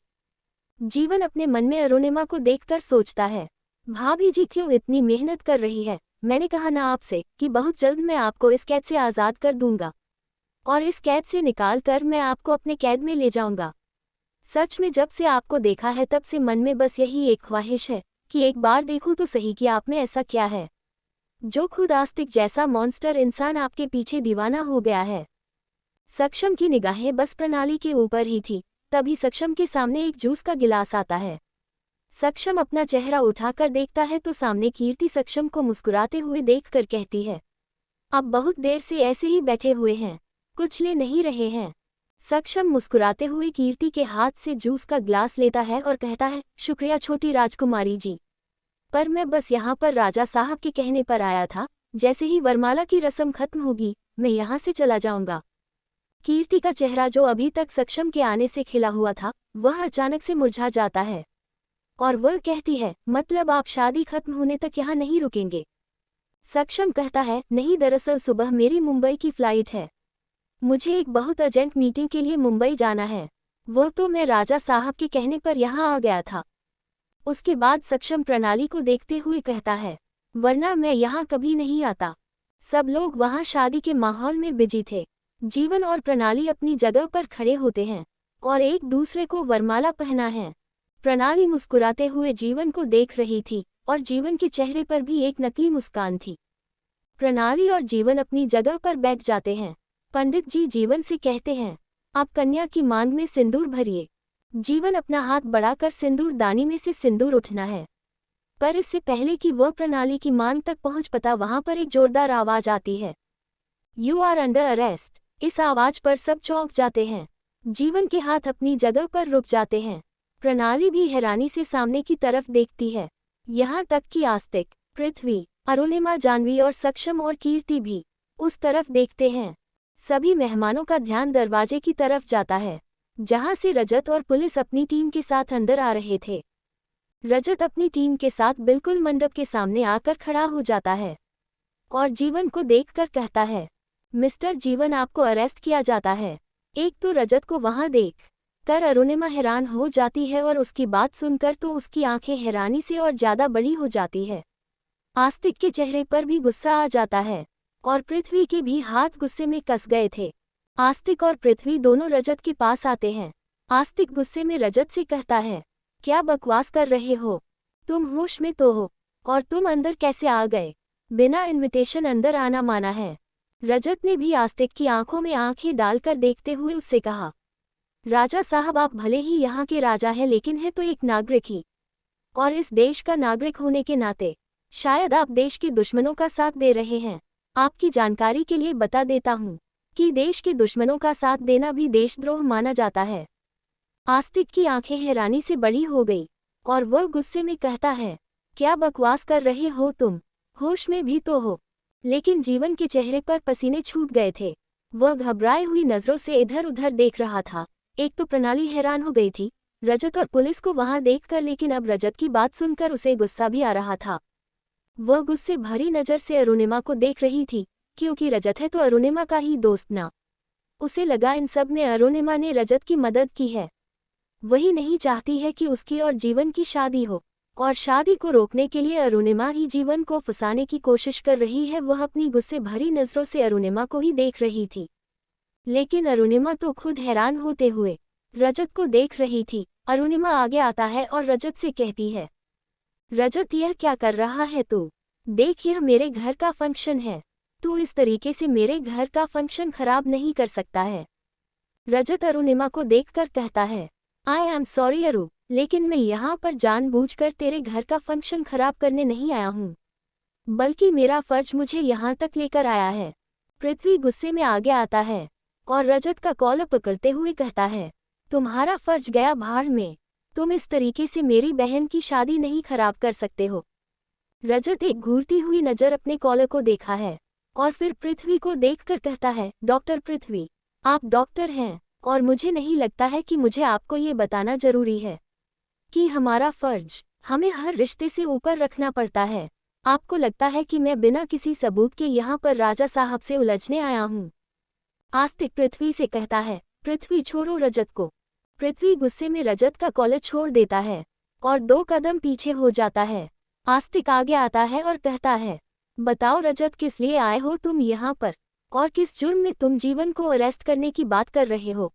जीवन अपने मन में अरुणिमा को देखकर सोचता है, भाभी जी क्यों इतनी मेहनत कर रही है। मैंने कहा ना आपसे कि बहुत जल्द मैं आपको इस कैद से आज़ाद कर दूंगा और इस कैद से निकाल कर मैं आपको अपने कैद में ले जाऊंगा। सच में जब से आपको देखा है तब से मन में बस यही एक ख्वाहिश है कि एक बार देखूं तो सही कि आप में ऐसा क्या है जो खुद आस्तिक जैसा मॉन्स्टर इंसान आपके पीछे दीवाना हो गया है। सक्षम की निगाहें बस प्रणाली के ऊपर ही थी। तभी सक्षम के सामने एक जूस का गिलास आता है। सक्षम अपना चेहरा उठाकर देखता है तो सामने कीर्ति सक्षम को मुस्कुराते हुए देखकर कहती है, अब बहुत देर से ऐसे ही बैठे हुए हैं, कुछ ले नहीं रहे हैं। सक्षम मुस्कुराते हुए कीर्ति के हाथ से जूस का ग्लास लेता है और कहता है, शुक्रिया छोटी राजकुमारी जी, पर मैं बस यहाँ पर राजा साहब के कहने पर आया था। जैसे ही वरमाला की रस्म खत्म होगी मैं यहाँ से चला जाऊंगा। कीर्ति का चेहरा जो अभी तक सक्षम के आने से खिला हुआ था, वह अचानक से मुरझा जाता है और वह कहती है, मतलब आप शादी खत्म होने तक यहाँ नहीं रुकेंगे। सक्षम कहता है, नहीं, दरअसल सुबह मेरी मुंबई की फ्लाइट है, मुझे एक बहुत अर्जेंट मीटिंग के लिए मुंबई जाना है। वो तो मैं राजा साहब के कहने पर यहाँ आ गया था। उसके बाद सक्षम प्रणाली को देखते हुए कहता है, वरना मैं यहाँ कभी नहीं आता। सब लोग वहाँ शादी के माहौल में बिजी थे। जीवन और प्रणाली अपनी जगह पर खड़े होते हैं और एक दूसरे को वरमाला पहना है। प्रणाली मुस्कुराते हुए जीवन को देख रही थी और जीवन के चेहरे पर भी एक नकली मुस्कान थी। प्रणाली और जीवन अपनी जगह पर बैठ जाते हैं। पंडित जी जीवन से कहते हैं, आप कन्या की मांग में सिंदूर भरिए। जीवन अपना हाथ बढ़ाकर सिंदूर दानी में से सिंदूर उठना है, पर इससे पहले कि वह प्रणाली की मांग तक पहुंच पाता वहां पर एक जोरदार आवाज आती है, यू आर अंडर अरेस्ट। इस आवाज पर सब चौंक जाते हैं। जीवन के हाथ अपनी जगह पर रुक जाते हैं। प्रणाली भी हैरानी से सामने की तरफ देखती है। यहाँ तक कि आस्तिक, पृथ्वी, अरुणिमा, जाह्नवी और सक्षम और कीर्ति भी उस तरफ देखते हैं। सभी मेहमानों का ध्यान दरवाजे की तरफ जाता है, जहां से रजत और पुलिस अपनी टीम के साथ अंदर आ रहे थे। रजत अपनी टीम के साथ बिल्कुल मंडप के सामने आकर खड़ा हो जाता है और जीवन को देखकर कहता है, मिस्टर जीवन, आपको अरेस्ट किया जाता है। एक तो रजत को वहां देख कर अरुणिमा हैरान हो जाती है और उसकी बात सुनकर तो उसकी आंखें हैरानी से और ज्यादा बड़ी हो जाती है। आस्तिक के चेहरे पर भी गुस्सा आ जाता है और पृथ्वी के भी हाथ गुस्से में कस गए थे। आस्तिक और पृथ्वी दोनों रजत के पास आते हैं। आस्तिक गुस्से में रजत से कहता है, क्या बकवास कर रहे हो, तुम होश में तो हो, और तुम अंदर कैसे आ गए, बिना इनविटेशन अंदर आना माना है। रजत ने भी आस्तिक की आंखों में आंखें डालकर देखते हुए उससे कहा, राजा साहब, आप भले ही यहाँ के राजा हैं लेकिन है तो एक नागरिक ही, और इस देश का नागरिक होने के नाते शायद आप देश के दुश्मनों का साथ दे रहे हैं। आपकी जानकारी के लिए बता देता हूँ कि देश के दुश्मनों का साथ देना भी देशद्रोह माना जाता है। आस्तिक की आंखें हैरानी से बड़ी हो गई और वह गुस्से में कहता है, क्या बकवास कर रहे हो तुम, होश में भी तो हो। लेकिन जीवन के चेहरे पर पसीने छूट गए थे। वह घबराई हुई नजरों से इधर उधर देख रहा था। एक तो प्रणाली हैरान हो गई थी रजत और पुलिस को वहां देखकर, लेकिन अब रजत की बात सुनकर उसे गुस्सा भी आ रहा था। वह गुस्से भरी नज़र से अरुणिमा को देख रही थी, क्योंकि रजत है तो अरुणिमा का ही दोस्त ना। उसे लगा इन सब में अरुणिमा ने रजत की मदद की है। वही नहीं चाहती है कि उसकी और जीवन की शादी हो, और शादी को रोकने के लिए अरुणिमा ही जीवन को फंसाने की कोशिश कर रही है। वह अपनी गुस्से भरी नज़रों से अरुणिमा को ही देख रही थी, लेकिन अरुणिमा तो खुद हैरान होते हुए रजत को देख रही थी। अरुणिमा आगे आता है और रजत से कहती है, रजत, यह क्या कर रहा है तू? देख, यह मेरे घर का फंक्शन है, तू इस तरीके से मेरे घर का फंक्शन खराब नहीं कर सकता है। रजत अरुणिमा को देखकर कहता है, आई एम सॉरी अरु, लेकिन मैं यहाँ पर जानबूझकर तेरे घर का फंक्शन खराब करने नहीं आया हूँ, बल्कि मेरा फर्ज मुझे यहाँ तक लेकर आया है। पृथ्वी गुस्से में आगे आता है और रजत का कॉलर पकड़ते हुए कहता है, तुम्हारा फर्ज गया भाड़ में, तुम इस तरीके से मेरी बहन की शादी नहीं खराब कर सकते हो। रजत एक घूरती हुई नजर अपने कॉलर को देखा है और फिर पृथ्वी को देखकर कहता है, डॉक्टर पृथ्वी, आप डॉक्टर हैं और मुझे नहीं लगता है कि मुझे आपको ये बताना जरूरी है कि हमारा फर्ज हमें हर रिश्ते से ऊपर रखना पड़ता है। आपको लगता है कि मैं बिना किसी सबूत के यहाँ पर राजा साहब से उलझने आया हूँ। आस्तिक पृथ्वी से कहता है, पृथ्वी छोड़ो रजत को। पृथ्वी गुस्से में रजत का कॉलर छोड़ देता है और 2 कदम पीछे हो जाता है। आस्तिक आगे आता है और कहता है, बताओ रजत, किस लिए आए हो तुम यहाँ पर और किस जुर्म में तुम जीवन को अरेस्ट करने की बात कर रहे हो?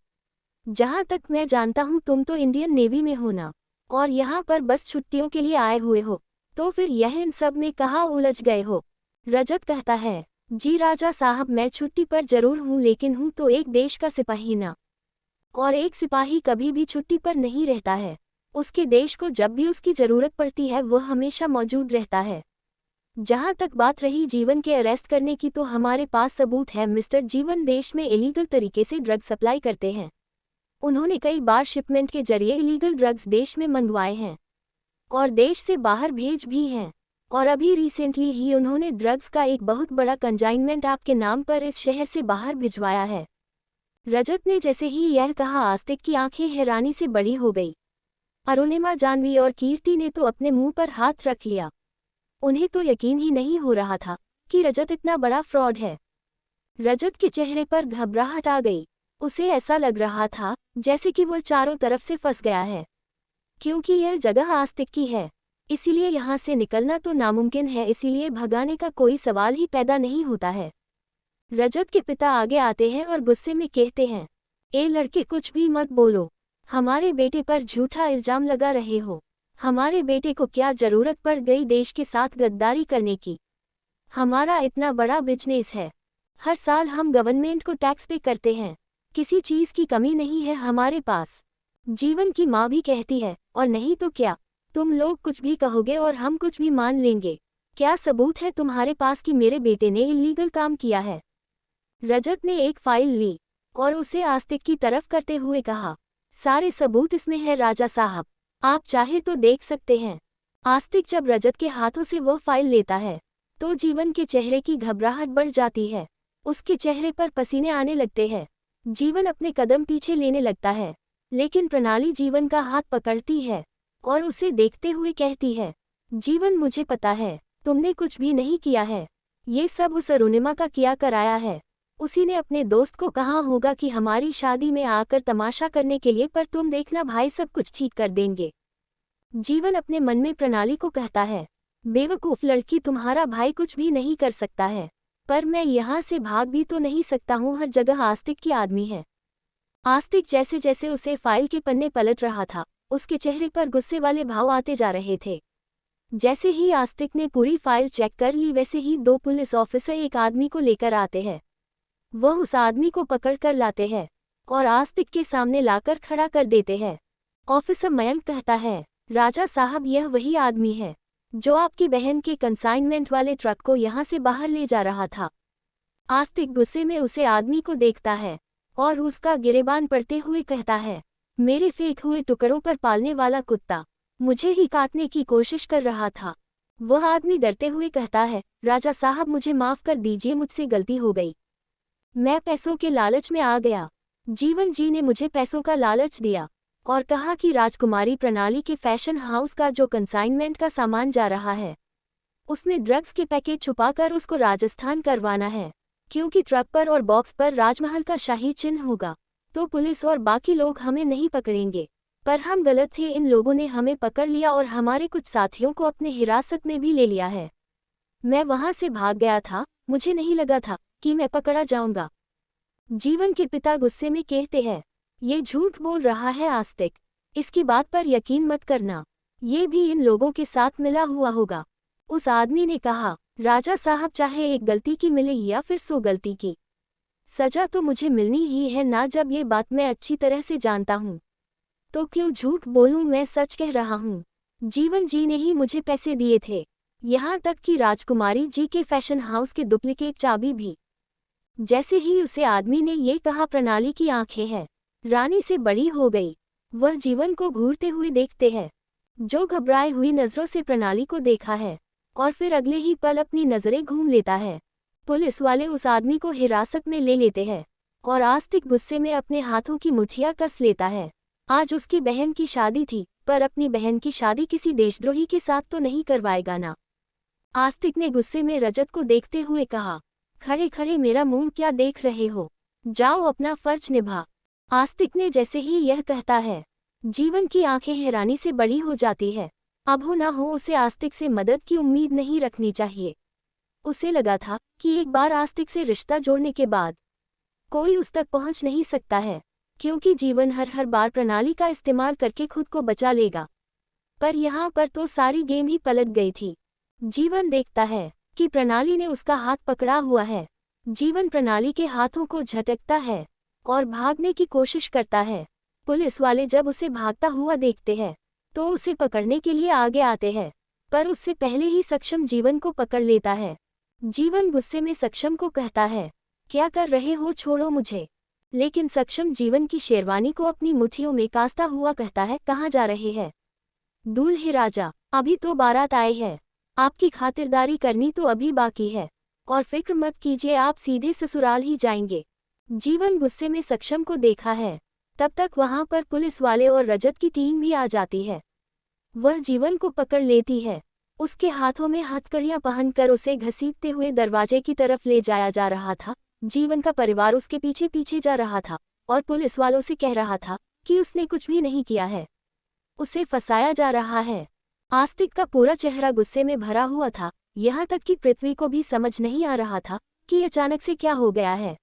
जहाँ तक मैं जानता हूँ तुम तो इंडियन नेवी में हो ना, और यहाँ पर बस छुट्टियों के लिए आए हुए हो, तो फिर यह इन सब में कहाँ उलझ गए हो? रजत कहता है, जी राजा साहब, मैं छुट्टी पर जरूर हूँ लेकिन हूँ तो एक देश का सिपाही ना, और एक सिपाही कभी भी छुट्टी पर नहीं रहता है। उसके देश को जब भी उसकी जरूरत पड़ती है वह हमेशा मौजूद रहता है। जहाँ तक बात रही जीवन के अरेस्ट करने की, तो हमारे पास सबूत है मिस्टर जीवन देश में इलीगल तरीके से ड्रग सप्लाई करते हैं। उन्होंने कई बार शिपमेंट के जरिए इलीगल ड्रग्स देश में मंगवाए हैं और देश से बाहर भेज भी हैं, और अभी रिसेंटली ही उन्होंने ड्रग्स का एक बहुत बड़ा कंजाइनमेंट आपके नाम पर इस शहर से बाहर भिजवाया है। रजत ने जैसे ही यह कहा, आस्तिक की आंखें हैरानी से बड़ी हो गई। अरुणिमा, जानवी और कीर्ति ने तो अपने मुंह पर हाथ रख लिया। उन्हें तो यकीन ही नहीं हो रहा था कि रजत इतना बड़ा फ्रॉड है। रजत के चेहरे पर घबराहट आ गई। उसे ऐसा लग रहा था जैसे कि वह चारों तरफ से फंस गया है, क्योंकि यह जगह आस्तिक की है, इसीलिए यहाँ से निकलना तो नामुमकिन है, इसीलिए भगाने का कोई सवाल ही पैदा नहीं होता है। रजत के पिता आगे आते हैं और गुस्से में कहते हैं, ए लड़के, कुछ भी मत बोलो। हमारे बेटे पर झूठा इल्जाम लगा रहे हो। हमारे बेटे को क्या जरूरत पड़ गई देश के साथ गद्दारी करने की? हमारा इतना बड़ा बिजनेस है, हर साल हम गवर्नमेंट को टैक्स पे करते हैं, किसी चीज की कमी नहीं है हमारे पास। जीवन की माँ भी कहती है, और नहीं तो क्या, तुम लोग कुछ भी कहोगे और हम कुछ भी मान लेंगे। क्या सबूत है तुम्हारे पास कि मेरे बेटे ने इलीगल काम किया है? रजत ने एक फाइल ली और उसे आस्तिक की तरफ करते हुए कहा, सारे सबूत इसमें है राजा साहब, आप चाहे तो देख सकते हैं। आस्तिक जब रजत के हाथों से वह फाइल लेता है तो जीवन के चेहरे की घबराहट बढ़ जाती है। उसके चेहरे पर पसीने आने लगते हैं। जीवन अपने कदम पीछे लेने लगता है, लेकिन प्रणाली जीवन का हाथ पकड़ती है और उसे देखते हुए कहती है, जीवन, मुझे पता है तुमने कुछ भी नहीं किया है, ये सब उस अरुणिमा का किया कराया है। उसी ने अपने दोस्त को कहा होगा कि हमारी शादी में आकर तमाशा करने के लिए, पर तुम देखना भाई, सब कुछ ठीक कर देंगे। जीवन अपने मन में प्रणाली को कहता है, बेवकूफ लड़की, तुम्हारा भाई कुछ भी नहीं कर सकता है, पर मैं यहाँ से भाग भी तो नहीं सकता हूँ, हर जगह आस्तिक की आदमी है। आस्तिक जैसे जैसे उसे फाइल के पन्ने पलट रहा था, उसके चेहरे पर गुस्से वाले भाव आते जा रहे थे। जैसे ही आस्तिक ने पूरी फाइल चेक कर ली, वैसे ही 2 पुलिस ऑफिसर एक आदमी को लेकर आते हैं। वह उस आदमी को पकड़ कर लाते हैं और आस्तिक के सामने लाकर खड़ा कर देते हैं। ऑफिसर मयंक कहता है, राजा साहब, यह वही आदमी है जो आपकी बहन के कंसाइनमेंट वाले ट्रक को यहाँ से बाहर ले जा रहा था। आस्तिक गुस्से में उसे आदमी को देखता है और उसका गिरेबान पड़ते हुए कहता है, मेरे फेंक हुए टुकड़ों पर पालने वाला कुत्ता मुझे ही काटने की कोशिश कर रहा था। वह आदमी डरते हुए कहता है, राजा साहब, मुझे माफ कर दीजिए, मुझसे गलती हो गई, मैं पैसों के लालच में आ गया। जीवन जी ने मुझे पैसों का लालच दिया और कहा कि राजकुमारी प्रणाली के फैशन हाउस का जो कंसाइनमेंट का सामान जा रहा है, उसमें ड्रग्स के पैकेट छुपाकर उसको राजस्थान करवाना है, क्योंकि ट्रक पर और बॉक्स पर राजमहल का शाही चिन्ह होगा, तो पुलिस और बाकी लोग हमें नहीं पकड़ेंगे। पर हम गलत थे, इन लोगों ने हमें पकड़ लिया और हमारे कुछ साथियों को अपने हिरासत में भी ले लिया है। मैं वहां से भाग गया था, मुझे नहीं लगा था कि मैं पकड़ा जाऊंगा। जीवन के पिता गुस्से में कहते हैं, ये झूठ बोल रहा है आस्तिक, इसकी बात पर यकीन मत करना, ये भी इन लोगों के साथ मिला हुआ होगा। उस आदमी ने कहा, राजा साहब, चाहे एक गलती की मिले या फिर 100 गलती की, सजा तो मुझे मिलनी ही है ना। जब ये बात मैं अच्छी तरह से जानता हूँ तो क्यों झूठ बोलूं, मैं सच कह रहा हूँ। जीवन जी ने ही मुझे पैसे दिए थे, यहाँ तक कि राजकुमारी जी के फैशन हाउस के डुप्लीकेट चाबी भी। जैसे ही उसे आदमी ने ये कहा, प्रणाली की आंखें हैं रानी से बड़ी हो गई। वह जीवन को घूरते हुए देखते हैं, जो घबराए हुई नजरों से प्रणाली को देखा है और फिर अगले ही पल अपनी नजरें घूम लेता है। पुलिस वाले उस आदमी को हिरासत में ले लेते हैं और आस्तिक गुस्से में अपने हाथों की मुठ्ठियां कस लेता है। आज उसकी बहन की शादी थी, पर अपनी बहन की शादी किसी देशद्रोही के साथ तो नहीं करवाएगा ना। आस्तिक ने गुस्से में रजत को देखते हुए कहा, खड़े खड़े मेरा मुंह क्या देख रहे हो, जाओ अपना फर्ज निभा। आस्तिक ने जैसे ही यह कहता है, जीवन की आंखें हैरानी से बड़ी हो जाती है। अब हो ना हो उसे आस्तिक से मदद की उम्मीद नहीं रखनी चाहिए। उसे लगा था कि एक बार आस्तिक से रिश्ता जोड़ने के बाद कोई उस तक पहुंच नहीं सकता है, क्योंकि जीवन हर बार प्रणाली का इस्तेमाल करके खुद को बचा लेगा। पर यहाँ पर तो सारी गेम ही पलट गई थी। जीवन देखता है कि प्रणाली ने उसका हाथ पकड़ा हुआ है। जीवन प्रणाली के हाथों को झटकता है और भागने की कोशिश करता है। पुलिस वाले जब उसे भागता हुआ देखते हैं तो उसे पकड़ने के लिए आगे आते हैं, पर उससे पहले ही सक्षम जीवन को पकड़ लेता है। जीवन गुस्से में सक्षम को कहता है, क्या कर रहे हो, छोड़ो मुझे। लेकिन सक्षम जीवन की शेरवानी को अपनी मुट्ठियों में कासता हुआ कहता है, कहाँ जा रहे हैं दूल्हे राजा, अभी तो बारात आए है, आपकी खातिरदारी करनी तो अभी बाकी है, और फिक्र मत कीजिए, आप सीधे ससुराल ही जाएंगे। जीवन गुस्से में सक्षम को देखा है। तब तक वहां पर पुलिस वाले और रजत की टीम भी आ जाती है। वह जीवन को पकड़ लेती है। उसके हाथों में हथकड़ियां पहनकर उसे घसीटते हुए दरवाजे की तरफ ले जाया जा रहा था। जीवन का परिवार उसके पीछे पीछे जा रहा था और पुलिस वालों से कह रहा था कि उसने कुछ भी नहीं किया है, उसे फंसाया जा रहा है। आस्तिक का पूरा चेहरा गुस्से में भरा हुआ था, यहाँ तक कि पृथ्वी को भी समझ नहीं आ रहा था कि अचानक से क्या हो गया है।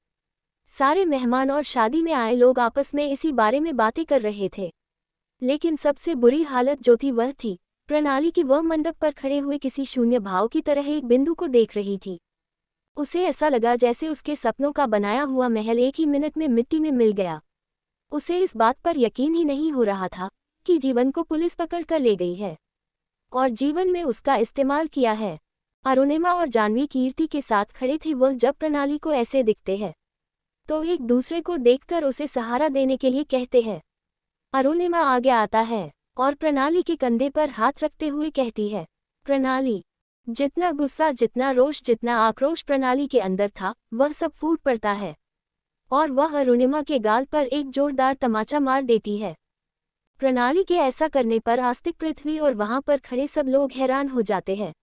सारे मेहमान और शादी में आए लोग आपस में इसी बारे में बातें कर रहे थे, लेकिन सबसे बुरी हालत जो थी वह थी प्रणाली की। वह मंडप पर खड़े हुए किसी शून्य भाव की तरह एक बिंदु को देख रही थी। उसे ऐसा लगा जैसे उसके सपनों का बनाया हुआ महल एक ही मिनट में मिट्टी में मिल गया। उसे इस बात पर यकीन ही नहीं हो रहा था कि जीवन को पुलिस पकड़ कर ले गई है और जीवन में उसका इस्तेमाल किया है। अरुणिमा और जानवी कीर्ति के साथ खड़े थे। वह जब प्रणाली को ऐसे दिखते हैं तो एक दूसरे को देखकर उसे सहारा देने के लिए कहते हैं। अरुणिमा आगे आता है और प्रणाली के कंधे पर हाथ रखते हुए कहती है, प्रणाली। जितना गुस्सा, जितना रोष, जितना आक्रोश प्रणाली के अंदर था वह सब फूट पड़ता है और वह अरुणिमा के गाल पर एक जोरदार तमाचा मार देती है। प्रणाली के ऐसा करने पर आस्तिक, पृथ्वी और वहां पर खड़े सब लोग हैरान हो जाते हैं।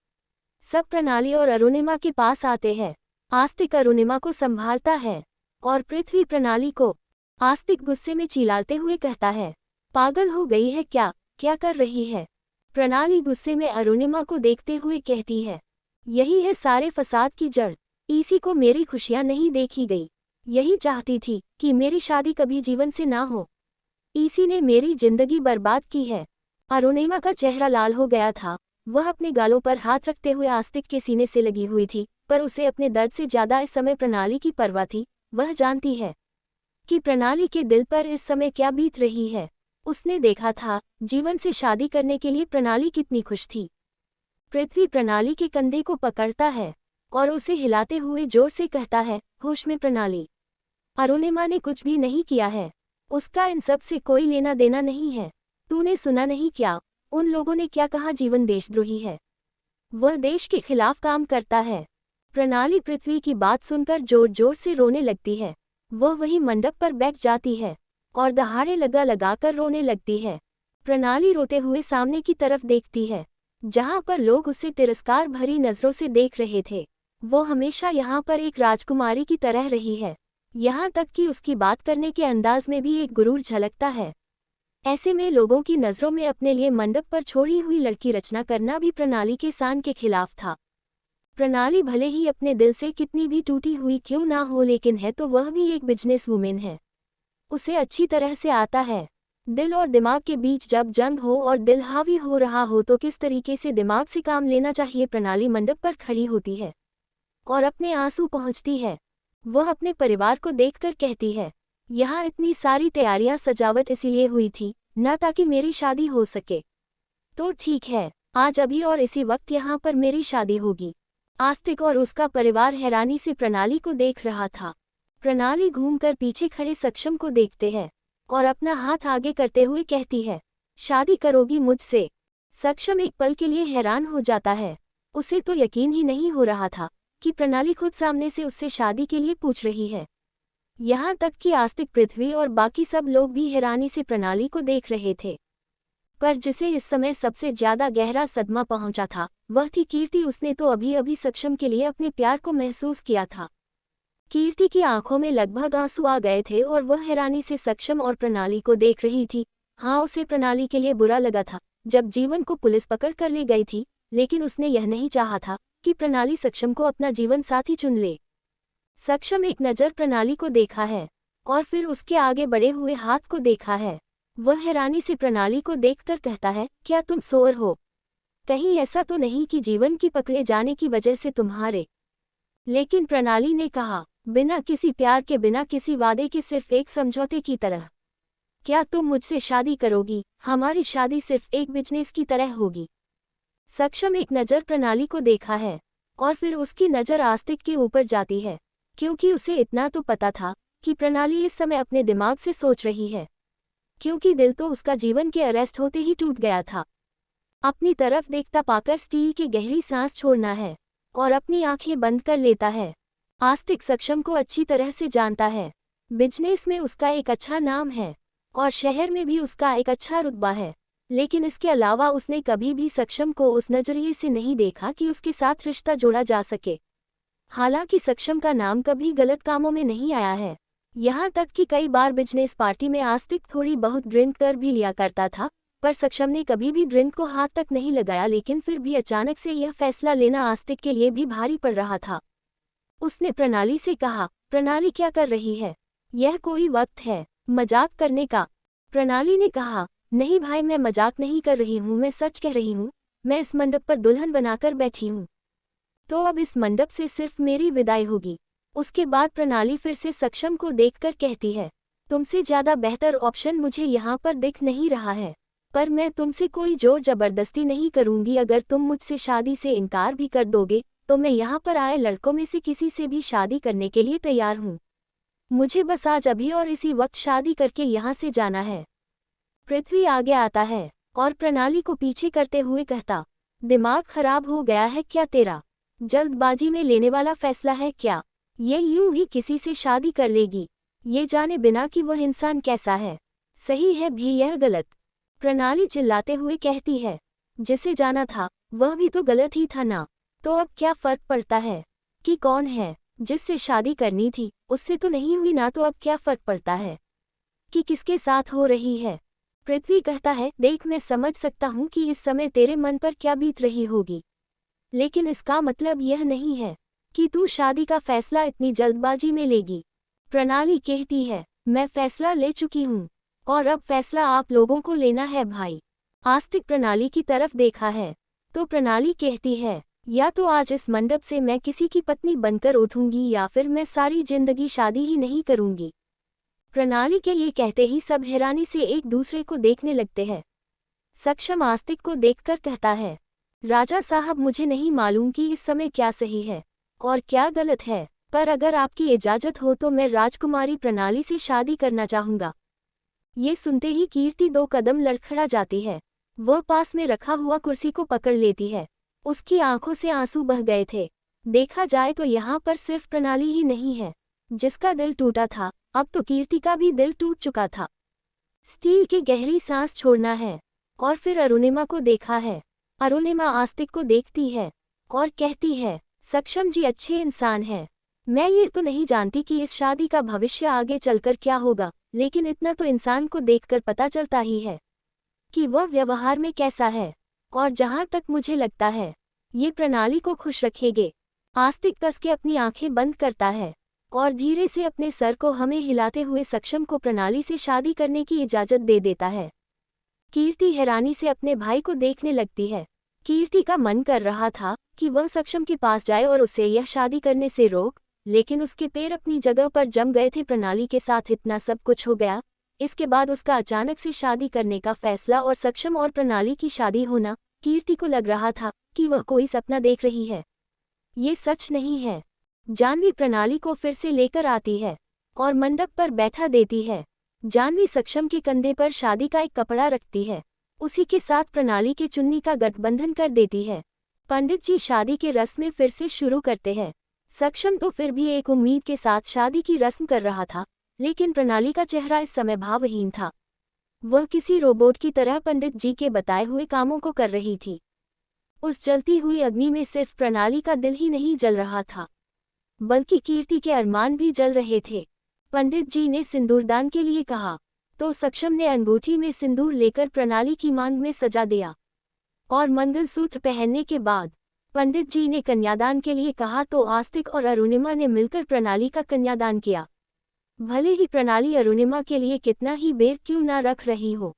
सब प्रणाली और अरुणिमा के पास आते हैं। आस्तिक अरुणिमा को संभालता है और पृथ्वी प्रणाली को। आस्तिक गुस्से में चिल्लाते हुए कहता है, पागल हो गई है क्या, क्या कर रही है। प्रणाली गुस्से में अरुणिमा को देखते हुए कहती है, यही है सारे फसाद की जड़। इसी को मेरी खुशियां नहीं देखी गई। यही चाहती थी कि मेरी शादी कभी जीवन से ना हो। इसी ने मेरी जिंदगी बर्बाद की है। अरुणिमा का चेहरा लाल हो गया था। वह अपने गालों पर हाथ रखते हुए आस्तिक के सीने से लगी हुई थी, पर उसे अपने दर्द से ज्यादा इस समय प्रणाली की परवाह थी। वह जानती है कि प्रणाली के दिल पर इस समय क्या बीत रही है। उसने देखा था जीवन से शादी करने के लिए प्रणाली कितनी खुश थी। पृथ्वी प्रणाली के कंधे को पकड़ता है और उसे हिलाते हुए जोर से कहता है, होश में प्रणाली। अरुणिमा ने कुछ भी नहीं किया है। उसका इन सब से कोई लेना देना नहीं है। तूने सुना नहीं क्या, उन लोगों ने क्या कहा, जीवन देशद्रोही है, वह देश के खिलाफ काम करता है। प्रणाली पृथ्वी की बात सुनकर जोर जोर से रोने लगती है। वह वही मंडप पर बैठ जाती है और दहाड़े लगाकर रोने लगती है। प्रणाली रोते हुए सामने की तरफ देखती है, जहां पर लोग उसे तिरस्कार भरी नजरों से देख रहे थे। वो हमेशा यहाँ पर एक राजकुमारी की तरह रही है, यहाँ तक कि उसकी बात करने के अंदाज में भी एक गुरूर झलकता है। ऐसे में लोगों की नज़रों में अपने लिए मंडप पर छोड़ी हुई लड़की रचना करना भी प्रणाली के शान के खिलाफ था। प्रणाली भले ही अपने दिल से कितनी भी टूटी हुई क्यों ना हो, लेकिन है तो वह भी एक बिजनेस वूमेन है। उसे अच्छी तरह से आता है दिल और दिमाग के बीच जब जंग हो और दिल हावी हो रहा हो तो किस तरीके से दिमाग से काम लेना चाहिए। प्रणाली मंडप पर खड़ी होती है और अपने आंसू पहुंचती है। वह अपने परिवार को देखकर कहती है, यहाँ इतनी सारी तैयारियां सजावट इसीलिए हुई थी न ताकि मेरी शादी हो सके। तो ठीक है, आज अभी और इसी वक्त यहाँ पर मेरी शादी होगी। आस्तिक और उसका परिवार हैरानी से प्रणाली को देख रहा था। प्रणाली घूमकर पीछे खड़े सक्षम को देखते हैं और अपना हाथ आगे करते हुए कहती है, शादी करोगी मुझसे। सक्षम एक पल के लिए हैरान हो जाता है उसे तो यकीन ही नहीं हो रहा था कि प्रणाली खुद सामने से उससे शादी के लिए पूछ रही है। यहाँ तक कि आस्तिक, पृथ्वी और बाकी सब लोग भी हैरानी से प्रणाली को देख रहे थे। पर जिसे इस समय सबसे ज्यादा गहरा सदमा पहुंचा था वह थी कीर्ति। उसने तो अभी अभी सक्षम के लिए अपने प्यार को महसूस किया था। कीर्ति की आंखों में लगभग आंसू आ गए थे और वह हैरानी से सक्षम और प्रणाली को देख रही थी। हाँ, उसे प्रणाली के लिए बुरा लगा था जब जीवन को पुलिस पकड़ कर ले गई थी, लेकिन उसने यह नहीं चाहा था कि प्रणाली सक्षम को अपना जीवन साथी चुन ले। सक्षम एक नज़र प्रणाली को देखा है और फिर उसके आगे बढ़े हुए हाथ को देखा है। वह हैरानी से प्रणाली को देखकर कहता है, क्या तुम सोर हो? कहीं ऐसा तो नहीं कि जीवन की पकड़े जाने की वजह से तुम्हारे। लेकिन प्रणाली ने कहा, बिना किसी प्यार के, बिना किसी वादे के, सिर्फ एक समझौते की तरह। क्या तुम मुझसे शादी करोगी? हमारी शादी सिर्फ एक बिजनेस की तरह होगी। सक्षम एक नज़र प्रणाली को देखा है और फिर उसकी नज़र आस्तिक के ऊपर जाती है, क्योंकि उसे इतना तो पता था कि प्रणाली इस समय अपने दिमाग से सोच रही है, क्योंकि दिल तो उसका जीवन के अरेस्ट होते ही टूट गया था। अपनी तरफ देखता पाकर स्टील की गहरी सांस छोड़ना है और अपनी आंखें बंद कर लेता है। आस्तिक सक्षम को अच्छी तरह से जानता है। बिजनेस में उसका एक अच्छा नाम है और शहर में भी उसका एक अच्छा रुतबा है, लेकिन इसके अलावा उसने कभी भी सक्षम को उस नजरिए से नहीं देखा कि उसके साथ रिश्ता जोड़ा जा सके। हालांकि सक्षम का नाम कभी गलत कामों में नहीं आया है, यहाँ तक कि कई बार बिजनेस पार्टी में आस्तिक थोड़ी बहुत ड्रिंक कर भी लिया करता था, पर सक्षम ने कभी भी ड्रिंक को हाथ तक नहीं लगाया। लेकिन फिर भी अचानक से यह फैसला लेना आस्तिक के लिए भी भारी पड़ रहा था। उसने प्रणाली से कहा, प्रणाली क्या कर रही है? यह कोई वक्त है मजाक करने का? प्रणाली ने कहा, नहीं भाई, मैं मजाक नहीं कर रही हूँ, मैं सच कह रही हूँ। मैं इस मंडप पर दुल्हन बनाकर बैठी हूँ, तो अब इस मंडप से सिर्फ मेरी विदाई होगी। उसके बाद प्रणाली फिर से सक्षम को देखकर कहती है, तुमसे ज़्यादा बेहतर ऑप्शन मुझे यहाँ पर दिख नहीं रहा है, पर मैं तुमसे कोई जोर जबरदस्ती नहीं करूँगी। अगर तुम मुझसे शादी से इनकार भी कर दोगे तो मैं यहाँ पर आए लड़कों में से किसी से भी शादी करने के लिए तैयार हूँ। मुझे बस आज अभी और इसी वक्त शादी करके यहाँ से जाना है। पृथ्वी आगे आता है और प्रणाली को पीछे करते हुए कहता, दिमाग खराब हो गया है क्या तेरा? जल्दबाजी में लेने वाला फैसला है क्या? ये यूं ही किसी से शादी कर लेगी, ये जाने बिना कि वह इंसान कैसा है, सही है भी यह गलत? प्रणाली चिल्लाते हुए कहती है, जिसे जाना था वह भी तो गलत ही था ना, तो अब क्या फर्क पड़ता है कि कौन है? जिससे शादी करनी थी उससे तो नहीं हुई ना, तो अब क्या फर्क पड़ता है कि किसके साथ हो रही है? पृथ्वी कहता है, देख, मैं समझ सकता हूँ कि इस समय तेरे मन पर क्या बीत रही होगी, लेकिन इसका मतलब यह नहीं है कि तू शादी का फैसला इतनी जल्दबाजी में लेगी। प्रणाली कहती है, मैं फैसला ले चुकी हूँ और अब फैसला आप लोगों को लेना है भाई। आस्तिक प्रणाली की तरफ देखा है तो प्रणाली कहती है, या तो आज इस मंडप से मैं किसी की पत्नी बनकर उठूंगी या फिर मैं सारी जिंदगी शादी ही नहीं करूंगी। प्रणाली के ये कहते ही सब हैरानी से एक दूसरे को देखने लगते हैं। सक्षम आस्तिक को देखकर कहता है, राजा साहब, मुझे नहीं मालूम कि इस समय क्या सही है और क्या गलत है, पर अगर आपकी इजाजत हो तो मैं राजकुमारी प्रणाली से शादी करना चाहूँगा। ये सुनते ही कीर्ति 2 कदम लड़खड़ा जाती है। वह पास में रखा हुआ कुर्सी को पकड़ लेती है। उसकी आंखों से आंसू बह गए थे। देखा जाए तो यहाँ पर सिर्फ प्रणाली ही नहीं है जिसका दिल टूटा था, अब तो कीर्ति का भी दिल टूट चुका था। स्टील की गहरी सांस छोड़ना है और फिर अरुणिमा को देखा है। अरुणिमा आस्तिक को देखती है और कहती है, सक्षम जी अच्छे इंसान हैं। मैं ये तो नहीं जानती कि इस शादी का भविष्य आगे चलकर क्या होगा, लेकिन इतना तो इंसान को देखकर पता चलता ही है कि वह व्यवहार में कैसा है, और जहाँ तक मुझे लगता है ये प्रणाली को खुश रखेंगे। आस्तिक कस के अपनी आंखें बंद करता है और धीरे से अपने सर को हमें हिलाते हुए सक्षम को प्रणाली से शादी करने की इजाज़त दे देता है। कीर्ति हैरानी से अपने भाई को देखने लगती है। कीर्ति का मन कर रहा था कि वह सक्षम के पास जाए और उसे यह शादी करने से रोक, लेकिन उसके पैर अपनी जगह पर जम गए थे। प्रणाली के साथ इतना सब कुछ हो गया, इसके बाद उसका अचानक से शादी करने का फैसला और सक्षम और प्रणाली की शादी होना, कीर्ति को लग रहा था कि वह कोई सपना देख रही है, ये सच नहीं है। जानवी प्रणाली को फिर से लेकर आती है और मंडप पर बैठा देती है। जानवी सक्षम के कंधे पर शादी का एक कपड़ा रखती है, उसी के साथ प्रणाली के चुन्नी का गठबंधन कर देती है। पंडित जी शादी के रस्में फिर से शुरू करते हैं। सक्षम तो फिर भी एक उम्मीद के साथ शादी की रस्म कर रहा था, लेकिन प्रणाली का चेहरा इस समय भावहीन था। वह किसी रोबोट की तरह पंडित जी के बताए हुए कामों को कर रही थी। उस जलती हुई अग्नि में सिर्फ प्रणाली का दिल ही नहीं जल रहा था, बल्कि कीर्ति के अरमान भी जल रहे थे। पंडित जी ने सिंदूरदान के लिए कहा तो सक्षम ने अंगूठी में सिंदूर लेकर प्रणाली की मांग में सजा दिया, और मंगलसूत्र पहनने के बाद पंडित जी ने कन्यादान के लिए कहा तो आस्तिक और अरुणिमा ने मिलकर प्रणाली का कन्यादान किया। भले ही प्रणाली अरुणिमा के लिए कितना ही बेर क्यों ना रख रही हो,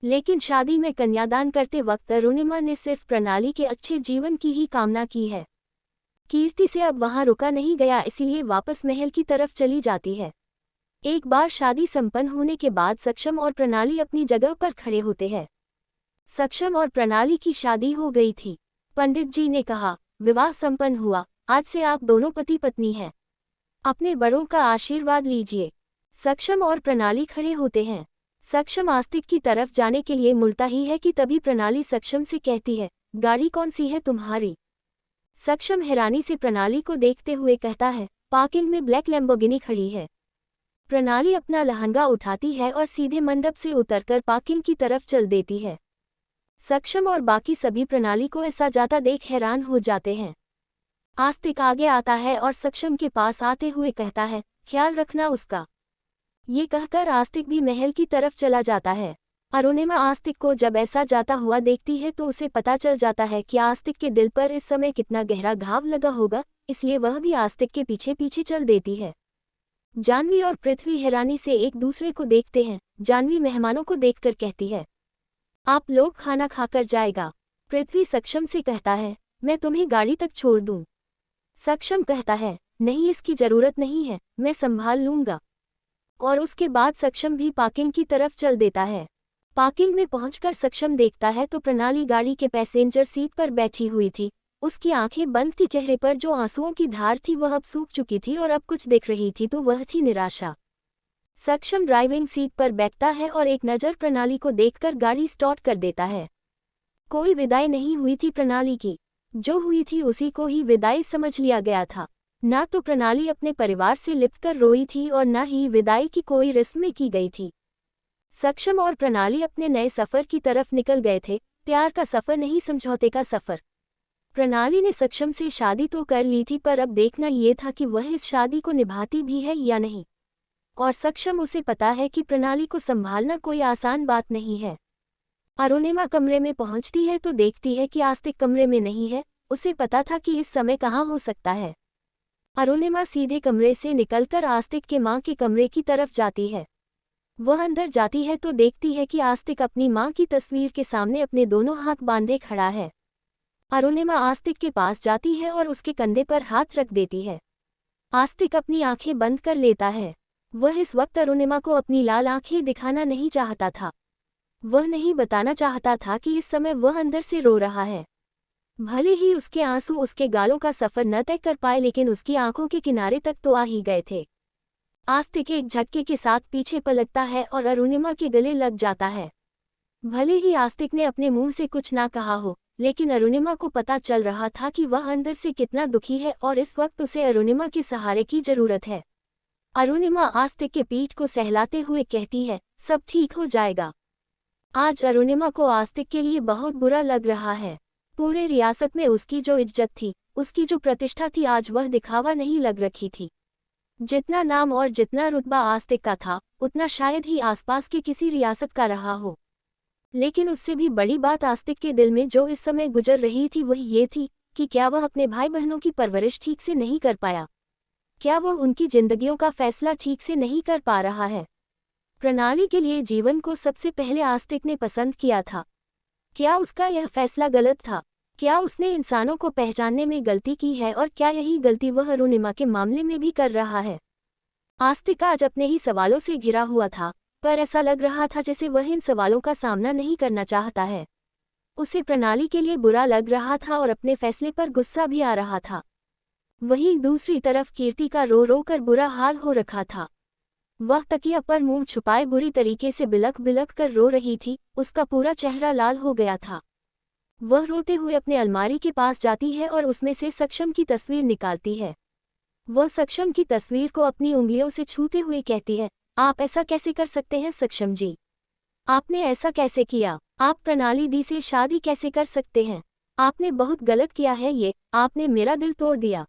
लेकिन शादी में कन्यादान करते वक्त अरुणिमा ने सिर्फ प्रणाली के अच्छे जीवन की ही कामना की है। कीर्ति से अब वहां रुका नहीं गया, इसलिए वापस महल की तरफ चली जाती है। एक बार शादी संपन्न होने के बाद सक्षम और प्रणाली अपनी जगह पर खड़े होते हैं। सक्षम और प्रणाली की शादी हो गई थी। पंडित जी ने कहा, विवाह संपन्न हुआ, आज से आप दोनों पति पत्नी हैं। अपने बड़ों का आशीर्वाद लीजिए। सक्षम और प्रणाली खड़े होते हैं। सक्षम आस्तिक की तरफ जाने के लिए मुड़ता ही है कि तभी प्रणाली सक्षम से कहती है, गाड़ी कौन सी है तुम्हारी? सक्षम हैरानी से प्रणाली को देखते हुए कहता है, पार्किंग में ब्लैक लैम्बोर्गिनी खड़ी है। प्रणाली अपना लहंगा उठाती है और सीधे मंडप से उतरकर पार्किंग की तरफ चल देती है। सक्षम और बाकी सभी प्रणाली को ऐसा जाता देख हैरान हो जाते हैं। आस्तिक आगे आता है और सक्षम के पास आते हुए कहता है, ख्याल रखना उसका। ये कहकर आस्तिक भी महल की तरफ चला जाता है। अरुणिमा आस्तिक को जब ऐसा जाता हुआ देखती है तो उसे पता चल जाता है कि आस्तिक के दिल पर इस समय कितना गहरा घाव लगा होगा, इसलिए वह भी आस्तिक के पीछे पीछे चल देती है। जानवी और पृथ्वी हैरानी से एक दूसरे को देखते हैं। जानवी मेहमानों को देखकर कहती है, आप लोग खाना खाकर जाएगा। पृथ्वी सक्षम से कहता है, मैं तुम्हें गाड़ी तक छोड़ दूं। सक्षम कहता है, नहीं, इसकी जरूरत नहीं है, मैं संभाल लूंगा। और उसके बाद सक्षम भी पार्किंग की तरफ चल देता है। पार्किंग में पहुंचकर सक्षम देखता है तो प्रणाली गाड़ी के पैसेंजर सीट पर बैठी हुई थी। उसकी आंखें बंद थी, चेहरे पर जो आंसुओं की धार थी वह अब सूख चुकी थी और अब कुछ दिख रही थी तो वह थी निराशा। सक्षम ड्राइविंग सीट पर बैठता है और एक नज़र प्रणाली को देखकर गाड़ी स्टार्ट कर देता है। कोई विदाई नहीं हुई थी प्रणाली की, जो हुई थी उसी को ही विदाई समझ लिया गया था। ना तो प्रणाली अपने परिवार से लिपटकर रोई थी और न ही विदाई की कोई रस्में की गई थी। सक्षम और प्रणाली अपने नए सफ़र की तरफ निकल गए थे, प्यार का सफ़र नहीं, समझौते का सफ़र। प्रणाली ने सक्षम से शादी तो कर ली थी, पर अब देखना ये था कि वह इस शादी को निभाती भी है या नहीं। और सक्षम, उसे पता है कि प्रणाली को संभालना कोई आसान बात नहीं है। अरुणिमा कमरे में पहुंचती है तो देखती है कि आस्तिक कमरे में नहीं है। उसे पता था कि इस समय कहाँ हो सकता है। अरुणिमा सीधे कमरे से निकलकर आस्तिक के माँ के कमरे की तरफ जाती है। वह अंदर जाती है तो देखती है कि आस्तिक अपनी माँ की तस्वीर के सामने अपने दोनों हाथ बांधे खड़ा है। अरुणिमा आस्तिक के पास जाती है और उसके कंधे पर हाथ रख देती है। आस्तिक अपनी आंखें बंद कर लेता है। वह इस वक्त अरुणिमा को अपनी लाल आंखें दिखाना नहीं चाहता था। वह नहीं बताना चाहता था कि इस समय वह अंदर से रो रहा है। भले ही उसके आंसू उसके गालों का सफ़र न तय कर पाए, लेकिन उसकी आंखों के किनारे तक तो आ ही गए थे। आस्तिक एक झटके के साथ पीछे पलटता है और अरुणिमा के गले लग जाता है। भले ही आस्तिक ने अपने मुंह से कुछ ना कहा हो, लेकिन अरुणिमा को पता चल रहा था कि वह अंदर से कितना दुखी है और इस वक्त उसे अरुणिमा के सहारे की जरूरत है। अरुणिमा आस्तिक के पीठ को सहलाते हुए कहती है, सब ठीक हो जाएगा। आज अरुणिमा को आस्तिक के लिए बहुत बुरा लग रहा है। पूरे रियासत में उसकी जो इज्जत थी, उसकी जो प्रतिष्ठा थी, आज वह दिखावा नहीं लग रखी थी। जितना नाम और जितना रुतबा आस्तिक का था, उतना शायद ही आसपास की किसी रियासत का रहा हो। लेकिन उससे भी बड़ी बात आस्तिक के दिल में जो इस समय गुजर रही थी वह ये थी कि क्या वह अपने भाई बहनों की परवरिश ठीक से नहीं कर पाया? क्या वह उनकी जिंदगियों का फैसला ठीक से नहीं कर पा रहा है? प्रणाली के लिए जीवन को सबसे पहले आस्तिक ने पसंद किया था। क्या उसका यह फैसला गलत था? क्या उसने इंसानों को पहचानने में गलती की है और क्या यही गलती वह अरुणिमा के मामले में भी कर रहा है? आस्तिक आज अपने ही सवालों से घिरा हुआ था, पर ऐसा लग रहा था जैसे वह इन सवालों का सामना नहीं करना चाहता है। उसे प्रणाली के लिए बुरा लग रहा था और अपने फैसले पर गुस्सा भी आ रहा था। वहीं दूसरी तरफ कीर्ति का रो रो कर बुरा हाल हो रखा था। वह तकिया पर मुंह छुपाए बुरी तरीके से बिलख बिलख कर रो रही थी। उसका पूरा चेहरा लाल हो गया था। वह रोते हुए अपने अलमारी के पास जाती है और उसमें से सक्षम की तस्वीर निकालती है। वह सक्षम की तस्वीर को अपनी उंगलियों से छूते हुए कहती है, आप ऐसा कैसे कर सकते हैं सक्षम जी? आपने ऐसा कैसे किया? आप प्रणाली दी से शादी कैसे कर सकते हैं? आपने बहुत गलत किया है, ये आपने मेरा दिल तोड़ दिया।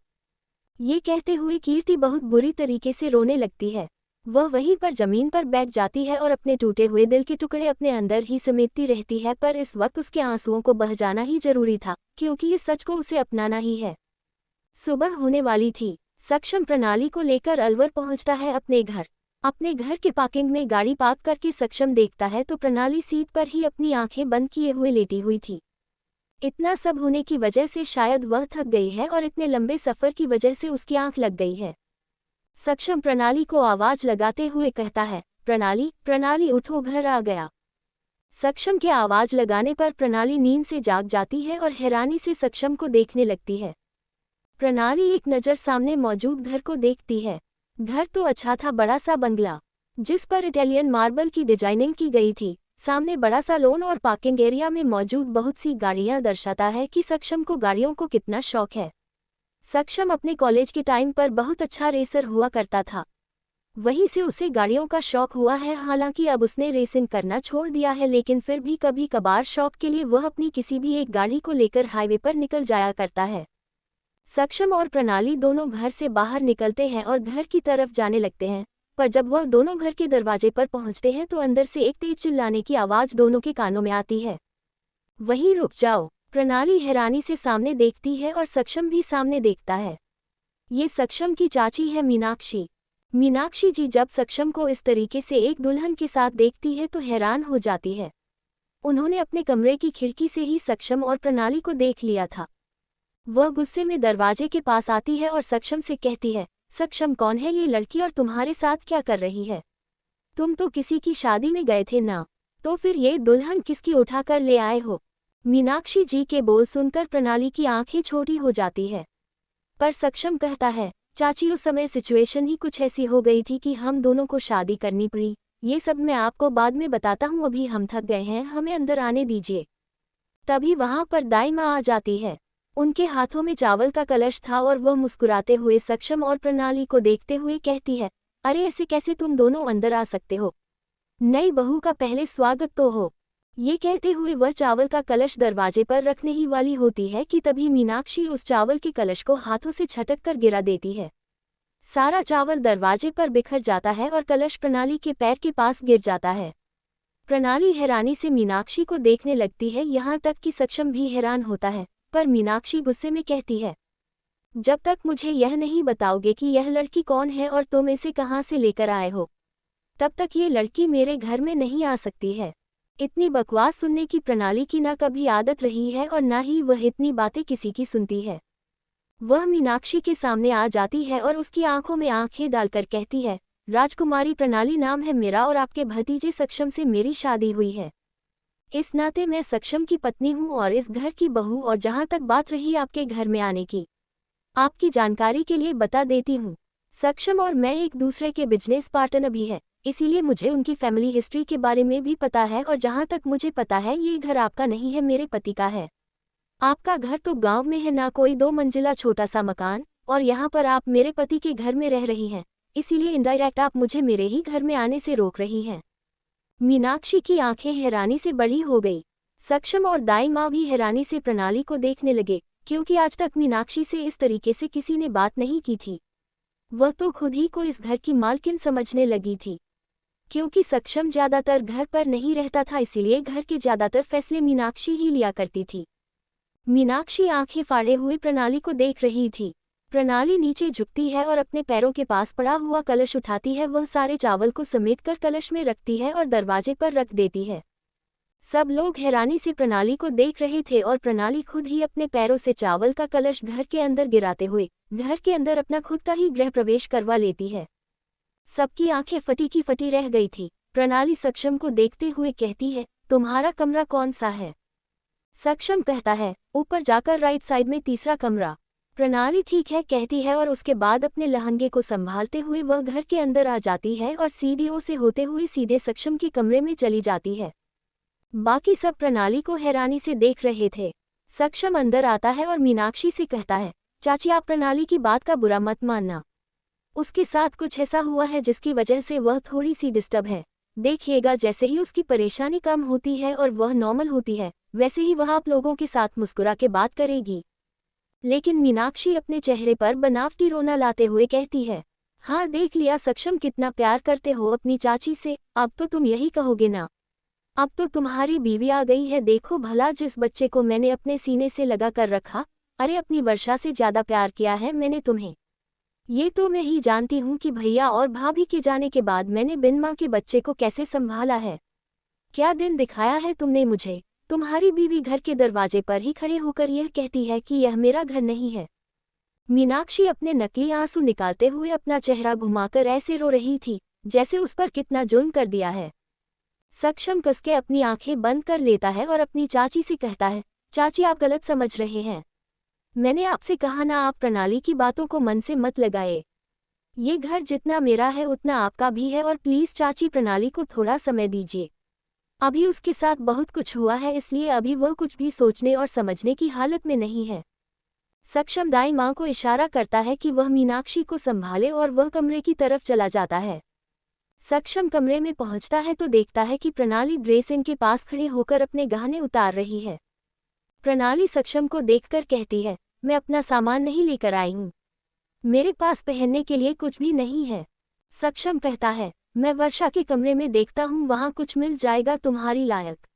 ये कहते हुए कीर्ति बहुत बुरी तरीके से रोने लगती है। वह वहीं पर जमीन पर बैठ जाती है और अपने टूटे हुए दिल के टुकड़े अपने अंदर ही समेटती रहती है, पर इस वक्त उसके आंसुओं को बह जाना ही जरूरी था, क्योंकि इस सच को उसे अपनाना ही है। सुबह होने वाली थी। सक्षम प्रणाली को लेकर अलवर पहुंचता है अपने घर। अपने घर के पार्किंग में गाड़ी पार्क करके सक्षम देखता है तो प्रणाली सीट पर ही अपनी आंखें बंद किए हुए लेटी हुई थी। इतना सब होने की वजह से शायद वह थक गई है और इतने लंबे सफर की वजह से उसकी आंख लग गई है। सक्षम प्रणाली को आवाज लगाते हुए कहता है, प्रणाली, प्रणाली उठो, घर आ गया। सक्षम के आवाज लगाने पर प्रणाली नींद से जाग जाती है और हैरानी से सक्षम को देखने लगती है। प्रणाली एक नज़र सामने मौजूद घर को देखती है। घर तो अच्छा था, बड़ा सा बंगला जिस पर इटालियन मार्बल की डिजाइनिंग की गई थी। सामने बड़ा सा लॉन और पार्किंग एरिया में मौजूद बहुत सी गाड़ियां दर्शाता है कि सक्षम को गाड़ियों को कितना शौक है। सक्षम अपने कॉलेज के टाइम पर बहुत अच्छा रेसर हुआ करता था, वहीं से उसे गाड़ियों का शौक हुआ है। हालांकि अब उसने रेसिंग करना छोड़ दिया है, लेकिन फिर भी कभी कभार शौक के लिए वह अपनी किसी भी एक गाड़ी को लेकर हाईवे पर निकल जाया करता है। सक्षम और प्रणाली दोनों घर से बाहर निकलते हैं और घर की तरफ जाने लगते हैं, पर जब वह दोनों घर के दरवाजे पर पहुंचते हैं तो अंदर से एक तेज चिल्लाने की आवाज दोनों के कानों में आती है। वहीं रुक जाओ। प्रणाली हैरानी से सामने देखती है और सक्षम भी सामने देखता है। ये सक्षम की चाची है मीनाक्षी। मीनाक्षी जी जब सक्षम को इस तरीके से एक दुल्हन के साथ देखती है तो हैरान हो जाती है। उन्होंने अपने कमरे की खिड़की से ही सक्षम और प्रणाली को देख लिया था। वह गुस्से में दरवाजे के पास आती है और सक्षम से कहती है, सक्षम, कौन है ये लड़की और तुम्हारे साथ क्या कर रही है? तुम तो किसी की शादी में गए थे ना, तो फिर ये दुल्हन किसकी उठा कर ले आए हो? मीनाक्षी जी के बोल सुनकर प्रणाली की आंखें छोटी हो जाती है, पर सक्षम कहता है, चाची, उस समय सिचुएशन ही कुछ ऐसी हो गई थी कि हम दोनों को शादी करनी पड़ी। ये सब मैं आपको बाद में बताता हूँ, अभी हम थक गए हैं, हमें अंदर आने दीजिए। तभी वहां पर दाई माँ आ जाती है। उनके हाथों में चावल का कलश था और वह मुस्कुराते हुए सक्षम और प्रणाली को देखते हुए कहती है, अरे ऐसे कैसे तुम दोनों अंदर आ सकते हो? नई बहू का पहले स्वागत तो हो। ये कहते हुए वह चावल का कलश दरवाजे पर रखने ही वाली होती है कि तभी मीनाक्षी उस चावल के कलश को हाथों से झटक कर गिरा देती है। सारा चावल दरवाजे पर बिखर जाता है और कलश प्रणाली के पैर के पास गिर जाता है। प्रणाली हैरानी से मीनाक्षी को देखने लगती है, यहाँ तक कि सक्षम भी हैरान होता है, पर मीनाक्षी गुस्से में कहती है, जब तक मुझे यह नहीं बताओगे कि यह लड़की कौन है और तुम इसे कहाँ से लेकर आए हो, तब तक ये लड़की मेरे घर में नहीं आ सकती है। इतनी बकवास सुनने की प्रणाली की ना कभी आदत रही है और ना ही वह इतनी बातें किसी की सुनती है। वह मीनाक्षी के सामने आ जाती है और उसकी आंखों में आंखें डालकर कहती है, राजकुमारी प्रणाली नाम है मेरा और आपके भतीजे सक्षम से मेरी शादी हुई है। इस नाते मैं सक्षम की पत्नी हूँ और इस घर की बहू। और जहाँ तक बात रही आपके घर में आने की, आपकी जानकारी के लिए बता देती हूँ, सक्षम और मैं एक दूसरे के बिजनेस पार्टनर भी है, इसीलिए मुझे उनकी फैमिली हिस्ट्री के बारे में भी पता है। और जहाँ तक मुझे पता है ये घर आपका नहीं है, मेरे पति का है। आपका घर तो गांव में है, ना कोई 2 मंजिला छोटा सा मकान, और यहाँ पर आप मेरे पति के घर में रह रही हैं, इसीलिए इनडायरेक्ट आप मुझे मेरे ही घर में आने से रोक रही हैं। मीनाक्षी की आंखें हैरानी से बड़ी हो गई। सक्षम और दाई माँ भी हैरानी से प्रणाली को देखने लगे, क्योंकि आज तक मीनाक्षी से इस तरीके से किसी ने बात नहीं की थी। वह तो खुद ही को इस घर की मालकिन समझने लगी थी। क्योंकि सक्षम ज्यादातर घर पर नहीं रहता था, इसीलिए घर के ज्यादातर फैसले मीनाक्षी ही लिया करती थी। मीनाक्षी आंखें फाड़े हुए प्रणाली को देख रही थी। प्रणाली नीचे झुकती है और अपने पैरों के पास पड़ा हुआ कलश उठाती है। वह सारे चावल को समेटकर कलश में रखती है और दरवाजे पर रख देती है। सब लोग हैरानी से प्रणाली को देख रहे थे और प्रणाली खुद ही अपने पैरों से चावल का कलश घर के अंदर गिराते हुए घर के अंदर अपना खुद का ही गृह प्रवेश करवा लेती है। सबकी आंखें फटी की फटी रह गई थी। प्रणाली सक्षम को देखते हुए कहती है, तुम्हारा कमरा कौन सा है? सक्षम कहता है, ऊपर जाकर राइट साइड में तीसरा कमरा। प्रणाली ठीक है कहती है और उसके बाद अपने लहंगे को संभालते हुए वह घर के अंदर आ जाती है और सीढ़ियों से होते हुए सीधे सक्षम के कमरे में चली जाती है। बाकी सब प्रणाली को हैरानी से देख रहे थे। सक्षम अंदर आता है और मीनाक्षी से कहता है, चाची आप प्रणाली की बात का बुरा मत मानना। उसके साथ कुछ ऐसा हुआ है जिसकी वजह से वह थोड़ी सी डिस्टर्ब है। देखिएगा जैसे ही उसकी परेशानी कम होती है और वह नॉर्मल होती है, वैसे ही वह आप लोगों के साथ मुस्कुरा के बात करेगी। लेकिन मीनाक्षी अपने चेहरे पर बनावटी रोना लाते हुए कहती है, हाँ देख लिया सक्षम कितना प्यार करते हो अपनी चाची से, अब तो तुम यही कहोगे ना। अब तो तुम्हारी बीवी आ गई है, देखो भला जिस बच्चे को मैंने अपने सीने से लगा कर रखा, अरे अपनी वर्षा से ज्यादा प्यार किया है मैंने तुम्हें। ये तो मैं ही जानती हूँ कि भैया और भाभी के जाने के बाद मैंने बिन माँ के बच्चे को कैसे संभाला है। क्या दिन दिखाया है तुमने मुझे। तुम्हारी बीवी घर के दरवाजे पर ही खड़े होकर यह कहती है कि यह मेरा घर नहीं है। मीनाक्षी अपने नकली आंसू निकालते हुए अपना चेहरा घुमाकर ऐसे रो रही थी जैसे उस पर कितना जुल्म कर दिया है। सक्षम कसके अपनी आंखें बंद कर लेता है और अपनी चाची से कहता है, चाची आप गलत समझ रहे हैं। मैंने आपसे कहा ना, आप प्रणाली की बातों को मन से मत लगाए। ये घर जितना मेरा है उतना आपका भी है और प्लीज चाची प्रणाली को थोड़ा समय दीजिए। अभी उसके साथ बहुत कुछ हुआ है, इसलिए अभी वह कुछ भी सोचने और समझने की हालत में नहीं है। सक्षम दाई माँ को इशारा करता है कि वह मीनाक्षी को संभाले और वह कमरे की तरफ चला जाता है। सक्षम कमरे में पहुंचता है तो देखता है कि प्रणाली ड्रेसिंग के पास खड़े होकर अपने गहने उतार रही है। प्रणाली सक्षम को देखकर कहती है, मैं अपना सामान नहीं लेकर आई हूँ, मेरे पास पहनने के लिए कुछ भी नहीं है। सक्षम कहता है, मैं वर्षा के कमरे में देखता हूँ, वहाँ कुछ मिल जाएगा तुम्हारी लायक।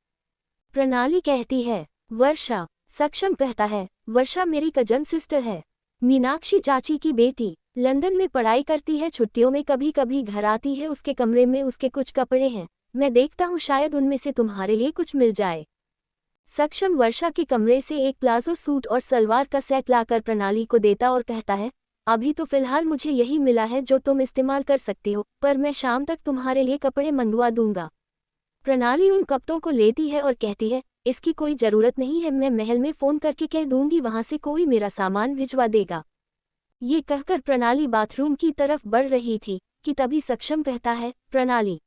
प्रणाली कहती है, वर्षा। सक्षम कहता है, वर्षा मेरी कजन सिस्टर है, मीनाक्षी चाची की बेटी, लंदन में पढ़ाई करती है, छुट्टियों में कभी कभी घर आती है, उसके कमरे में उसके कुछ कपड़े हैं, मैं देखता हूँ शायद उनमें से तुम्हारे लिए कुछ मिल जाए। सक्षम वर्षा के कमरे से एक प्लाजो सूट और सलवार का सेट लाकर प्रणाली को देता और कहता है, अभी तो फिलहाल मुझे यही मिला है जो तुम इस्तेमाल कर सकती हो, पर मैं शाम तक तुम्हारे लिए कपड़े मंगवा दूंगा। प्रणाली उन कपड़ों को लेती है और कहती है, इसकी कोई जरूरत नहीं है, मैं महल में फोन करके कह दूंगी, वहां से कोई मेरा सामान भिजवा देगा। ये कहकर प्रणाली बाथरूम की तरफ बढ़ रही थी कि तभी सक्षम कहता है, प्रणाली।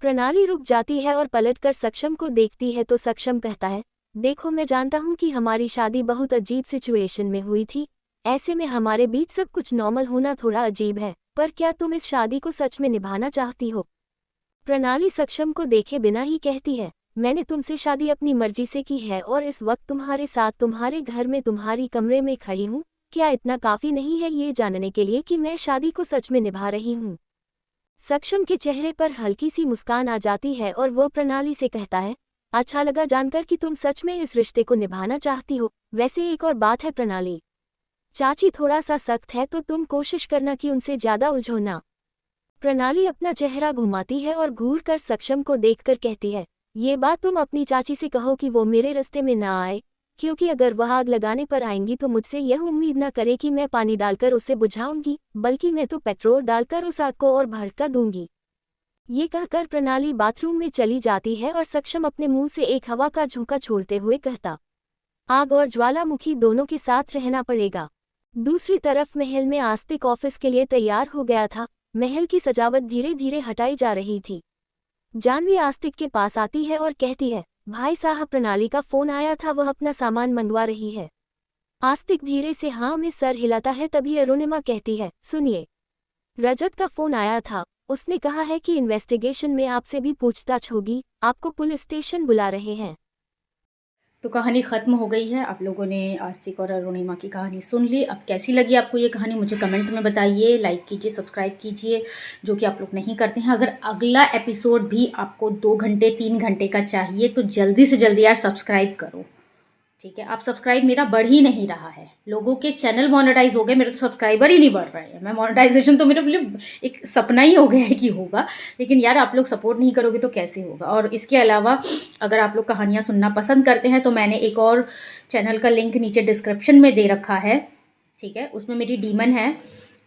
प्रणाली रुक जाती है और पलटकर सक्षम को देखती है तो सक्षम कहता है, देखो मैं जानता हूँ कि हमारी शादी बहुत अजीब सिचुएशन में हुई थी, ऐसे में हमारे बीच सब कुछ नॉर्मल होना थोड़ा अजीब है, पर क्या तुम इस शादी को सच में निभाना चाहती हो। प्रणाली सक्षम को देखे बिना ही कहती है, मैंने तुमसे शादी अपनी मर्जी से की है और इस वक्त तुम्हारे साथ तुम्हारे घर में तुम्हारी कमरे में खड़ी हूँ, क्या इतना काफी नहीं है ये जानने के लिए कि मैं शादी को सच में निभा रही हूँ। सक्षम के चेहरे पर हल्की सी मुस्कान आ जाती है और वो प्रणाली से कहता है, अच्छा लगा जानकर कि तुम सच में इस रिश्ते को निभाना चाहती हो। वैसे एक और बात है प्रणाली, चाची थोड़ा सा सख्त है तो तुम कोशिश करना कि उनसे ज्यादा उलझो ना। प्रणाली अपना चेहरा घुमाती है और घूर कर सक्षम को देखकर कहती है, ये बात तुम अपनी चाची से कहो कि वो मेरे रास्ते में ना आए, क्योंकि अगर वह आग लगाने पर आएंगी तो मुझसे यह उम्मीद न करे कि मैं पानी डालकर उसे बुझाऊंगी, बल्कि मैं तो पेट्रोल डालकर उस आग को और भड़का दूंगी। ये कहकर प्रणाली बाथरूम में चली जाती है और सक्षम अपने मुंह से एक हवा का झोंका छोड़ते हुए कहता, आग और ज्वालामुखी दोनों के साथ रहना पड़ेगा। दूसरी तरफ महल में आस्तिक ऑफिस के लिए तैयार हो गया था। महल की सजावट धीरे धीरे हटाई जा रही थी। जानवी आस्तिक के पास आती है और कहती है, भाई साहब प्रणाली का फोन आया था, वह अपना सामान मंगवा रही है। आस्तिक धीरे से हाँ में सर हिलाता है, तभी अरुणिमा कहती है, सुनिए, रजत का फोन आया था, उसने कहा है कि इन्वेस्टिगेशन में आपसे भी पूछताछ होगी, आपको पुलिस स्टेशन बुला रहे हैं। तो कहानी ख़त्म हो गई है। आप लोगों ने आस्तिक और अरुणिमा की कहानी सुन ली। अब कैसी लगी आपको ये कहानी मुझे कमेंट में बताइए, लाइक कीजिए, सब्सक्राइब कीजिए, जो कि आप लोग नहीं करते हैं। अगर अगला एपिसोड भी आपको 2 घंटे 3 घंटे का चाहिए तो जल्दी से जल्दी यार सब्सक्राइब करो, ठीक है। आप सब्सक्राइब मेरा बढ़ ही नहीं रहा है, लोगों के चैनल मोनेटाइज हो गए, मेरे तो सब्सक्राइबर ही नहीं बढ़ रहे हैं। मैं मोनेटाइजेशन तो मेरे लिए एक सपना ही हो गया है कि होगा, लेकिन यार आप लोग सपोर्ट नहीं करोगे तो कैसे होगा। और इसके अलावा अगर आप लोग कहानियाँ सुनना पसंद करते हैं तो मैंने एक और चैनल का लिंक नीचे डिस्क्रिप्शन में दे रखा है, ठीक है। उसमें मेरी डीमन है,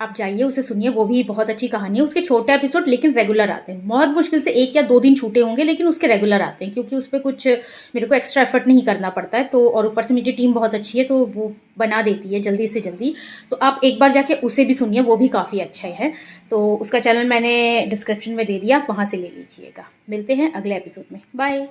आप जाइए उसे सुनिए, वो भी बहुत अच्छी कहानी है। उसके छोटे एपिसोड लेकिन रेगुलर आते हैं, बहुत मुश्किल से 1 या 2 दिन छूटे होंगे, लेकिन उसके रेगुलर आते हैं, क्योंकि उस पर कुछ मेरे को एक्स्ट्रा एफर्ट नहीं करना पड़ता है। तो और ऊपर से मेरी टीम बहुत अच्छी है तो वो बना देती है जल्दी से जल्दी। तो आप एक बार जाके उसे भी सुनिए, वो भी काफ़ी अच्छा है। तो उसका चैनल मैंने डिस्क्रिप्शन में दे दिया, आप वहाँ से ले लीजिएगा। मिलते हैं अगले एपिसोड में, बाय।